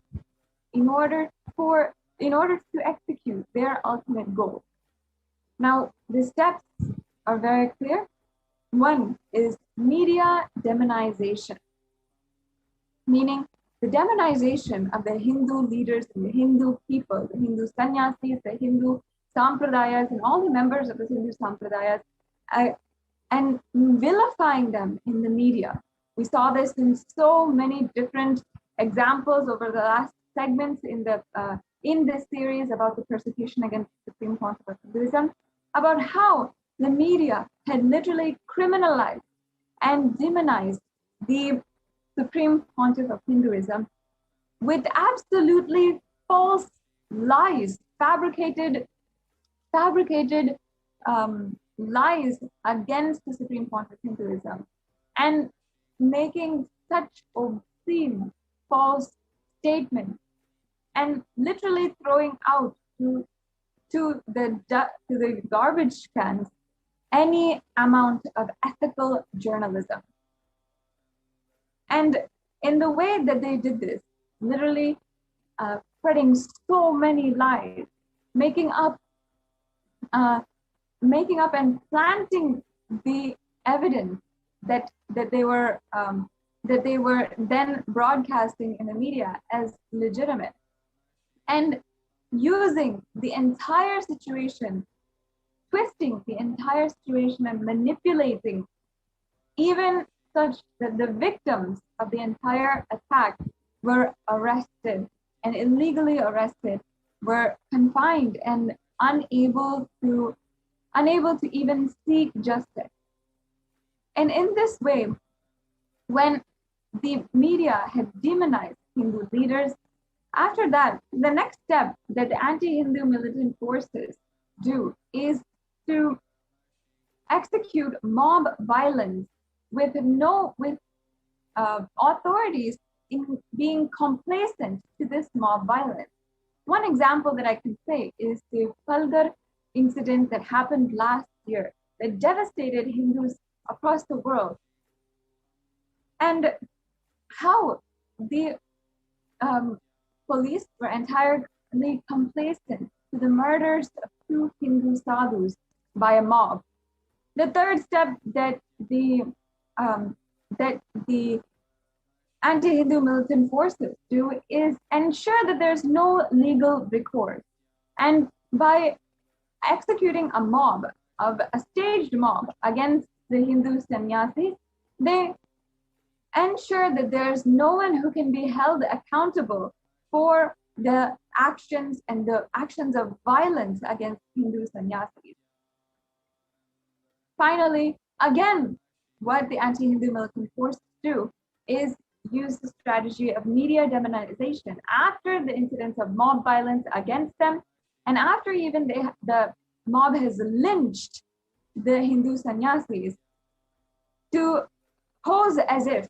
in order to execute their ultimate goal. Now, the steps are very clear. One is media demonization, meaning the demonization of the Hindu leaders and the Hindu people, the Hindu sannyasis, the Hindu sampradayas, and all the members of the Hindu sampradayas, and vilifying them in the media. We saw this in so many different examples over the last segments in this series about the persecution against the Supreme Pontiff of Hinduism, about how the media had literally criminalized and demonized the Supreme Pontiff of Hinduism with absolutely false lies, fabricated lies against the Supreme Pontiff of Hinduism, and making such obscene false statements, and literally throwing out to the garbage cans any amount of ethical journalism. And in the way that they did this, literally spreading so many lies, making up and planting the evidence that they were then broadcasting in the media as legitimate, and using the entire situation, twisting the entire situation and manipulating, even such that the victims of the entire attack were arrested and illegally arrested, were confined and unable to even seek justice. And in this way, when the media had demonized Hindu leaders, after that, the next step that the anti-Hindu militant forces do is to execute mob violence with authorities in being complacent to this mob violence. One example that I can say is the Palghar incident that happened last year that devastated Hindus across the world, and how the police were entirely complacent to the murders of 2 Hindu sadhus by a mob. The third step that the anti-Hindu militant forces do is ensure that there's no legal recourse. And by executing a staged mob against the Hindu sannyasis, they ensure that there's no one who can be held accountable for the actions and the actions of violence against Hindu sannyasis. Finally, again, what the anti-Hindu militant forces do is use the strategy of media demonization after the incidents of mob violence against them, and after even the mob has lynched the Hindu sannyasis, to pose as if,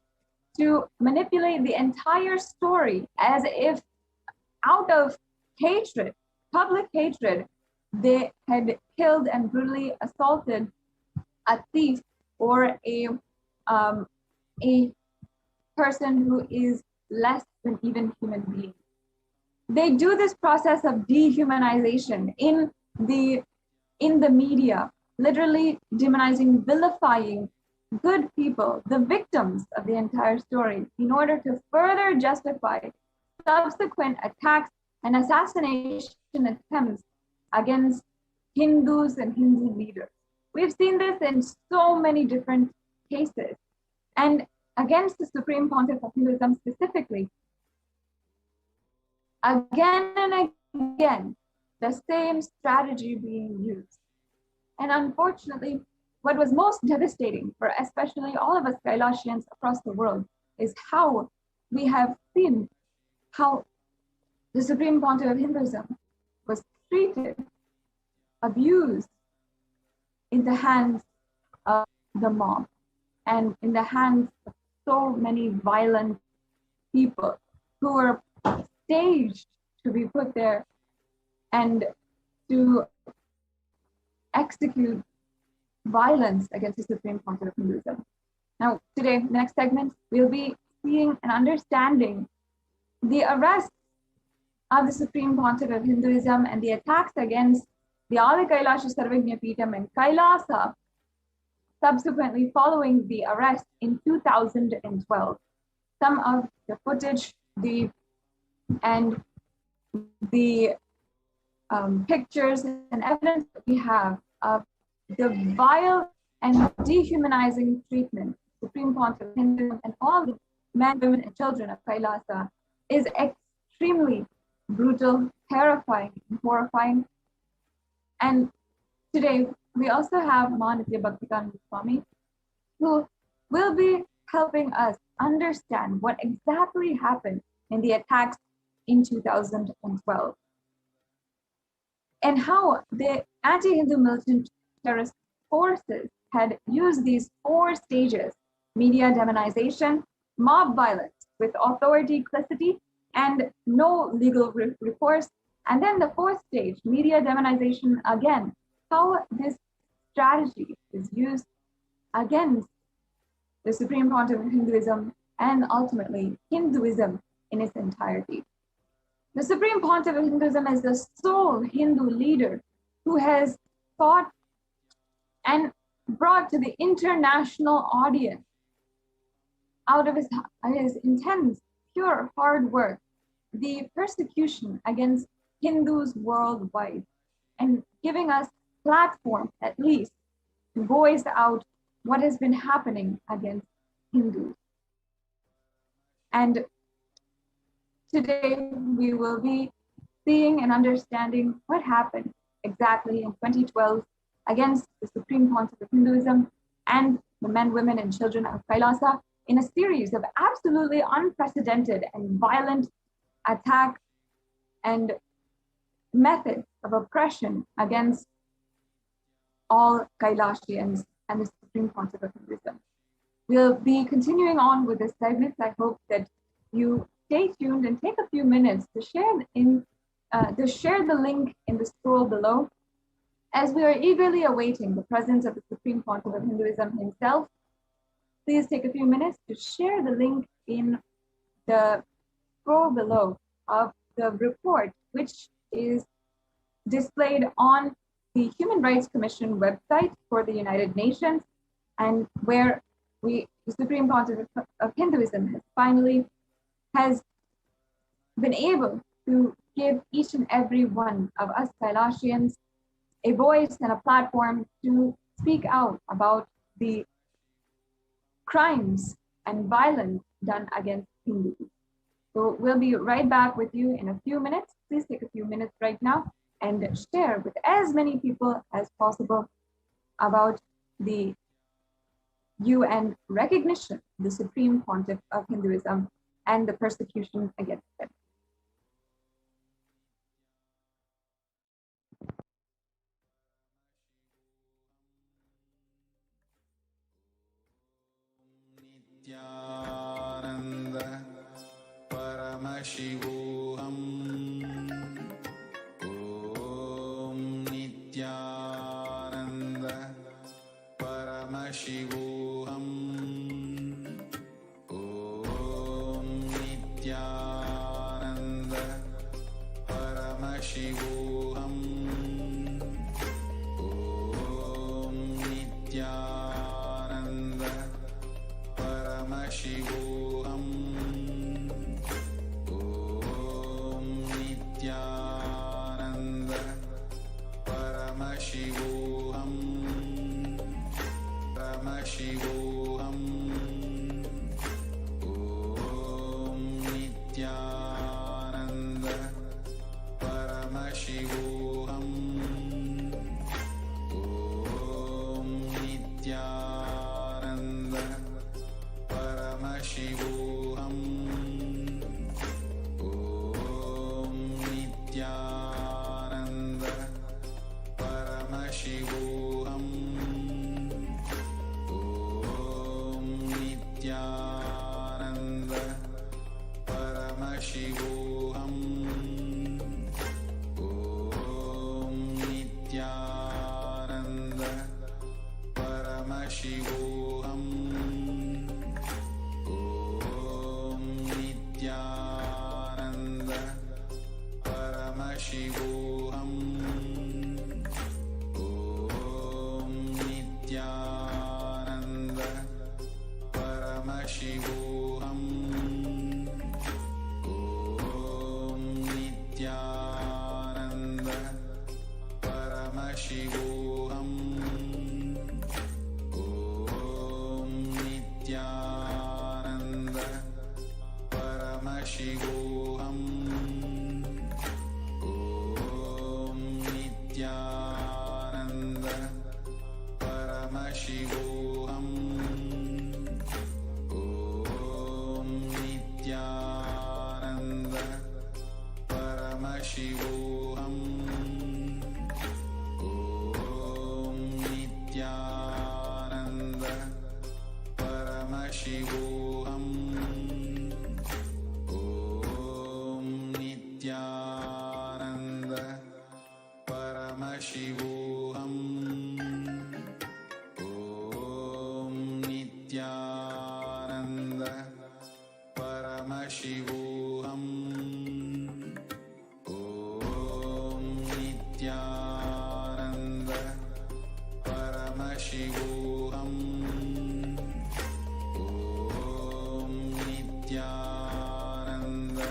to manipulate the entire story as if out of hatred, public hatred, they had killed and brutally assaulted a thief or a person who is less than even human being. They do this process of dehumanization in the media, literally demonizing, vilifying good people, the victims of the entire story, in order to further justify subsequent attacks and assassination attempts against Hindus and Hindu leaders. We've seen this in so many different cases. And against the Supreme Pontiff of Hinduism specifically, again and again, the same strategy being used. And unfortunately, what was most devastating for especially all of us Kailasians across the world is how we have seen how the Supreme Pontiff of Hinduism was treated, abused in the hands of the mob and in the hands of so many violent people who were staged to be put there and to execute violence against the Supreme Pontiff of Hinduism. Now, today, the next segment, we'll be seeing and understanding the arrest of the Supreme Pontiff of Hinduism and the attacks against the Adi Kailasha Sarvajna Peetham and Kailasa, subsequently following the arrest in 2012. Some of the footage, the pictures and evidence that we have of the vile and dehumanizing treatment Supreme Pontiff of Hinduism and all the men, women, and children of Kailasa is extremely brutal, terrifying, and horrifying. And today, we also have Manitya Bhaktikananda Swami, who will be helping us understand what exactly happened in the attacks in 2012 and how the anti-Hindu militant terrorist forces had used these 4 stages: media demonization, mob violence with authority-clicity, and no legal recourse. And then the 4th stage, media demonization again, how this strategy is used against the Supreme Pontiff of Hinduism and ultimately Hinduism in its entirety. The Supreme Pontiff of Hinduism is the sole Hindu leader who has fought and brought to the international audience out of his intense, pure, hard work, the persecution against Hindus worldwide, and giving us platform, at least, to voice out what has been happening against Hindus. And today we will be seeing and understanding what happened exactly in 2012 against the Supreme Pontiff of Hinduism and the men, women, and children of Kailasa in a series of absolutely unprecedented and violent attacks and methods of oppression against all Kailasians and the Supreme Pontiff of Hinduism. We'll be continuing on with this segment. I hope that you stay tuned and take a few minutes to share the link in the scroll below, as we are eagerly awaiting the presence of the Supreme Pontiff of Hinduism himself. Please take a few minutes to share the link in the scroll below of the report, which is displayed on the Human Rights Commission website for the United Nations, and where the Supreme Pontiff of Hinduism has been able to give each and every one of us Kailasians a voice and a platform to speak out about the crimes and violence done against Hindus. So we'll be right back with you in a few minutes. Please take a few minutes right now and share with as many people as possible about the UN recognition of the Supreme Pontiff of Hinduism and the persecution against it. Nithyananda Paramashivoham. Om Nithyananda Paramashivoham. Om Nithyananda Paramashivoham. Om Nithyananda Paramashivoham. Om Nithyananda Paramashivoham. Paramashivoham. Om Paramashivoham. Om Nithyananda Paramashivoham. Om Nithyananda Paramashivoham. Om Nithyananda Paramashivoham. Om Nithyananda Paramashivoham. Om Nithyananda Paramashivoham. Om Nithyananda Paramashivoham. Om Nithyananda Paramashivoham. Om Nithyananda Paramashivoham. Om Nithyananda Paramashivoham. Om Nithyananda Paramashivoham. Om Nithyananda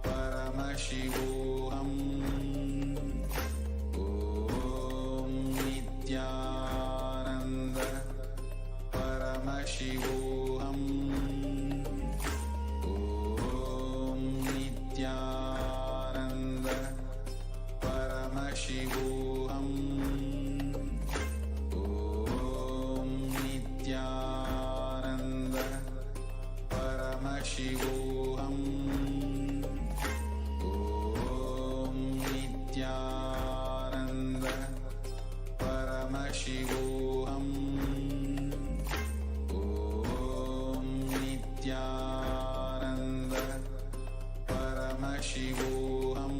Paramashivoham. Om Nithyananda Paramashivoham. Om Nithyananda Paramashivoham. Om Nithyananda Paramashivoham. Om Nithyananda Paramashivoham. Om Nithyananda Paramashivoham. Om Nithyananda Paramashivoham.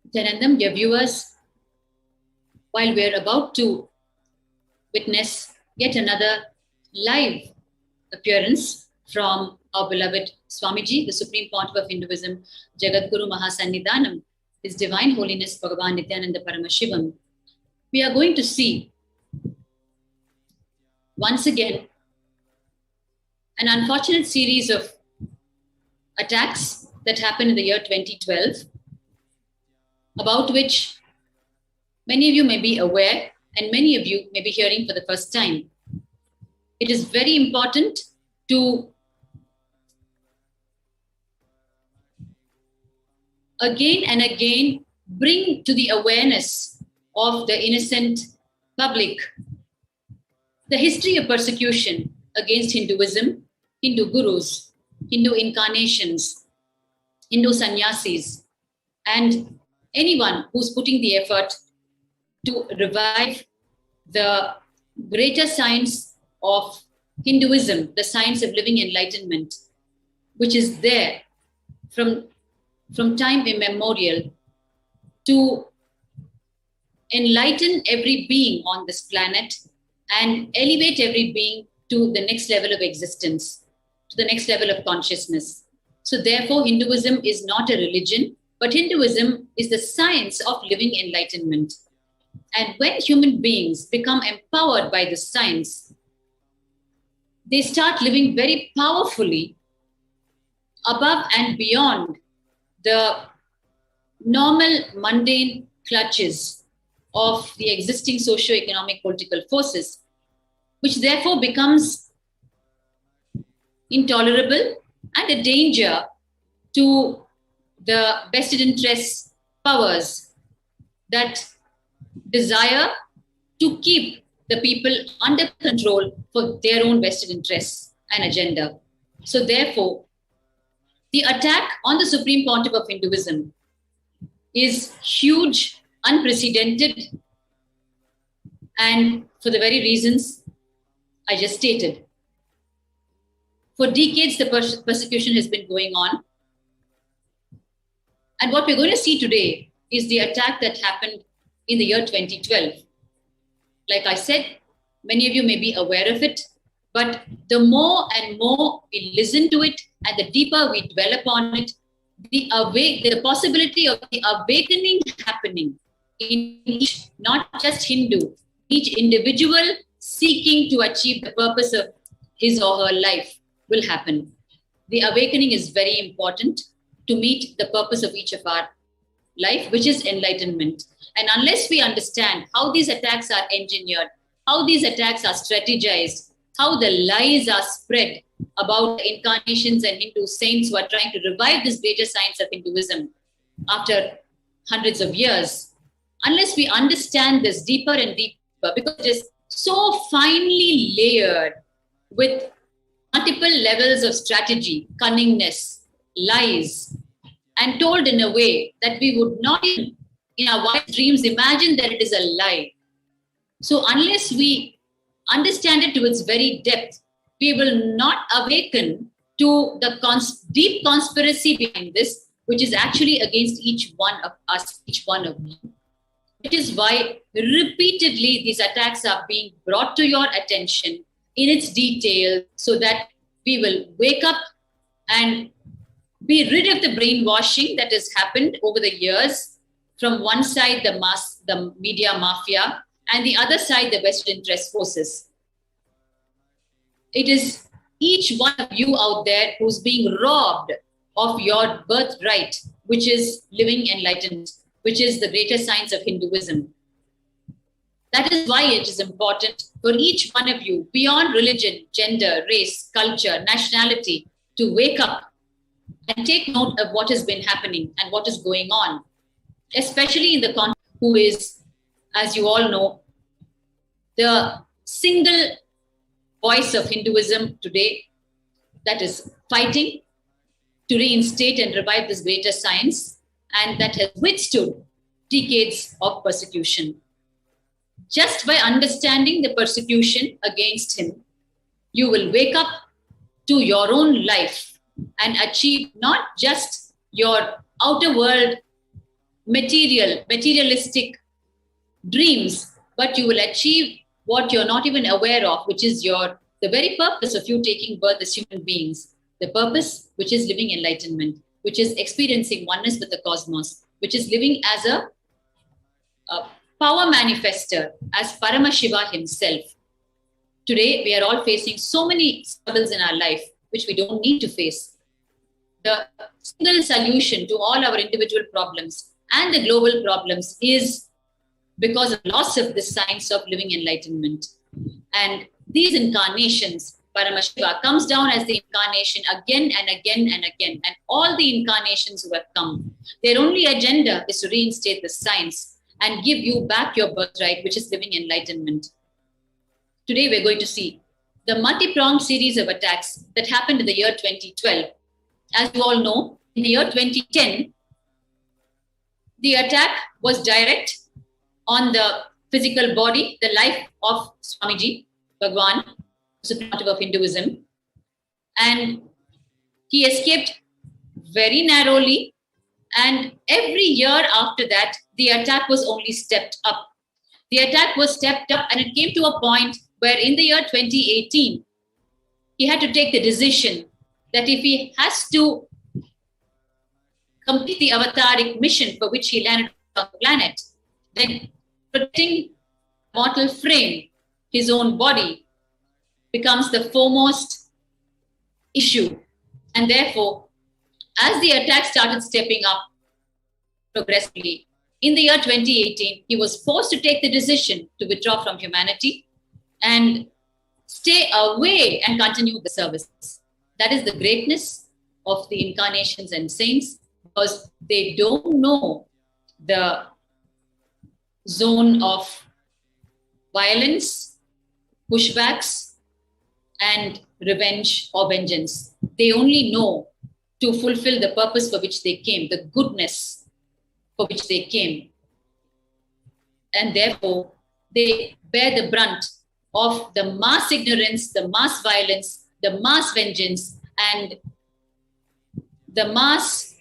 Nithyanandam, dear viewers, while we are about to witness yet another live appearance from our beloved Swamiji, the Supreme Pontiff of Hinduism, Jagadguru Mahasannidhanam, His Divine Holiness Bhagavan Nithyananda Paramashivam, we are going to see once again an unfortunate series of attacks that happened in the year 2012, about which many of you may be aware and many of you may be hearing for the first time. It is very important to again and again bring to the awareness of the innocent public the history of persecution against Hinduism, Hindu gurus, Hindu incarnations, Hindu sannyasis, and anyone who's putting the effort to revive the greater science of Hinduism, the science of living enlightenment, which is there from time immemorial to enlighten every being on this planet and elevate every being to the next level of existence, to the next level of consciousness. So therefore, Hinduism is not a religion, but Hinduism is the science of living enlightenment. And when human beings become empowered by this science, they start living very powerfully above and beyond the normal mundane clutches of the existing socio-economic political forces, which therefore becomes intolerable and a danger to the vested interest powers that desire to keep the people under control for their own vested interests and agenda. So therefore, the attack on the Supreme Pontiff of Hinduism is huge, unprecedented, and for the very reasons I just stated. For decades, the persecution has been going on. And what we're going to see today is the attack that happened in the year 2012. Like I said, many of you may be aware of it, but the more and more we listen to it and the deeper we dwell upon it, the possibility of the awakening happening in each, not just Hindu, each individual seeking to achieve the purpose of his or her life will happen. The awakening is very important to meet the purpose of each of our life, which is enlightenment. And unless we understand how these attacks are engineered, how these attacks are strategized, how the lies are spread about the incarnations and Hindu saints who are trying to revive this greater science of Hinduism after hundreds of years, unless we understand this deeper and deeper, because it is so finely layered with multiple levels of strategy, cunningness, lies, and told in a way that we would not even in our wildest dreams imagine that it is a lie. So unless we understand it to its very depth, we will not awaken to the deep conspiracy behind this, which is actually against each one of us, each one of you. It is why repeatedly these attacks are being brought to your attention in its detail, so that we will wake up and be rid of the brainwashing that has happened over the years. From one side, the media mafia, and the other side, the vested interest forces. It is each one of you out there who's being robbed of your birthright, which is living enlightenment, which is the greater science of Hinduism. That is why it is important for each one of you, beyond religion, gender, race, culture, nationality, to wake up and take note of what has been happening and what is going on, especially in the context who is, as you all know, the single voice of Hinduism today that is fighting to reinstate and revive this greater science, and that has withstood decades of persecution. Just by understanding the persecution against him, you will wake up to your own life and achieve not just your outer world materialistic dreams, but you will achieve what you're not even aware of, which is the very purpose of you taking birth as human beings, the purpose which is living enlightenment, which is experiencing oneness with the cosmos, which is living as a power manifester, as Paramashiva himself. Today, we are all facing so many struggles in our life, which we don't need to face. The single solution to all our individual problems and the global problems is because of loss of the science of living enlightenment. And these incarnations, Paramashiva comes down as the incarnation again and again and again. And all the incarnations who have come, their only agenda is to reinstate the science and give you back your birthright, which is living enlightenment. Today, we're going to see the multi-pronged series of attacks that happened in the year 2012. As you all know, in the year 2010, the attack was direct on the physical body, the life of Swamiji, Bhagwan, Supreme Pontiff of Hinduism. And he escaped very narrowly. And every year after that, the attack was only stepped up. The attack was stepped up, and it came to a point where in the year 2018, he had to take the decision that if he has to complete the avataric mission for which he landed on the planet, then protecting mortal frame, his own body, becomes the foremost issue. And therefore, as the attack started stepping up progressively, in the year 2018, he was forced to take the decision to withdraw from humanity and stay away and continue the service. That is the greatness of the incarnations and saints, because they don't know the zone of violence, pushbacks, and revenge or vengeance. They only know to fulfill the purpose for which they came, the goodness for which they came. And therefore, they bear the brunt of the mass ignorance, the mass violence, the mass vengeance, and the mass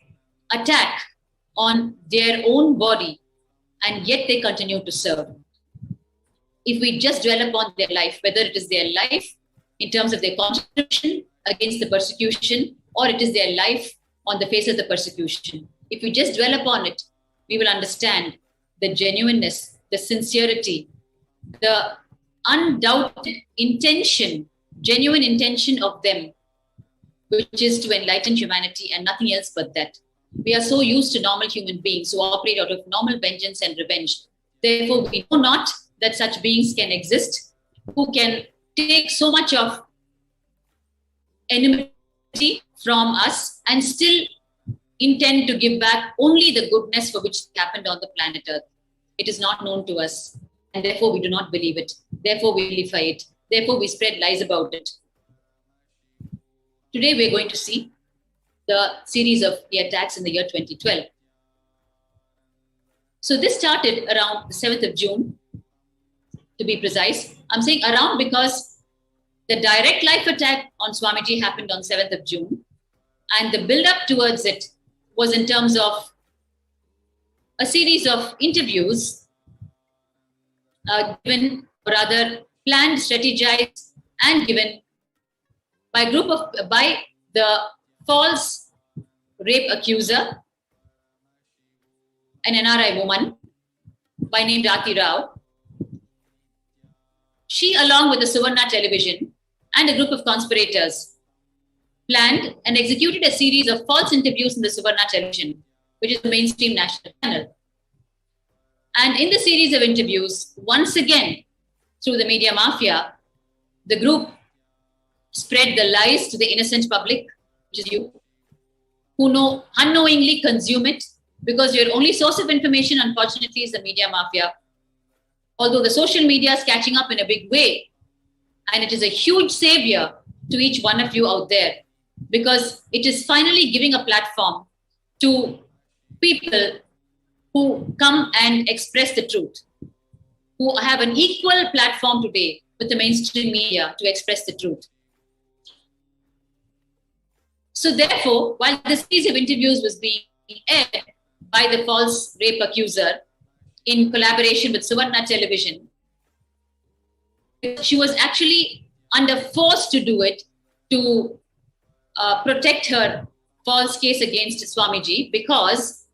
attack on their own body, and yet they continue to serve. If we just dwell upon their life, whether it is their life in terms of their contribution against the persecution, or it is their life on the face of the persecution, if we just dwell upon it, we will understand the genuineness, the sincerity, the undoubted intention, genuine intention of them, which is to enlighten humanity and nothing else but that. We are so used to normal human beings who operate out of normal vengeance and revenge. Therefore, we know not that such beings can exist, who can take so much of enmity from us and still intend to give back only the goodness for which happened on the planet Earth. It is not known to us, and therefore we do not believe it. Therefore we vilify it. Therefore we spread lies about it. Today we're going to see the series of the attacks in the year 2012. So this started around the 7th of June, to be precise. I'm saying around because the direct life attack on Swamiji happened on 7th of June, and the build-up towards it was in terms of a series of interviews given, or rather planned, strategized, and given by the false rape accuser, an NRI woman by name Rati Rao. She, along with the Suvarna television and a group of conspirators, planned and executed a series of false interviews in the Suvarna television, which is the mainstream national channel. And in the series of interviews, once again, through the media mafia, the group spread the lies to the innocent public, which is you, who unknowingly consume it, because your only source of information, unfortunately, is the media mafia. Although the social media is catching up in a big way, and it is a huge savior to each one of you out there, because it is finally giving a platform to people who come and express the truth, who have an equal platform today with the mainstream media to express the truth. So therefore, while this series of interviews was being aired by the false rape accuser in collaboration with Suvarna television, she was actually under force to do it to protect her false case against Swamiji, because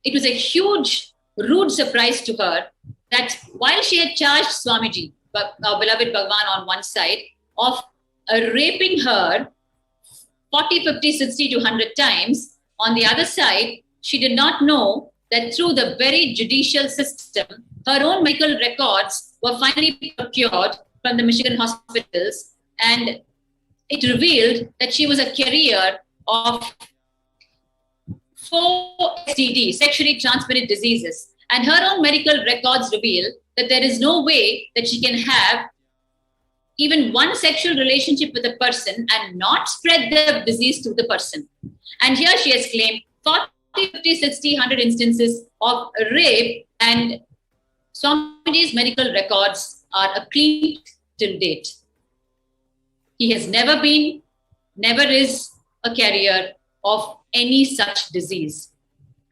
it was a huge, rude surprise to her that while she had charged Swamiji, our beloved Bhagavan, on one side, of raping her 40, 50, 60 to 100 times, on the other side, she did not know that through the very judicial system, her own medical records were finally procured from the Michigan hospitals, and it revealed that she was a carrier of 4 STDs, sexually transmitted diseases. And her own medical records reveal that there is no way that she can have even one sexual relationship with a person and not spread the disease to the person. And here she has claimed 40, 50, 60, 100 instances of rape, and Swamiji's medical records are a clean till date. He has never been, never is a carrier of any such disease.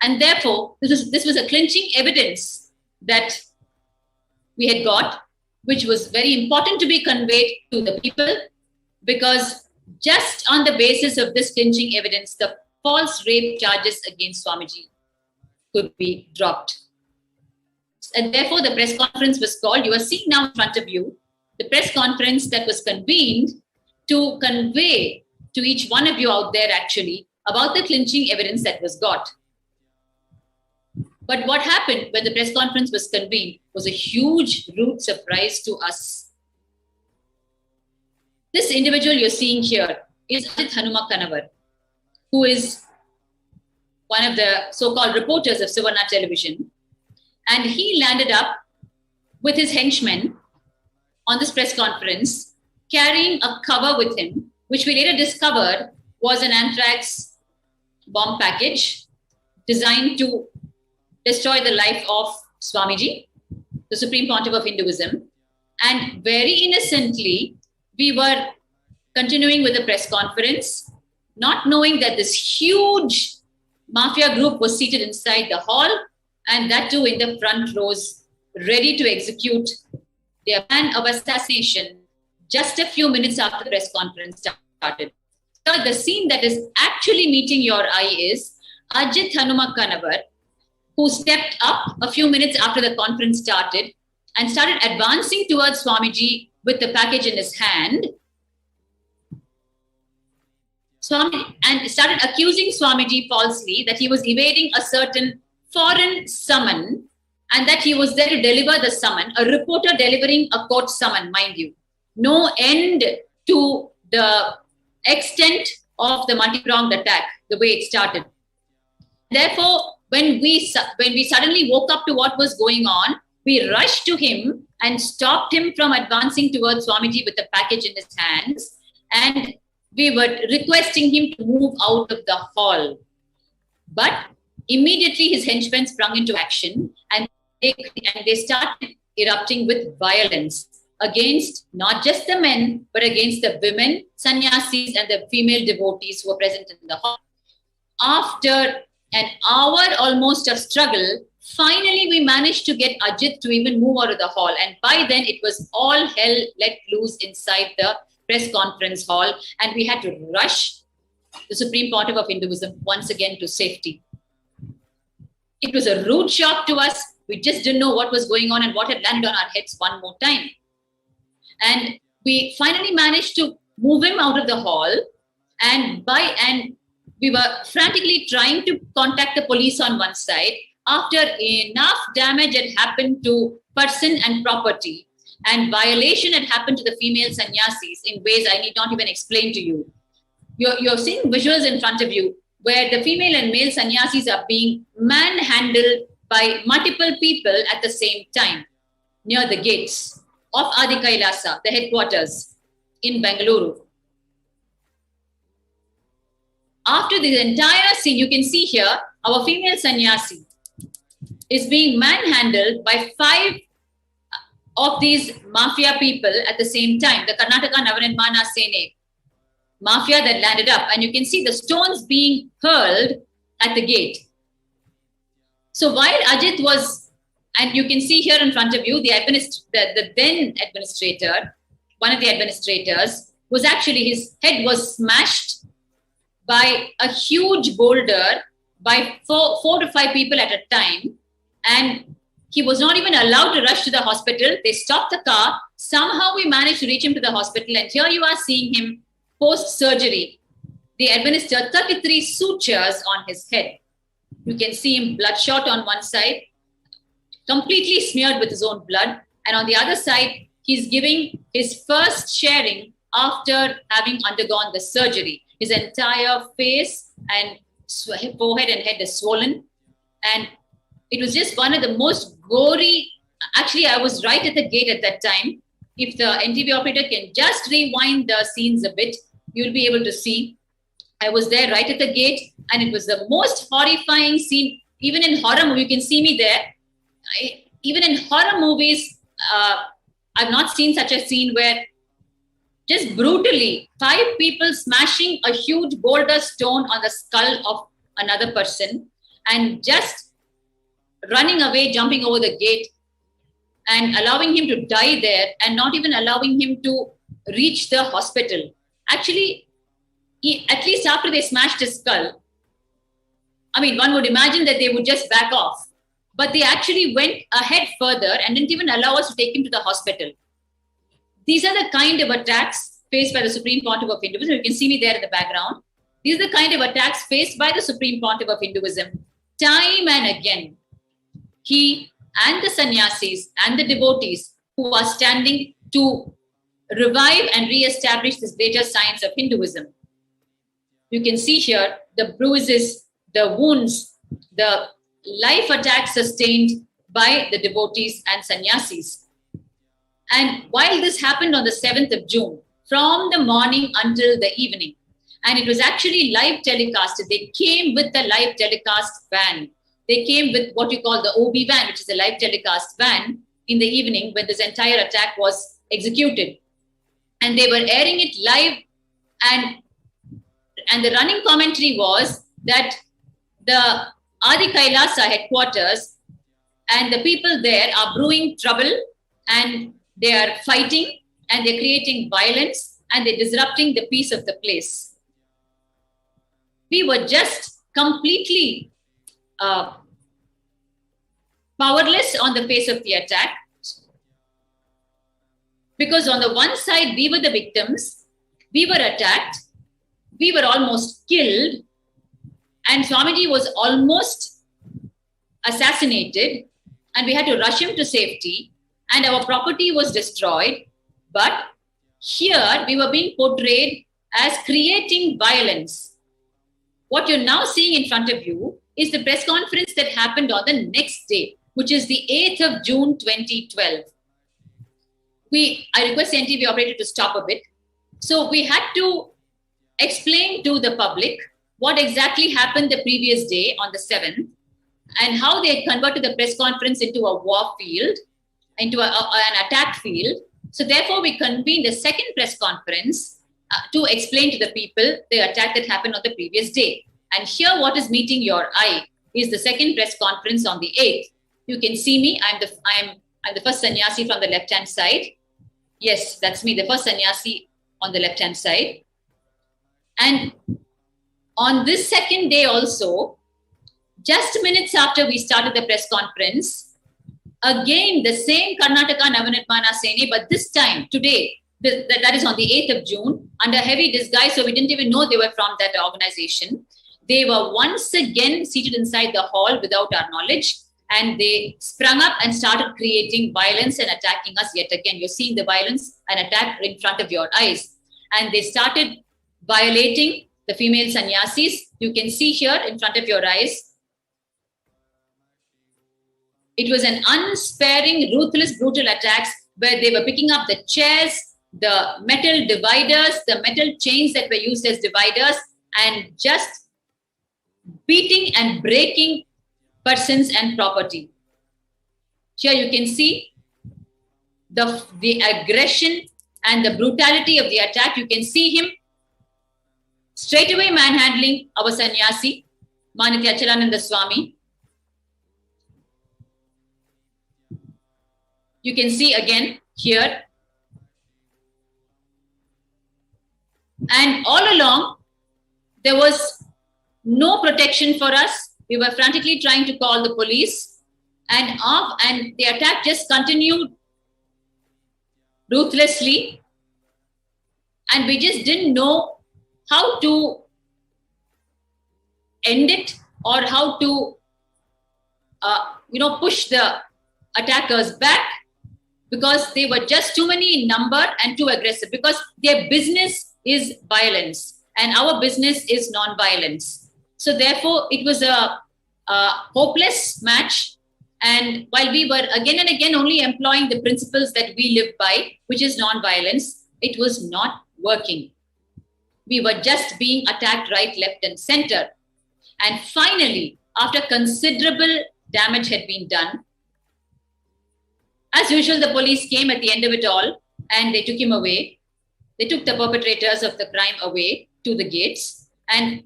And therefore, this was a clinching evidence that we had got, which was very important to be conveyed to the people, because just on the basis of this clinching evidence, the false rape charges against Swamiji could be dropped. And therefore, the press conference was called. You are seeing now in front of you the press conference that was convened to convey to each one of you out there actually about the clinching evidence that was got. But what happened when the press conference was convened was a huge, rude surprise to us. This individual you're seeing here is Ajit Hanuma Kanavar, who is one of the so-called reporters of Suvarna television. And he landed up with his henchmen on this press conference, carrying a cover with him, which we later discovered was an anthrax bomb package designed to destroy the life of Swamiji, the Supreme Pontiff of Hinduism. And very innocently, we were continuing with the press conference, not knowing that this huge mafia group was seated inside the hall, and that too in the front rows, ready to execute their plan of assassination just a few minutes after the press conference started. So the scene that is actually meeting your eye is Ajit Hanuma Kanavar, who stepped up a few minutes after the conference started and started advancing towards Swamiji with the package in his hand. And started accusing Swamiji falsely that he was evading a certain foreign summon and that he was there to deliver the summon, a reporter delivering a court summon, mind you. No end to the extent of the multi-pronged attack, the way it started. Therefore, when we suddenly woke up to what was going on, we rushed to him and stopped him from advancing towards Swamiji with the package in his hands. And we were requesting him to move out of the hall. But immediately his henchmen sprung into action and they started erupting with violence against not just the men, but against the women, sannyasis, and the female devotees who were present in the hall. After an hour almost of struggle, finally we managed to get Ajit to even move out of the hall. And by then it was all hell let loose inside the press conference hall, and we had to rush the Supreme Pontiff of Hinduism once again to safety. It was a rude shock to us. We just didn't know what was going on and what had landed on our heads one more time. And we finally managed to move him out of the hall, and we were frantically trying to contact the police on one side after enough damage had happened to person and property. And violation had happened to the female sannyasis in ways I need not even explain to you. You're seeing visuals in front of you where the female and male sannyasis are being manhandled by multiple people at the same time near the gates of Adi Kailasa, the headquarters in Bengaluru. After this entire scene, you can see here, our female sannyasi is being manhandled by 5 of these mafia people at the same time, the Karnataka Navaninmana Sene mafia that landed up. And you can see the stones being hurled at the gate. So while Ajit was, and you can see here in front of you, the then administrator, one of the administrators, was actually, his head was smashed by a huge boulder by 4 to 5 people at a time. And he was not even allowed to rush to the hospital. They stopped the car. Somehow we managed to reach him to the hospital. And here you are seeing him post-surgery. They administered 33 sutures on his head. You can see him bloodshot on one side, completely smeared with his own blood. And on the other side, he's giving his first sharing after having undergone the surgery. His entire face and forehead and head is swollen. And it was just one of the most gory. Actually, I was right at the gate at that time. If the NTV operator can just rewind the scenes a bit, you'll be able to see. I was there right at the gate, and it was the most horrifying scene. Even in horror movie, you can see me there. Even in horror movies, I've not seen such a scene where just brutally 5 people smashing a huge boulder stone on the skull of another person and just running away, jumping over the gate and allowing him to die there and not even allowing him to reach the hospital. Actually, at least after they smashed his skull, I mean, one would imagine that they would just back off. But they actually went ahead further and didn't even allow us to take him to the hospital. These are the kind of attacks faced by the Supreme Pontiff of Hinduism. You can see me there in the background. These are the kind of attacks faced by the Supreme Pontiff of Hinduism time and again. He and the sannyasis and the devotees who are standing to revive and re-establish this greater science of Hinduism. You can see here the bruises, the wounds, the life attacks sustained by the devotees and sannyasis. And while this happened on the 7th of June, from the morning until the evening, and it was actually live telecasted. They came with the live telecast van. They came with what you call the OB van, which is a live telecast van, in the evening when this entire attack was executed. And they were airing it live, and the running commentary was that the Adi Kailasa headquarters and the people there are brewing trouble, and they are fighting, and they're creating violence, and they're disrupting the peace of the place. We were just completely powerless on the face of the attack, because on the one side, we were the victims, we were attacked, we were almost killed, and Swamiji was almost assassinated, and we had to rush him to safety, and our property was destroyed. But here we were being portrayed as creating violence. What you're now seeing in front of you is the press conference that happened on the next day, which is the 8th of June 2012. I request the NTV operator to stop a bit. So we had to explain to the public what exactly happened the previous day on the 7th, and how they had converted the press conference into a war field, into an attack field. So therefore, we convened a second press conference to explain to the people the attack that happened on the previous day. And here, what is meeting your eye is the second press conference on the 8th. You can see me. I'm the first sannyasi from the left-hand side. Yes, that's me, the first sannyasi on the left-hand side. And on this second day also, just minutes after we started the press conference, again, the same Karnataka Navanirmana Sene, but this time, today, that is on the 8th of June, under heavy disguise, so we didn't even know they were from that organization. They were once again seated inside the hall without our knowledge, and they sprung up and started creating violence and attacking us yet again. You're seeing the violence and attack in front of your eyes. And they started violating the female sannyasis. You can see here in front of your eyes. It was an unsparing, ruthless, brutal attacks where they were picking up the chairs, the metal dividers, the metal chains that were used as dividers, and just beating and breaking persons and property. Here you can see the aggression and the brutality of the attack. You can see him straight away manhandling our sannyasi, Nithyananda Swami. You can see again here. And all along, there was no protection for us. We were frantically trying to call the police, and the attack just continued ruthlessly. And we just didn't know how to end it, or how to, push the attackers back, because they were just too many in number and too aggressive, because their business is violence and our business is non-violence. So therefore, it was a hopeless match. And while we were again and again only employing the principles that we live by, which is non-violence, it was not working. We were just being attacked right, left, and center. And finally, after considerable damage had been done, as usual, the police came at the end of it all, and they took him away. They took the perpetrators of the crime away to the gates. And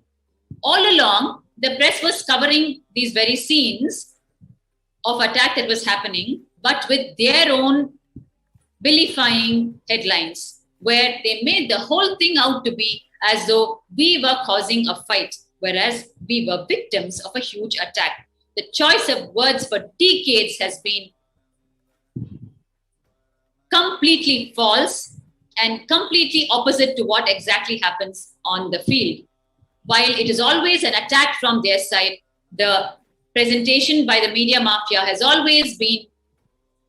all along, the press was covering these very scenes of attack that was happening, but with their own vilifying headlines, where they made the whole thing out to be as though we were causing a fight, whereas we were victims of a huge attack. The choice of words for decades has been completely false and completely opposite to what exactly happens on the field. While it is always an attack from their side, the presentation by the media mafia has always been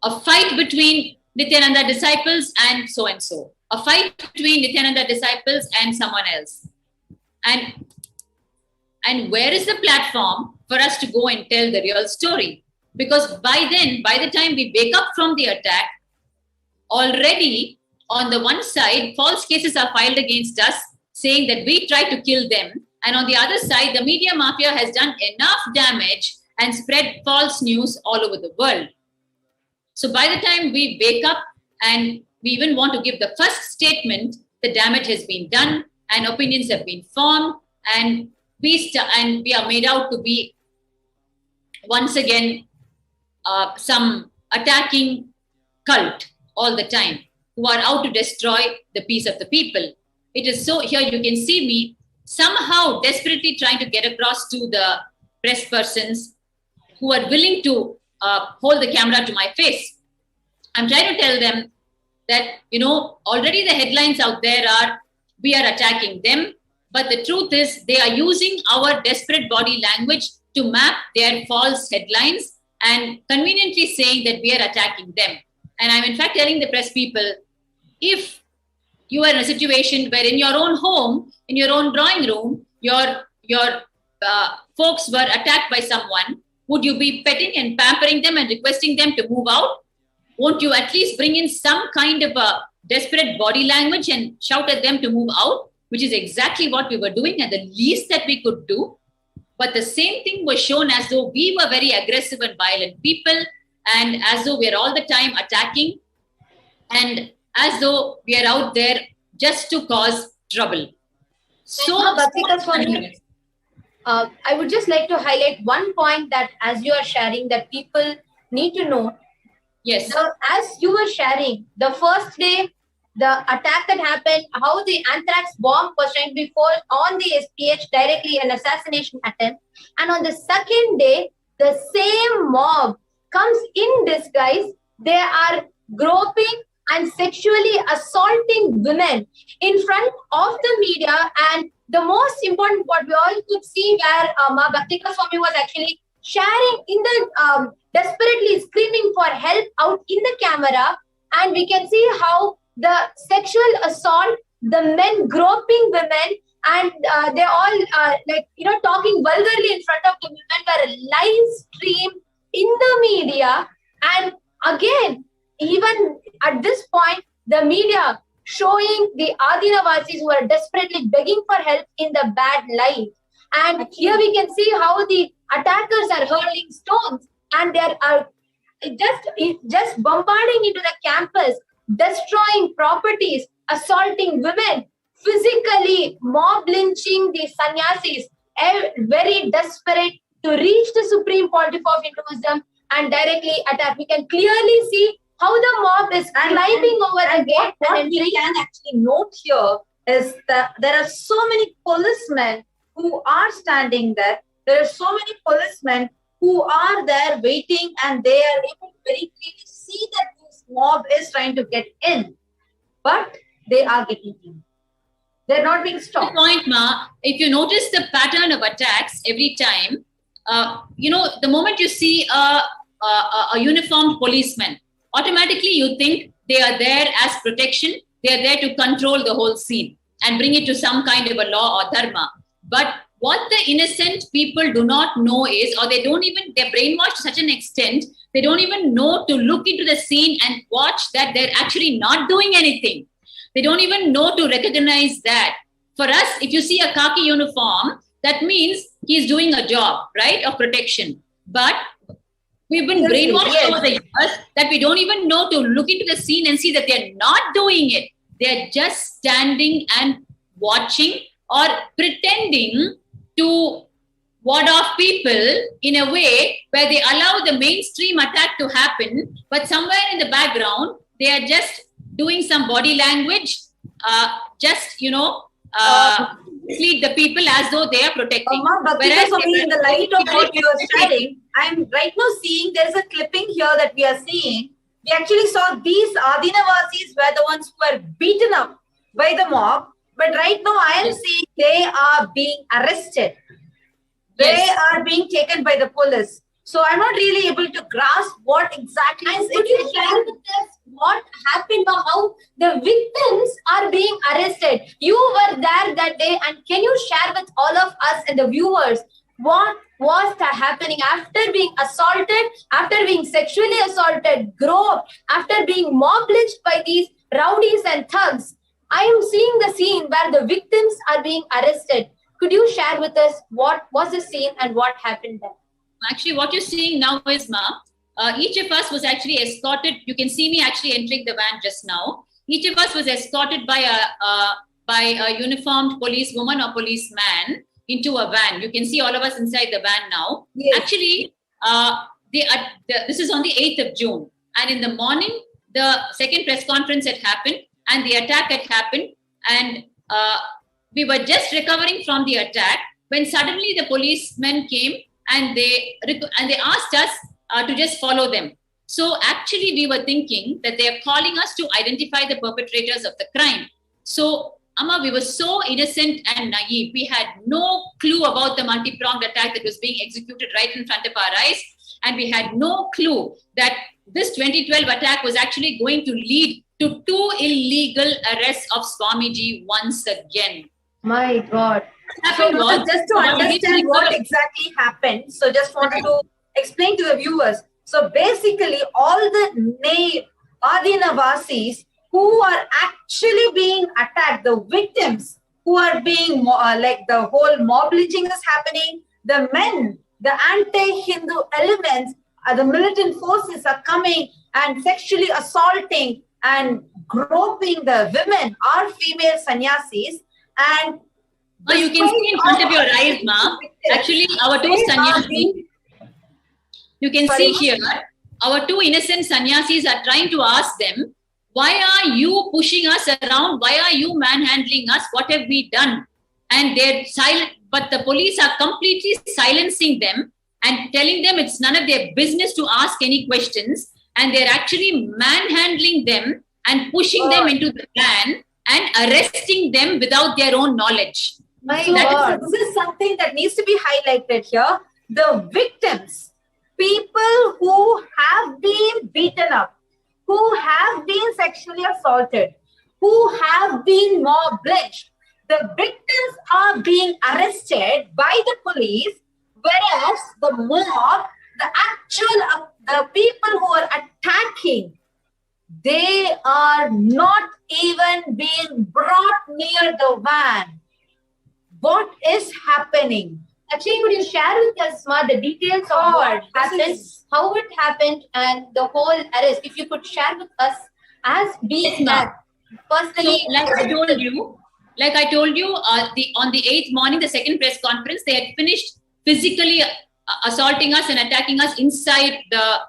a fight between Nithyananda disciples and so, a fight between Nithyananda disciples and someone else. And where is the platform for us to go and tell the real story? Because by then, by the time we wake up from the attack, already on the one side, false cases are filed against us saying that we tried to kill them. And on the other side, the media mafia has done enough damage and spread false news all over the world. So by the time we wake up and we even want to give the first statement, the damage has been done and opinions have been formed, and we are made out to be once again some attacking cult all the time who are out to destroy the peace of the people. It is so, here you can see me somehow desperately trying to get across to the press persons who are willing to hold the camera to my face. I'm trying to tell them that, already the headlines out there are, we are attacking them. But the truth is they are using our desperate body language to map their false headlines and conveniently saying that we are attacking them. And I'm in fact telling the press people, if you are in a situation where in your own home, in your own drawing room, your folks were attacked by someone, would you be petting and pampering them and requesting them to move out? Won't you at least bring in some kind of a desperate body language and shout at them to move out? Which is exactly what we were doing and the least that we could do. But the same thing was shown as though we were very aggressive and violent people, and as though we are all the time attacking, and as though we are out there just to cause trouble. I would just like to highlight one point that as you are sharing that people need to know. Yes. As you were sharing, the first day, the attack that happened, how the anthrax bomb was trying before on the SPH, directly an assassination attempt. And on the second day, the same mob comes in disguise. They are groping and sexually assaulting women in front of the media. And the most important, what we all could see, where Ma Bhaktika Swami was actually sharing in the desperately screaming for help out in the camera. And we can see how the sexual assault, the men groping women, and they all talking vulgarly in front of the women were live streamed in the media. And again, even at this point, the media showing the Adinavasis who are desperately begging for help in the bad light. And here we can see how the attackers are hurling stones and they are just bombarding into the campus, destroying properties, assaulting women, physically mob lynching the sannyasis, very desperate to reach the supreme pontiff of Hinduism and directly attack. We can clearly see how the mob is climbing over the gate. What we can actually note here is that there are so many policemen who are standing there. There are so many policemen who are there waiting, and they are able to very clearly see that this mob is trying to get in, but they are getting in. They're not being stopped. Good point, Ma. If you notice the pattern of attacks every time, the moment you see a uniformed policeman, automatically you think they are there as protection. They are there to control the whole scene and bring it to some kind of a law or dharma. But what the innocent people do not know is, or they're brainwashed to such an extent, they don't even know to look into the scene and watch that they're actually not doing anything. They don't even know to recognize that. For us, if you see a khaki uniform, that means he's doing a job, right, of protection. But we've been brainwashed over the years that we don't even know to look into the scene and see that they're not doing it. They're just standing and watching or pretending to ward off people in a way where they allow the mainstream attack to happen, but somewhere in the background, they are just doing some body language, mislead the people as though they are protecting. Whereas in the light of what you are sharing, I'm right now seeing there's a clipping here that we are seeing. We actually saw these Adinavasis were the ones who were beaten up by the mob. But right now I am seeing they are being arrested. They are being taken by the police. So I'm not really able to grasp what exactly is. Could you share with us what happened, or how the victims are being arrested. You were there that day, and can you share with all of us and the viewers what was happening after being assaulted, after being sexually assaulted, groped, after being mob lynched by these rowdies and thugs? I am seeing the scene where the victims are being arrested. Could you share with us what was the scene and what happened there? Actually, what you're seeing now is, each of us was actually escorted. You can see me actually entering the van just now. Each of us was escorted by a uniformed police woman or policeman into a van. You can see all of us inside the van now. Yes. Actually, this is on the 8th of June. And in the morning, the second press conference had happened and the attack had happened. And we were just recovering from the attack when suddenly the policemen came and they asked us to just follow them. So actually, we were thinking that they are calling us to identify the perpetrators of the crime. So, Amma, we were so innocent and naive. We had no clue about the multi-pronged attack that was being executed right in front of our eyes. And we had no clue that this 2012 attack was actually going to lead to 2 illegal arrests of Swamiji once again. My God. So just to understand what exactly happened, so just wanted to explain to the viewers. So basically, all the Adinavasis who are actually being attacked, the victims who are being, like the whole mob lynching is happening, the men, the anti-Hindu elements, the militant forces are coming and sexually assaulting and groping the women, our female sannyasis, and you can see in front of your eyes, Ma. Actually, our 2 sannyasis, you can see here, our 2 innocent sannyasis are trying to ask them, why are you pushing us around? Why are you manhandling us? What have we done? And they're silent, but the police are completely silencing them and telling them it's none of their business to ask any questions. And they're actually manhandling them and pushing them into the van and arresting them without their own knowledge. This is something that needs to be highlighted here. The victims, people who have been beaten up, who have been sexually assaulted, who have been mob lynched, the victims are being arrested by the police, whereas the mob, the people who are attacking, they are not even being brought near the van. What is happening? Actually, could you share with us, Ma, the details of what happened, how it happened, and the whole arrest? If you could share with us as being personally. So, like I told you, on the 8th morning, the second press conference, they had finished physically assaulting us and attacking us inside the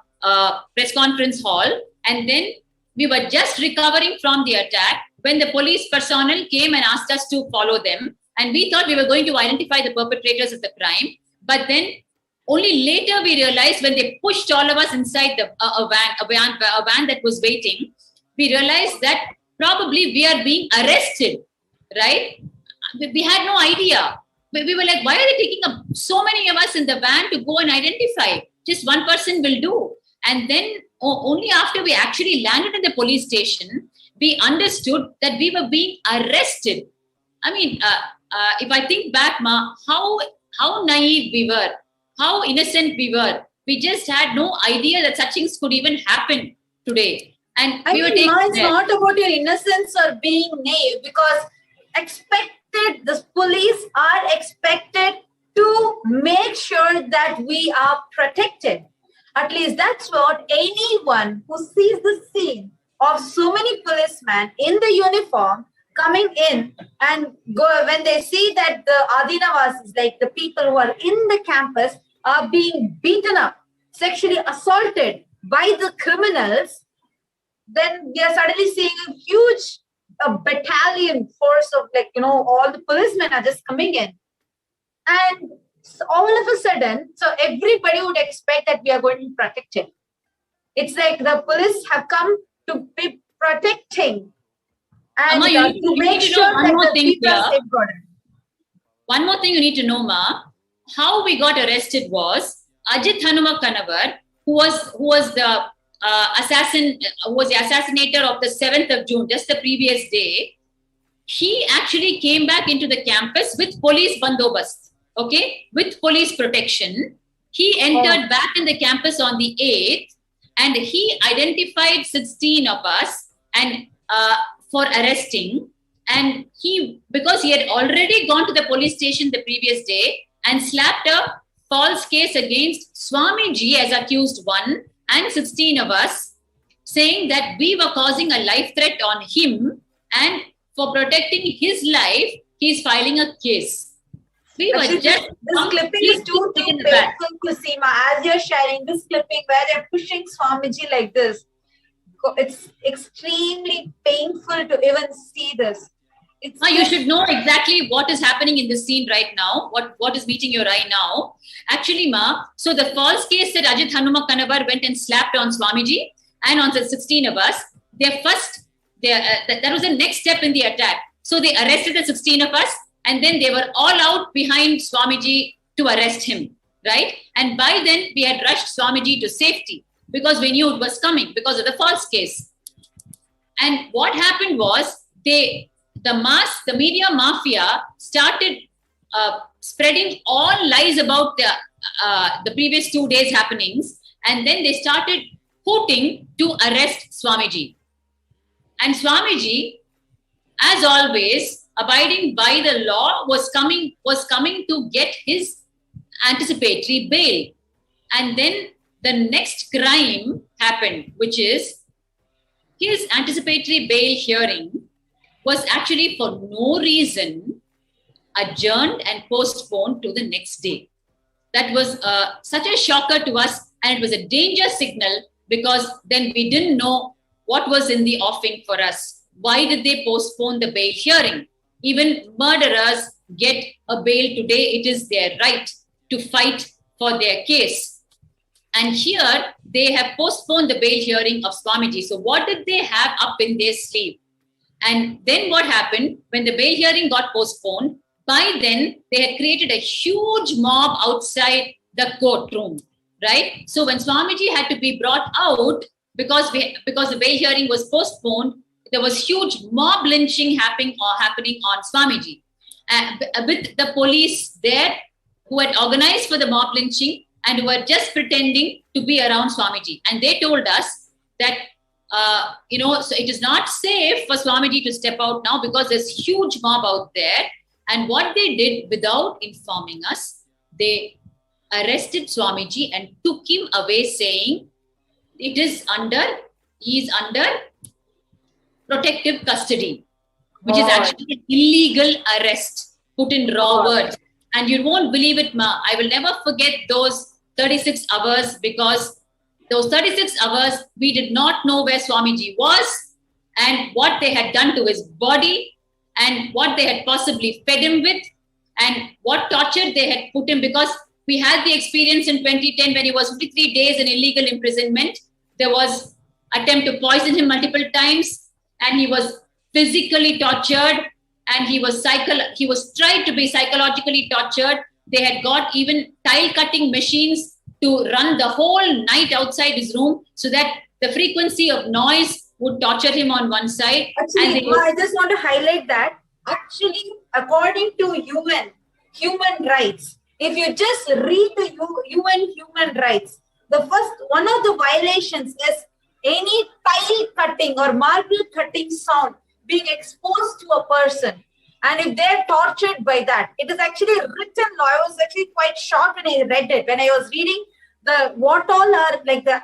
press conference hall. And then we were just recovering from the attack when the police personnel came and asked us to follow them. And we thought we were going to identify the perpetrators of the crime. But then only later we realized, when they pushed all of us inside a van that was waiting, we realized that probably we are being arrested, right? We had no idea. We were like, why are they taking up so many of us in the van to go and identify? Just one person will do. And then only after we actually landed in the police station, we understood that we were being arrested. I mean, if I think back, Ma, how naive we were, how innocent we were. We just had no idea that such things could even happen today. And it's not about your innocence or being naive, because the police are expected to make sure that we are protected. At least that's what anyone who sees the scene of so many policemen in the uniform coming in and go, when they see that the Adinavasis, like the people who are in the campus, are being beaten up, sexually assaulted by the criminals, then they are suddenly seeing a huge battalion force of, like, all the policemen are just coming in. And all of a sudden, so everybody would expect that we are going to be protected. It's like the police have come to be protecting and to make sure that the people are safeguarded. One more thing you need to know, Ma, how we got arrested was Ajit Hanuma Kanavar, who was the who was the assassinator of the 7th of June, just the previous day, he actually came back into the campus with police bandobast, okay, with police protection. He entered back in the campus on the 8th, and he identified 16 of us and for arresting. And because he had already gone to the police station the previous day and slapped a false case against Swamiji as accused one and 16 of us, saying that we were causing a life threat on him, and for protecting his life, he's filing a case. We were Actually, just this clipping is too painful to see, Ma. As you're sharing this clipping where they're pushing Swamiji like this, it's extremely painful to even see this. You should know exactly what is happening in this scene right now, what is meeting your eye now. Actually, Ma, so the false case that Ajit Hanuma Kanabar went and slapped on Swamiji and on the 16 of us, that was the next step in the attack. So they arrested the 16 of us, and then they were all out behind Swamiji to arrest him, right? And by then, we had rushed Swamiji to safety because we knew it was coming because of the false case. And what happened was, the media mafia started spreading all lies about the previous 2 days' happenings, and then they started hooting to arrest Swamiji. And Swamiji, as always, abiding by the law, was coming to get his anticipatory bail. And then the next crime happened, which is his anticipatory bail hearing was actually for no reason adjourned and postponed to the next day. That was such a shocker to us, and it was a danger signal, because then we didn't know what was in the offing for us. Why did they postpone the bail hearing? Even murderers get a bail today. It is their right to fight for their case. And here they have postponed the bail hearing of Swamiji. So what did they have up in their sleeve? And then what happened when the bail hearing got postponed? By then they had created a huge mob outside the courtroom, right? So when Swamiji had to be brought out, because the bail hearing was postponed, there was huge mob lynching happening on Swamiji, with the police there who had organized for the mob lynching and who were just pretending to be around Swamiji. And they told us that, so it is not safe for Swamiji to step out now because there's huge mob out there. And what they did without informing us, they arrested Swamiji and took him away, saying he is under protective custody, which is actually an illegal arrest, put in raw words. And you won't believe it, Ma. I will never forget those 36 hours, because those 36 hours, we did not know where Swamiji was and what they had done to his body and what they had possibly fed him with and what torture they had put him, because we had the experience in 2010 when he was 53 days in illegal imprisonment. There was attempt to poison him multiple times, and he was physically tortured, and he was tried to be psychologically tortured. They had got even tile cutting machines to run the whole night outside his room so that the frequency of noise would torture him on one side. Actually, I just want to highlight that. Actually, according to human rights, if you just read the UN human rights, one of the violations is any tile cutting or marble cutting sound being exposed to a person. And if they're tortured by that, it is actually written law. I was actually quite shocked when I read it. When I was reading what all are like the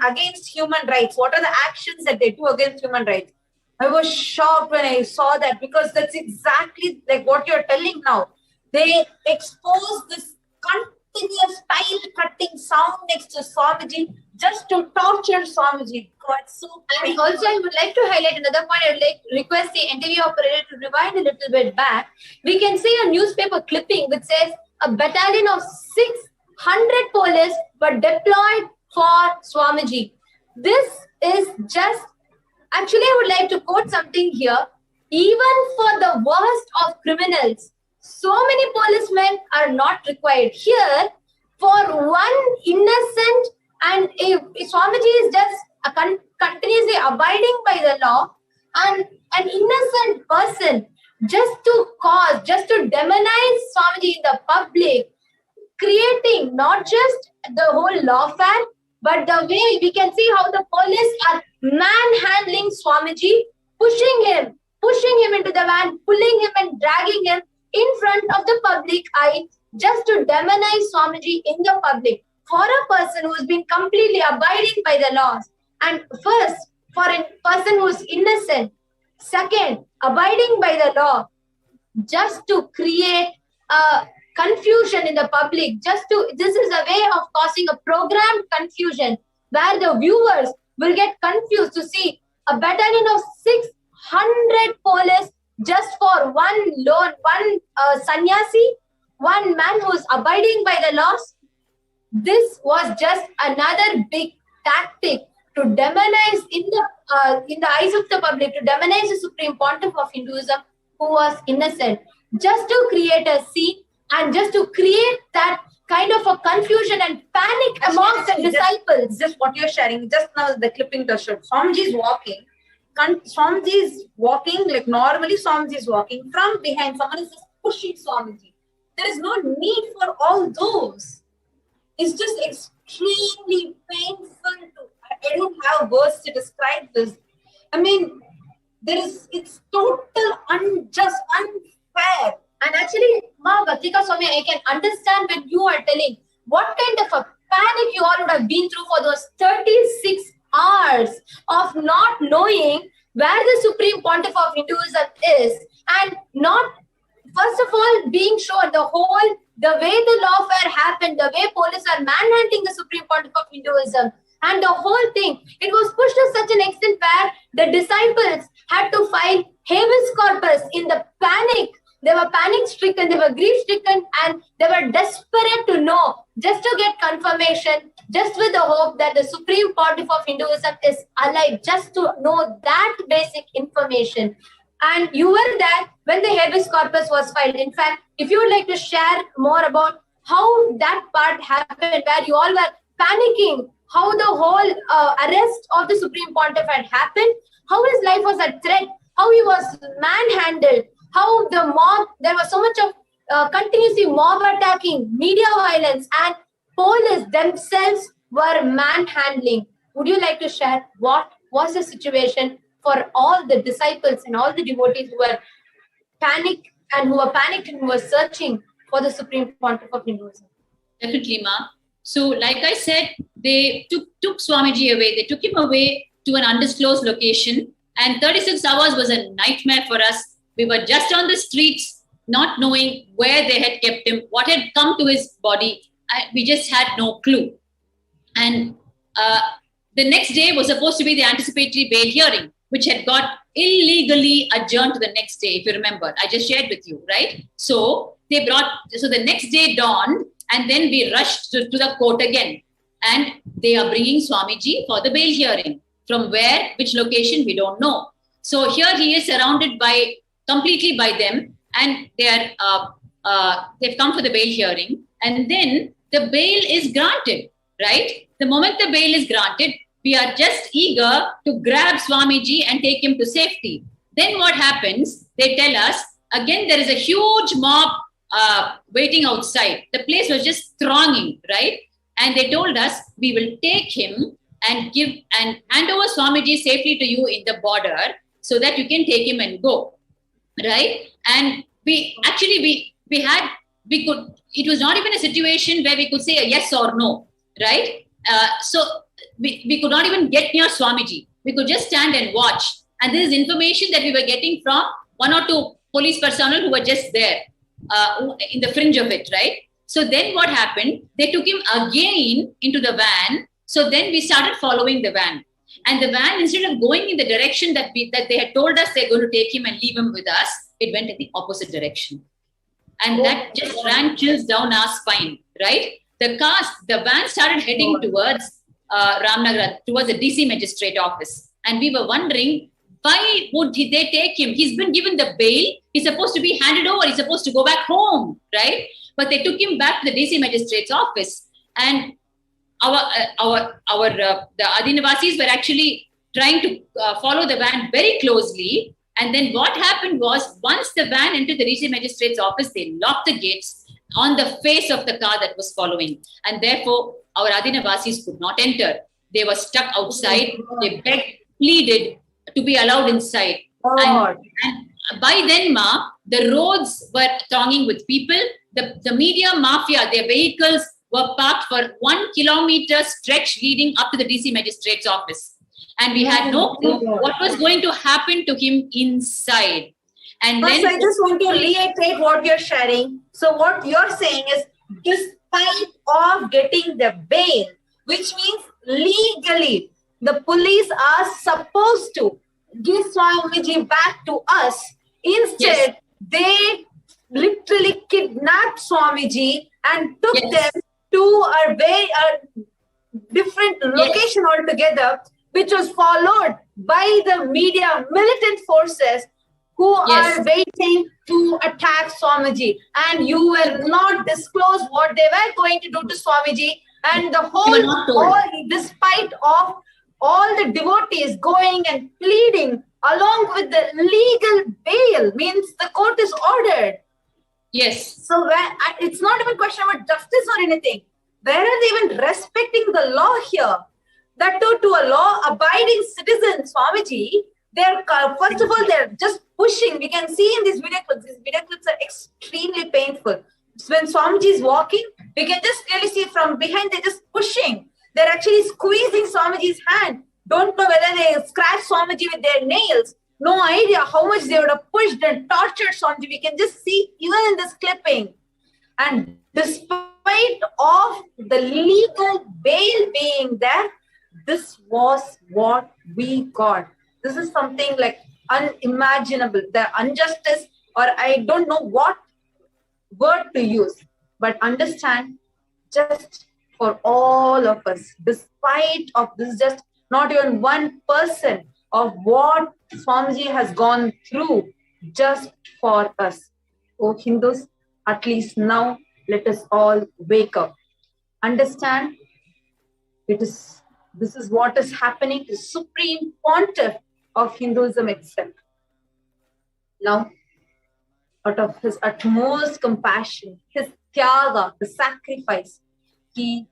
against human rights, what are the actions that they do against human rights? I was shocked when I saw that, because that's exactly like what you're telling now. They expose this continuous tile cutting sound next to Swamiji just to torture Swamiji. God, so and also I would like to highlight another point. I would like to request the NTV operator to rewind a little bit back. We can see a newspaper clipping which says a battalion of 600 police were deployed for Swamiji. This is just, actually I would like to quote something here. Even for the worst of criminals, so many policemen are not required. Here, for one innocent And if Swamiji is just continuously abiding by the law, and an innocent person just to demonize Swamiji in the public, creating not just the whole lawfare, but the way we can see how the police are manhandling Swamiji, pushing him into the van, pulling him and dragging him in front of the public eye, just to demonize Swamiji in the public. For a person who has been completely abiding by the laws, and first, for a person who is innocent, second, abiding by the law, just to create confusion in the public, this is a way of causing a programmed confusion where the viewers will get confused to see a battalion of 600 police just for one sannyasi, one man who is abiding by the laws. This was just another big tactic to demonize in the eyes of the public, to demonize the Supreme Pontiff of Hinduism, who was innocent, just to create a scene and just to create that kind of a confusion and panic amongst the disciples. Just what you're sharing, just now the clipping to show. Swamiji is walking like normally. Swamiji is walking from behind. Someone is just pushing Swamiji. There is no need for all those. It's just extremely painful. I don't have words to describe this. I mean, it's total unjust, unfair. And actually, Ma Bhattika Swami, I can understand when you are telling what kind of a panic you all would have been through for those 36 hours of not knowing where the Supreme Pontiff of Hinduism is, and not, first of all, being sure the way the lawfare happened, the way police are manhandling the Supreme Pontiff of Hinduism, and the whole thing, it was pushed to such an extent where the disciples had to file habeas corpus in the panic. They were panic-stricken, they were grief-stricken, and they were desperate to know, just to get confirmation, just with the hope that the Supreme Pontiff of Hinduism is alive, just to know that basic information. And you were there when the habeas corpus was filed. In fact, if you would like to share more about how that part happened, where you all were panicking, how the whole arrest of the Supreme Pontiff had happened, how his life was at threat, how he was manhandled, how the mob, there was so much of continuously mob attacking, media violence, and police themselves were manhandling. Would you like to share what was the situation for all the disciples and all the devotees who were panicked and who were searching for the Supreme Pontiff of Hinduism? Definitely, Ma. So, like I said, they took Swamiji away. They took him away to an undisclosed location, and 36 hours was a nightmare for us. We were just on the streets, not knowing where they had kept him, what had come to his body. We just had no clue. And the next day was supposed to be the anticipatory bail hearing, which had got illegally adjourned to the next day, if you remember. I just shared with you, right? So the next day dawned, and then we rushed to the court again. And they are bringing Swamiji for the bail hearing. From where, which location, we don't know. So here he is surrounded completely by them, and they've come for the bail hearing, and then the bail is granted, right? The moment the bail is granted, we are just eager to grab Swamiji and take him to safety. Then what happens? They tell us, again, there is a huge mob waiting outside. The place was just thronging, right? And they told us, we will take him and hand over Swamiji safely to you in the border so that you can take him and go. Right? And it was not even a situation where we could say a yes or no, right? So we could not even get near Swamiji. We could just stand and watch. And this is information that we were getting from one or two police personnel who were just there in the fringe of it, right? So then what happened? They took him again into the van. So then we started following the van. And the van, instead of going in the direction that they had told us they're going to take him and leave him with us, it went in the opposite direction. And that just ran chills down our spine, right? The van started heading towards Ramnagar, towards the DC magistrate office. And we were wondering, why would they take him? He's been given the bail. He's supposed to be handed over. He's supposed to go back home, right? But they took him back to the DC magistrate's office. And the Adinavasis were actually trying to follow the van very closely. And then what happened was, once the van entered the regional magistrate's office, they locked the gates on the face of the car that was following. And therefore, our Adinavasis could not enter. They were stuck outside. They begged, pleaded to be allowed inside. And by then, the roads were thronging with people. The media mafia, their vehicles were parked for 1 kilometer stretch leading up to the DC magistrate's office. And we had no clue what was going to happen to him inside. And then I just want to reiterate what you're sharing. So what you're saying is, despite of getting the bail, which means legally, the police are supposed to give Swamiji back to us. Instead, they literally kidnapped Swamiji and took them to a different location altogether, which was followed by the media militant forces who are waiting to attack Swamiji. And you will not disclose what they were going to do to Swamiji. And the whole, despite of all the devotees going and pleading along with the legal bail, means the court is ordered. Yes. So it's not even a question about justice or anything. Where are they even respecting the law here? That too, to a law-abiding citizen, Swamiji, first of all, they're just pushing. We can see in these video clips are extremely painful. So when Swamiji is walking, we can just clearly see from behind, they're just pushing. They're actually squeezing Swamiji's hand. Don't know whether they scratch Swamiji with their nails. No idea how much they would have pushed and tortured Swamiji. We can just see even in this clipping. And despite of the legal bail being there, this was what we got. This is something like unimaginable. The injustice, or I don't know what word to use, but understand, just for all of us, despite of this, just not even 1% of what Swamiji has gone through just for us. Oh Hindus, at least now let us all wake up. Understand, this is what is happening to Supreme Pontiff of Hinduism itself. Now, out of his utmost compassion, his tyaga, the sacrifice, he,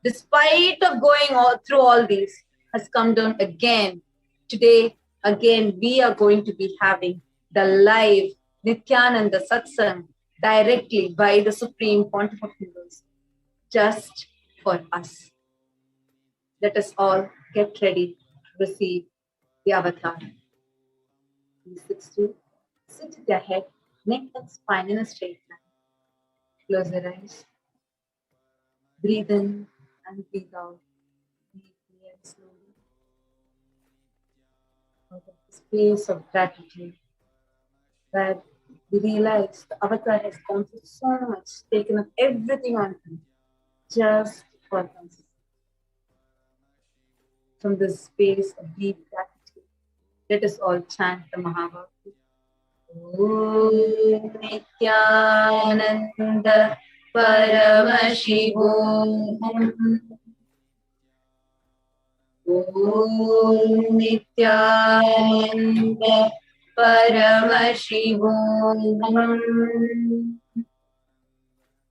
despite of going through all these, has come down again. Today, again, we are going to be having the live Nithyananda Satsang directly by the Supreme Pontiff of Hindus, just for us. Let us all get ready to receive the avatar. Sit with your head, neck and spine in a straight line. Close your eyes. Breathe in and breathe out deeply and slowly. Out of the space of gratitude, where we realize the avatar has gone through so much, taken up everything on him, just for us. From this space of deep gratitude, let us all chant the Mahavakya. Om Nithyananda Paramashivoham. Om Nithyananda Paramashivoham.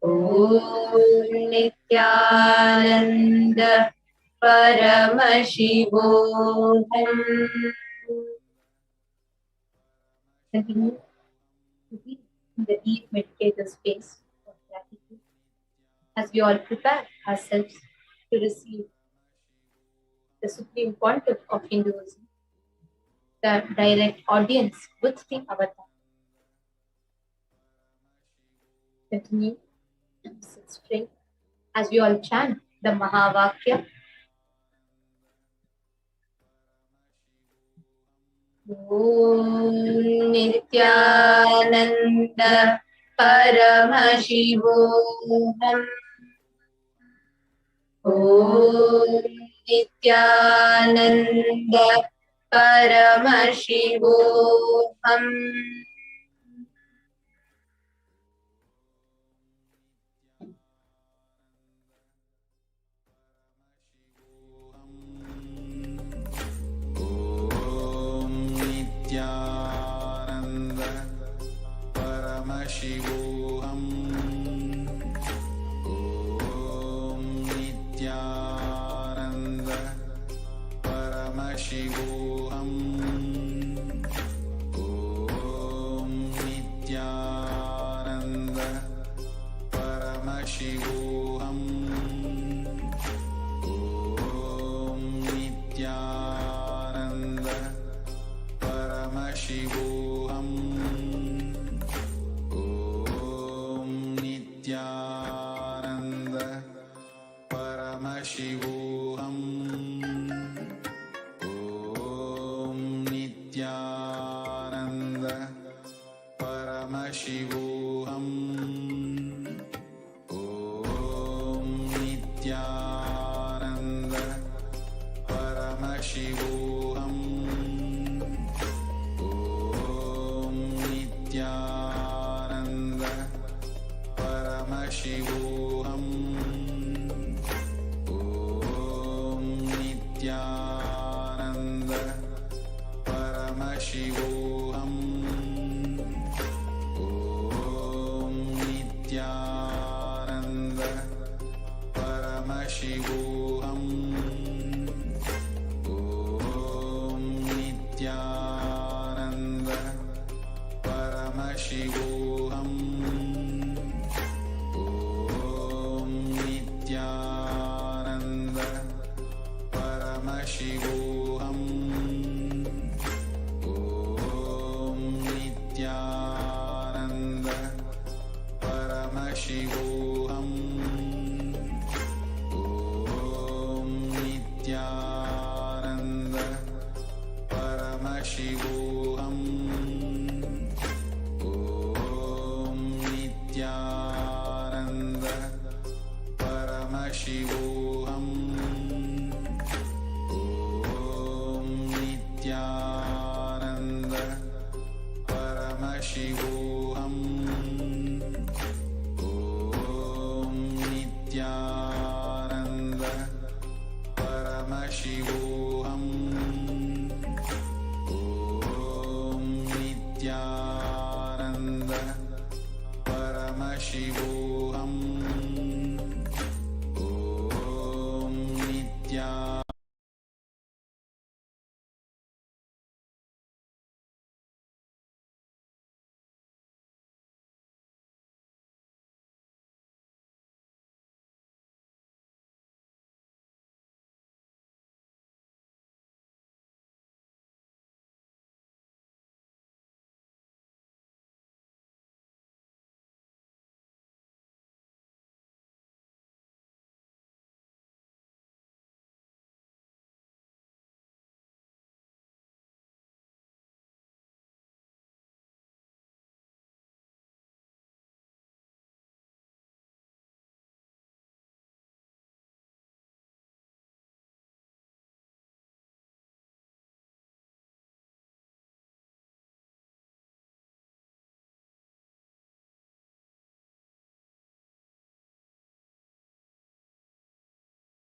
Om Nithyananda Paramashivoham. Continue to be in the deep meditative space of gratitude as we all prepare ourselves to receive the Supreme Pontiff of Hinduism, the direct audience with the avatar. Continue to sit straight as we all chant the Mahavakya. Om Nithyananda Paramashivoham. Om Nithyananda Paramashivoham. Paramashivoham. Om Nithyananda Paramashivoham. Om Nithyananda Paramashivoham. Om Nithyananda Paramashivoham. Om Nithyananda Paramashivoham. Om Nithyananda Paramashivoham. Om Nithyananda Paramashivoham. Om Nithyananda Paramashivoham. Om Nithyananda Paramashivoham. Om Nithyananda Paramashivoham. Om Nithyananda Paramashivoham. Om Nithyananda Paramashivoham. Om Nithyananda Paramashivoham.